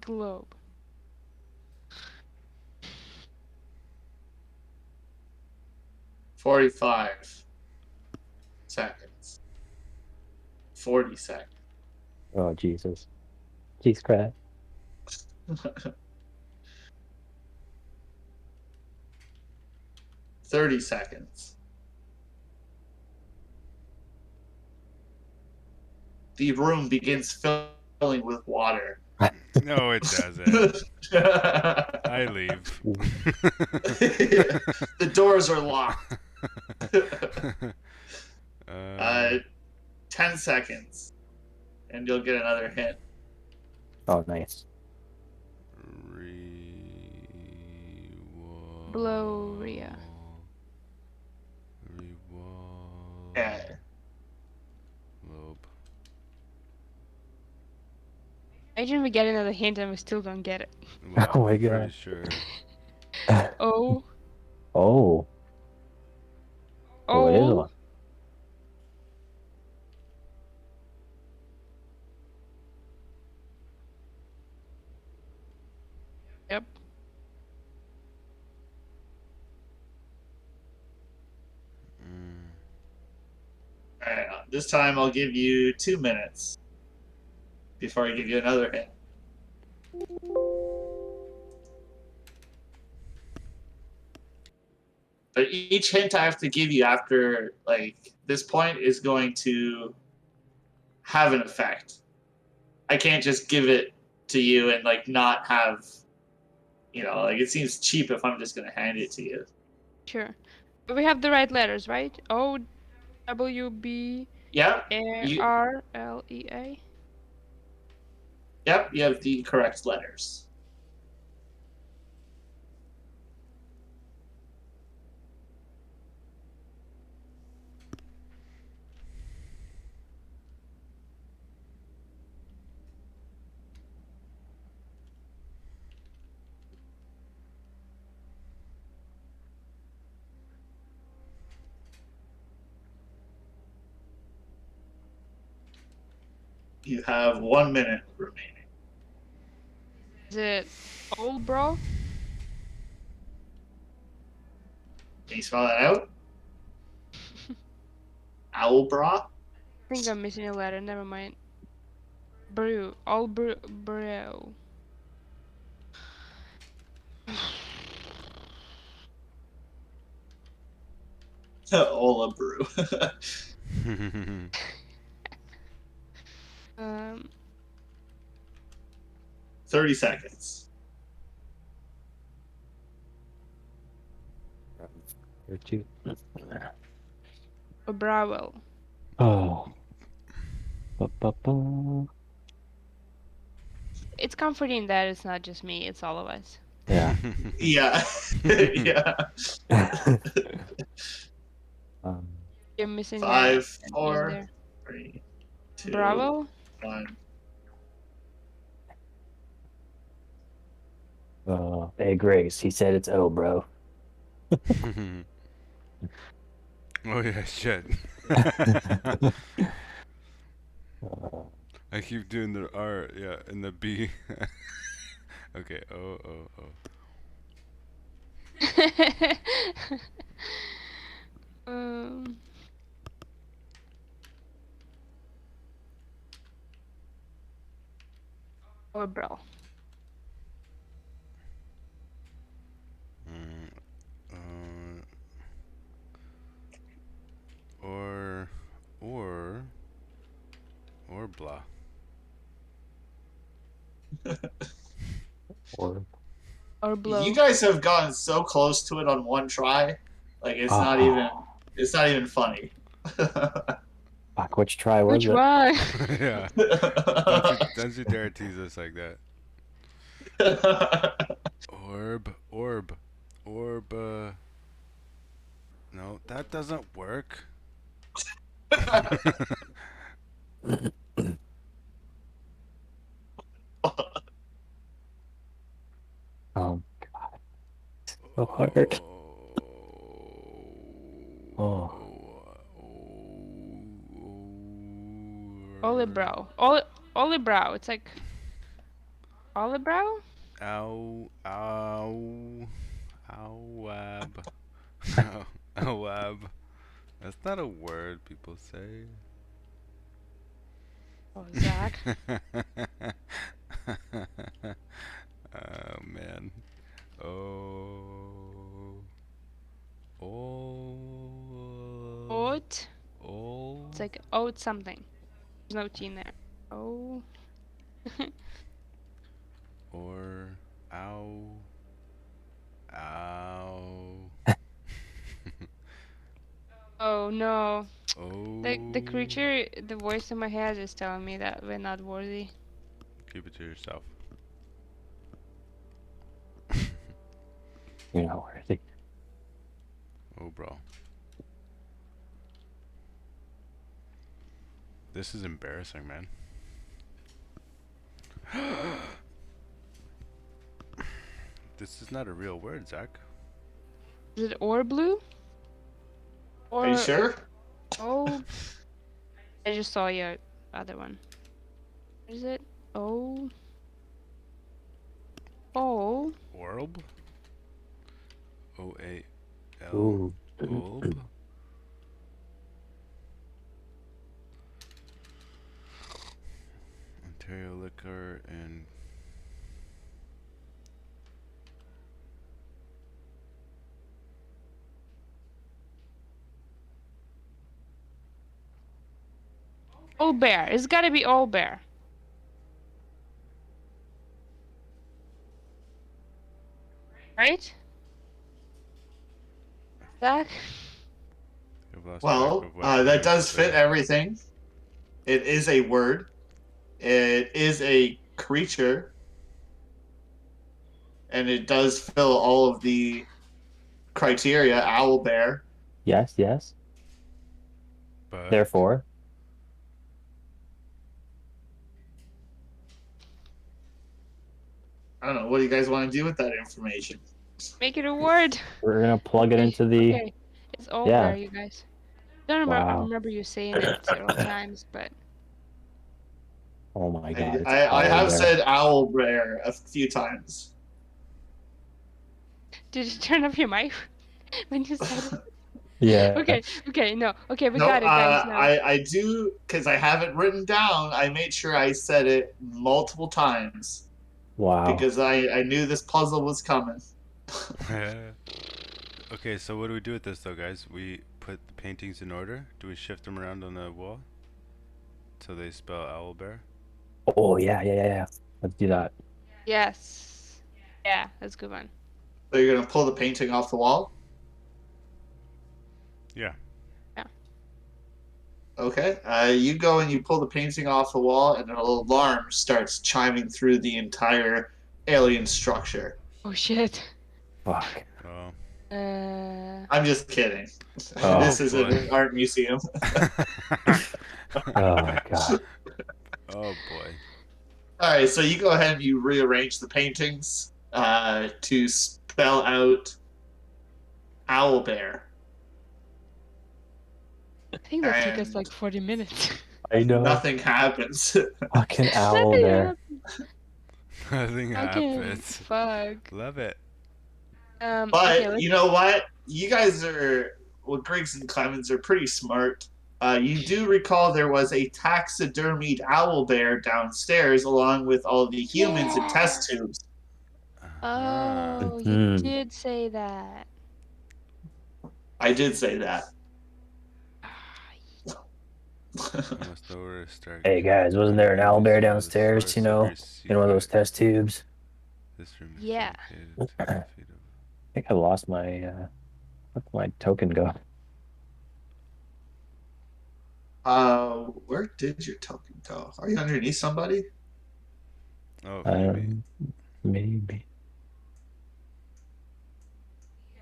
Globe. $45 seconds. 40 seconds. Oh Jesus. Jeez crap. 30 seconds. The room begins filling with water. No, it doesn't. I leave. The doors are locked. 10 seconds. And you'll get another hint. Oh nice. Bloria. Yeah. Lobe. I didn't even get another hint and we still don't get it. Well, Oh my I'm pretty God. sure. Oh. Oh. Oh, it is Oh. one. Yep. This time I'll give you 2 minutes before I give you another hint. But each hint I have to give you after like this point is going to have an effect. I can't just give it to you and like not have, like it seems cheap if I'm just gonna hand it to you. Sure. But we have the right letters, right? O W B Yep, A you R L E A. yep, you have the correct letters. You have 1 minute remaining. Is it old bro? Can you spell that out? Owlbra? I think I'm missing a letter. Never mind. Brew. All brew. Brew. Ola brew. Um. 30 seconds. Or two. A Browell. Oh. Ba-ba-ba. It's comforting that it's not just me. It's all of us. Yeah. Yeah. Yeah. um, You're missing 5, an E in 4, there. 3, 2, Bravo. 1. hey, Grace. He said it's O, bro. Oh yeah, shit. Uh, I keep doing the R, yeah, and the B. Okay, oh, oh, oh. um. Or bro. Mm, uh, or, or, or blah. or Or blow. You guys have gotten so close to it on one try. Like it's not oh, even funny. fuck, which try was Which it? one? Yeah. Don't you dare tease us like that. Orb, orb, orb, no, that doesn't work. Oh, so hard. Oh, Olibrow. Olibrow. It's like Olibrow? Ow, ow, owab, owab. That's not a word people say. Oh, Zach. Oh man. Oh. Oh. Oat. Oh. It's like oat something. There's no T in there. Oh. Or. Ow. Ow. Oh no. The Oh. creature, the voice in my head is telling me that we're not worthy. Keep it to yourself. you know where is he? Oh, bro. This is embarrassing, man. This is not a real word, Zach. Is it or blue? Are you Or sure? oh, I just saw your other one. What is it? Oh. Oh. Orb? O-A-L. Ooh. Olb? liquor and Old bear. It's gotta be old bear. Right? Zach? I've lost track Well, of what you that have to does fit say. everything. It is a word. It is a creature, and it does fill all of the criteria. Owl bear. Yes, yes. But Therefore, I don't know. What do you guys want to do with that information? Make it a word. we're gonna plug it Okay, into the. okay. It's old Yeah. bear, you guys. Don't remember. I Wow. remember you saying it several times, but Oh my God, it's I owl have bear. said owl bear a few times. did you turn off your mic when you said it? Yeah. Okay, okay, no. Okay, we No, got it, guys, now. I do because I have it written down. I made sure I said it multiple times Wow. because I knew this puzzle was coming. okay, so what do we do with this though, guys? We put the paintings in order. Do we shift them around on the wall so they spell owl bear? Oh yeah. Let's do that. Yes. Yeah, that's a good one. So you're gonna pull the painting off the wall. Yeah. Okay. You go and you pull the painting off the wall, and an alarm starts chiming through the entire alien structure. Oh shit. Fuck. Oh. I'm just kidding. Oh, This is boy. an art museum. Oh my God. oh boy. All right, so you go ahead and you rearrange the paintings to spell out owl bear. I think that took us And like 40 minutes. I know. nothing happens. Fucking owl Nothing bear. happened. Nothing Fucking happens. fuck. Love it. Okay, But let's you know what? You guys are, well, Griggs and Clemens are pretty smart. You do recall there was a taxidermied owl bear downstairs along with all the humans and test tubes. Oh, you Mhm. did say that. I did say that. Almost over start. Hey guys, wasn't there an owl bear downstairs? You know, in one of those test tubes. This room is Yeah. dedicated to the feet of I think I lost my where'd my token go? Where did your token go? Are you underneath somebody? Oh, maybe. Maybe.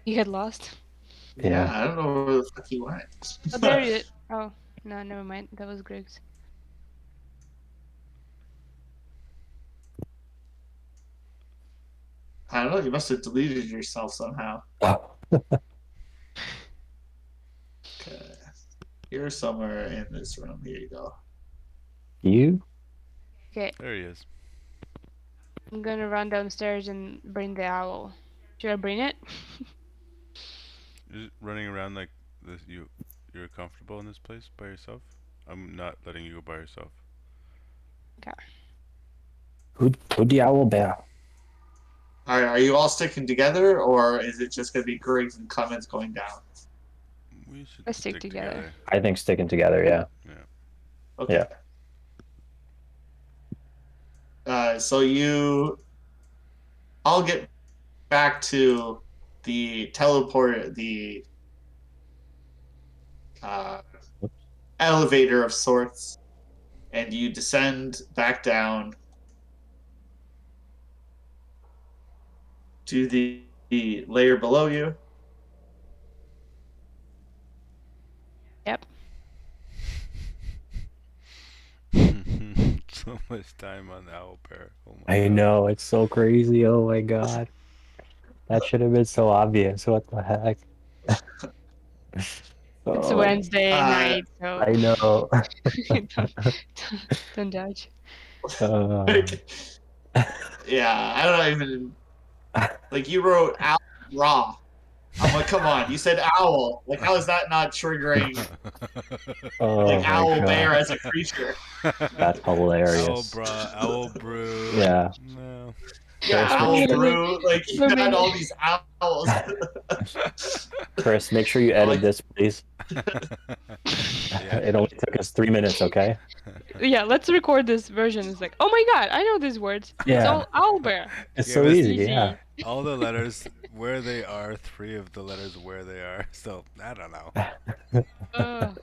You had lost? Yeah, Yeah. I don't know where the fuck he went. Oh, there you is. Oh, no, never mind. That was Griggs. I don't know. You must have deleted yourself somehow. Oh. Okay. You're somewhere in this room. Here you go. You? Okay, There he is. I'm gonna run downstairs and bring the owl. Should I bring it? Just running around like this. You're comfortable in this place by yourself? I'm not letting you go by yourself. Who the owl bear? All right. Are you all sticking together, or is it just going to be Griggs and Clemens going down? We should Let's stick together. I think sticking together, yeah. Okay. Yeah. So you, I'll get back to the teleport, the elevator of sorts, and you descend back down to the layer below you. Yep. so much time on the owl pair. Oh my I God. know, it's so crazy. Oh my God. That should have been so obvious. What the heck? It's Oh, Wednesday night, so I know. don't judge. Yeah, I don't even like you wrote out raw. I'm like, come on, you said owl. Like, how is that not triggering Oh like my owl bear god, as a creature? that's hilarious. Owl brew. Yeah, No. Yeah, Chris, make owl sure. brew. Like, you For got me. all these owls. Chris, make sure you I'm edit like, this, please. Yeah. It only took us 3 minutes, okay? Yeah, let's record this version. It's like, oh my god, I know these words. It's Yeah, all owlbear. it's Give so us easy. Yeah. all the letters where they are, 3 of the letters where they are. So, I don't know. Uh,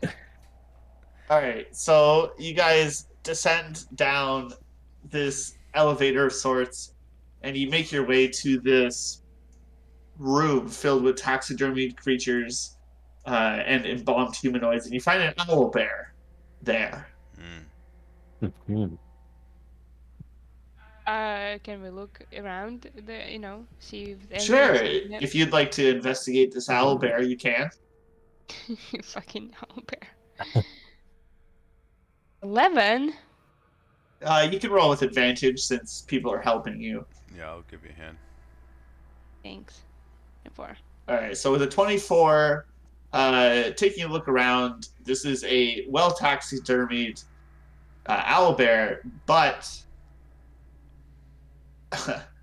all right, so you guys descend down this elevator of sorts, and you make your way to this room filled with taxidermied creatures and embalmed humanoids, and you find an owl bear there. Mm. Mhm. can we look around see if Sure, anything's if you'd like to investigate this owl bear, you can. fucking owlbear. 11? You can roll with advantage since people are helping you. Yeah, I'll give you a hand. Thanks. 4. All right, so with a 24, taking a look around, this is a well taxidermied owl bear, but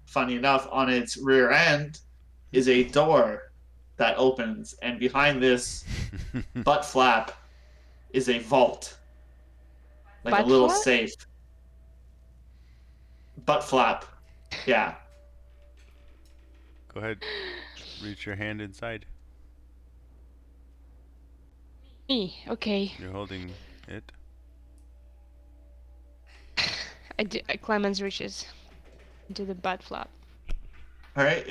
funny enough, on its rear end is a door that opens, and behind this butt flap is a vault, like a Butt little flap? safe. Butt flap, yeah. Go ahead. Reach your hand inside. Me, okay. You're holding it. Clemens reaches into the butt flap. All right,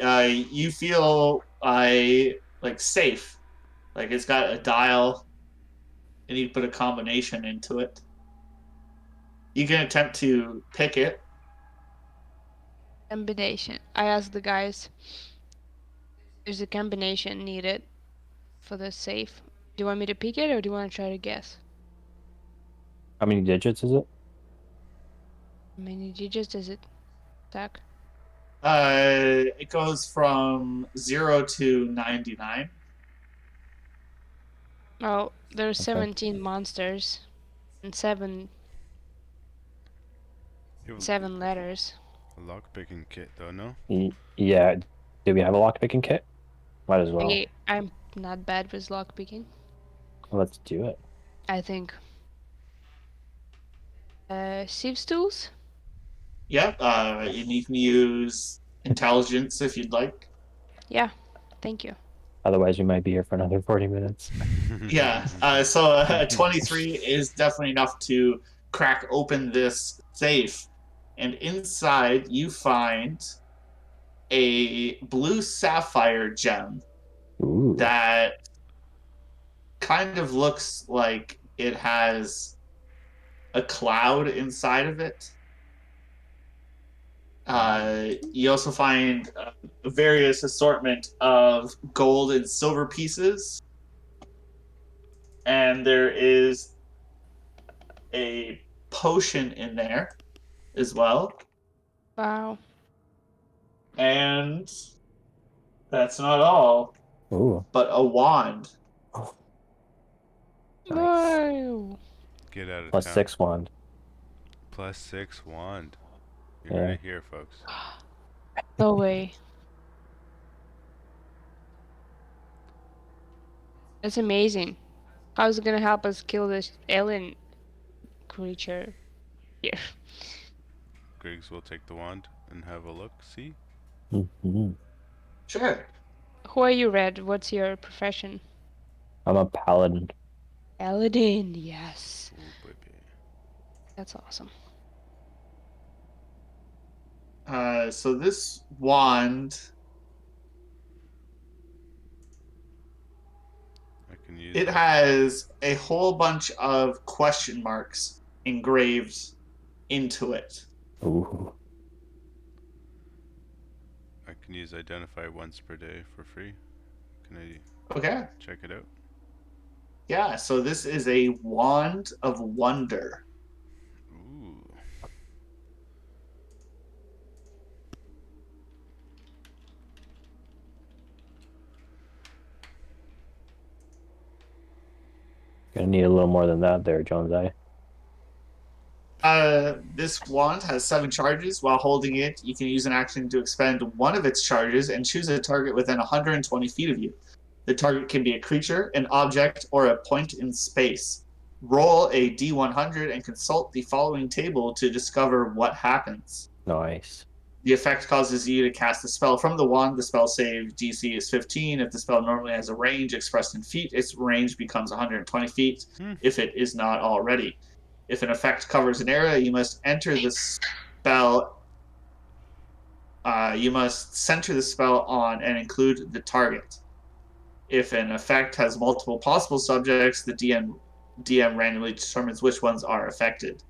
you feel like safe, like it's got a dial, and you put a combination into it. You can attempt to pick it. Combination. I asked the guys, there's a combination needed for the safe. Do you want me to pick it or do you want to try to guess? How many digits is it? How many digits does it stack? It goes from 0 to 99. Oh, there's Okay. 17 monsters and You have seven letters. a lockpicking kit, though, no? Yeah. Do we have a lockpicking kit? Might as well. I'm not bad with lockpicking, Let's do it. I think. Thieves' tools? Yep, and you can use intelligence if you'd like. Yeah, thank you. Otherwise, we might be here for another 40 minutes. Yeah, so 23 is definitely enough to crack open this safe. And inside, you find a blue sapphire gem Ooh. that kind of looks like it has a cloud inside of it. You also find a various assortment of gold and silver pieces. And there is a potion in there as well. Wow. And that's not all, Ooh. but a wand. Oh, nice. Wow. Get out of Plus town. 6 wand. +6 wand. You Yeah. heard it here, folks. No way. That's amazing. How's it gonna help us kill this alien creature here? Griggs will take the wand and have a look. See? Mm-hmm. Sure. Who are you, Red? What's your profession? I'm a paladin. Paladin, yes. Ooh, baby. That's awesome. So this wand, I can use it has a whole bunch of question marks engraved into it. Ooh. I can use identify once per day for free. Can I Okay. check it out? Yeah, so this is a wand of wonder. Ooh. Gonna need a little more than that there, Jones. This wand has 7 charges. While holding it, you can use an action to expend one of its charges and choose a target within 120 feet of you. The target can be a creature, an object, or a point in space. Roll a d100 and consult the following table to discover what happens. Nice. The effect causes you to cast a spell from the wand. The spell save DC is 15. If the spell normally has a range expressed in feet, its range becomes 120 feet if it is not already. If an effect covers an area, you must enter the spell. You must center the spell on and include the target. If an effect has multiple possible subjects, the DM randomly determines which ones are affected.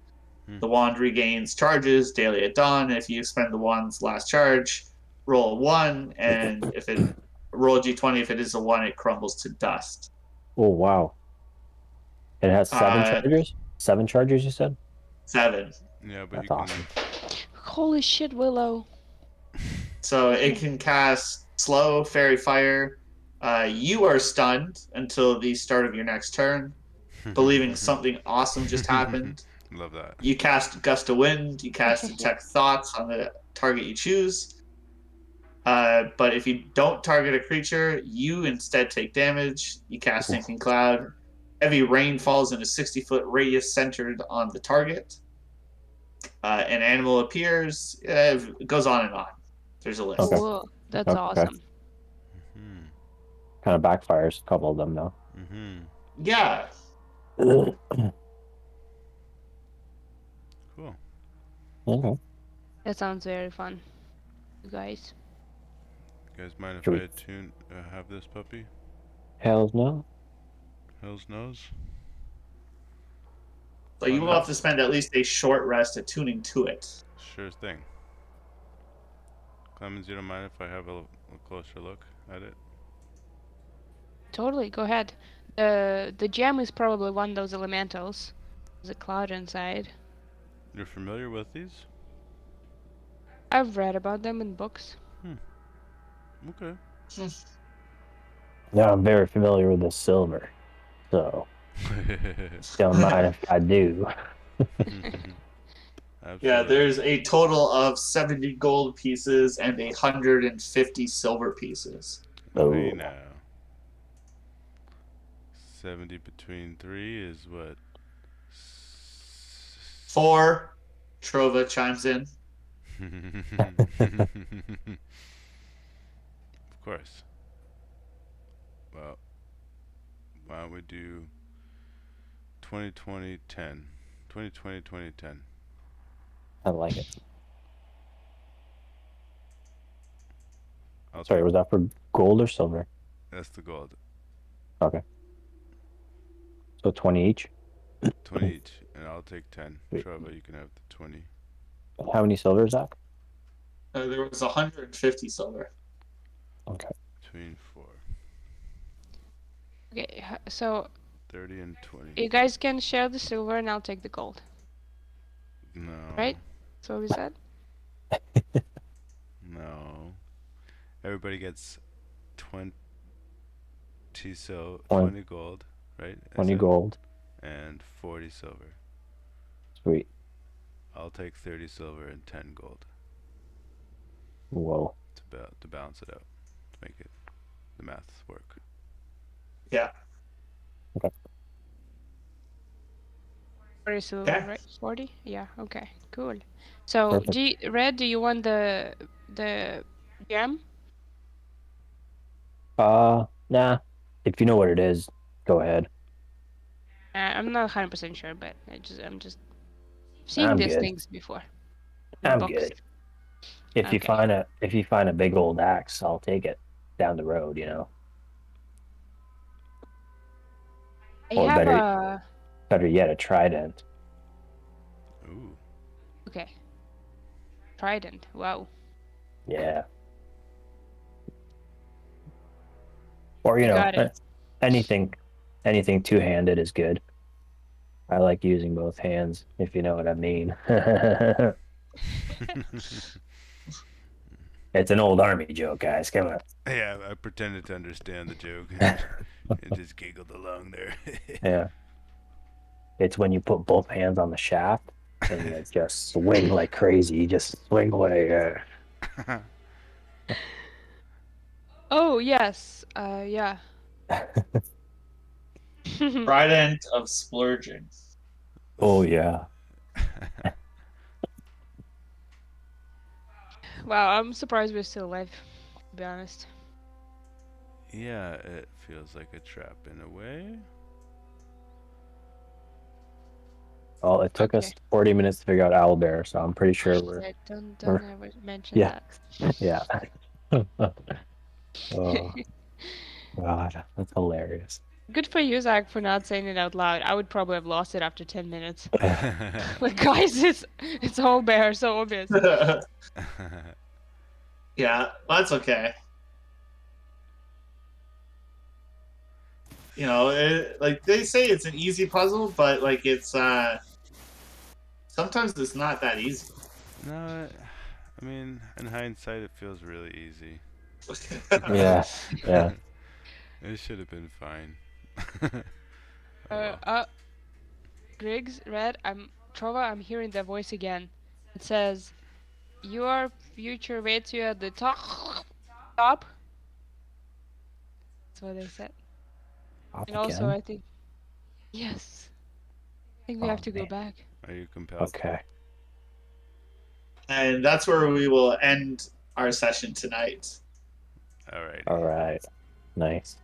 The wand regains charges daily at dawn. If you spend the wand's last charge, roll a 1, and if it roll a d20, if it is a 1, it crumbles to dust. Oh wow. It has 7 Uh, chargers? 7 chargers, you said? 7. Yeah, but That's you can. awesome. Holy shit, Willow. So it can cast slow, fairy fire. You are stunned until the start of your next turn, believing something awesome just happened. Love that. You cast Gust of Wind. You cast Detect Thoughts on the target you choose. But if you don't target a creature, you instead take damage. You cast Sinking Cloud. Heavy rain falls in a 60-foot radius centered on the target. An animal appears. It goes on and on. There's a list. Okay. Cool. That's Okay. awesome. Hmm. Kind of backfires a couple of them though. Yeah. Cool. Okay. That sounds very fun. You guys. You guys mind if Should I we- have this puppy? Hells no. Hell's nose. So you will have to spend at least a short rest attuning to it. Sure thing. Clemens, you don't mind if I have a closer look at it? Totally, go ahead. The gem is probably one of those elementals. There's a cloud inside. You're familiar with these? I've read about them in books. Okay. Yeah, I'm very familiar with the silver. So don't mind if I do. Yeah, there's a total of 70 gold pieces and 150 silver pieces. Hey Oh. now. 70 between 3 is what? 4. Trova chimes in. Of course. Well, why don't we do 2020 10? 2020 2010. I like it. I'll Sorry, was that for gold or silver? That's the gold. Okay. So 20 each. 20 each, and I'll take 10. Sweet. Trova, you can have the 20. How many silver is that? There was 150 silver. Okay. Between 4. Okay, so 30 and 20. you guys can share the silver and I'll take the gold. No. Right? That's what we said? No. Everybody gets 20 Twen- gold, right? 20 gold. And 40 silver. Sweet. I'll take 30 silver and 10 gold Whoa. to balance it out, to make it the math work. Yeah. 40 silver, Okay. right? 40? Yeah, okay, cool. So, Perfect. Red, do you want the gem? Nah. If you know what it is, go ahead. I'm not 100% sure, but I'm just seen I'm these good. things before. in I'm books. good. If you Okay. find a big old axe, I'll take it down the road, you know. I Or have better yet, a trident. Ooh. okay. Trident. Wow. Yeah. Or you know, Got it. anything two-handed is good. I like using both hands, if you know what I mean. It's an old army joke, guys. Come on. Yeah, I pretended to understand the joke and just giggled along there. Yeah. It's when you put both hands on the shaft and you just swing like crazy. You just swing away. Oh yes. Yeah. Trident of splurging. Oh yeah. Wow, I'm surprised we're still alive, to be honest. Yeah, it feels like a trap in a way. Well, it took us Okay. 40 minutes to figure out owlbear, so I'm pretty sure Shit, don't we're ever mention yeah, that. yeah. Oh God, that's hilarious. Good for you, Zach, for not saying it out loud. I would probably have lost it after 10 minutes. Like, guys, it's all bear, so obvious. Yeah, that's okay. You know, like they say it's an easy puzzle, but like it's sometimes it's not that easy. No, I mean, in hindsight, it feels really easy. Yeah, yeah. It should have been fine. Uh, Oh. uh, Griggs, Red, Trova, I'm hearing that voice again. It says, your future waits you at the top. Top? That's what they said. Up And also, again. I think, yes, I think we Oh have to go man. back. Are you compelled? Okay. And that's where we will end our session tonight. Alrighty. All right. Nice.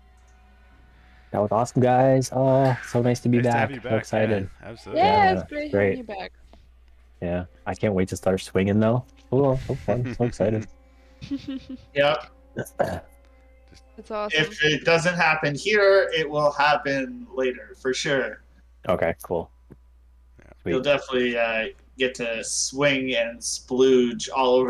That was awesome, guys. Oh, so nice to be Nice to have back. you So back. excited. Yeah, absolutely. Yeah, it's Yeah, great having great. you back. Yeah, I can't wait to start swinging though. Oh, so fun. So excited. Yep. That's awesome. If it doesn't happen here, it will happen later for sure. Okay, cool. You'll Sweet. definitely get to swing and splooge all over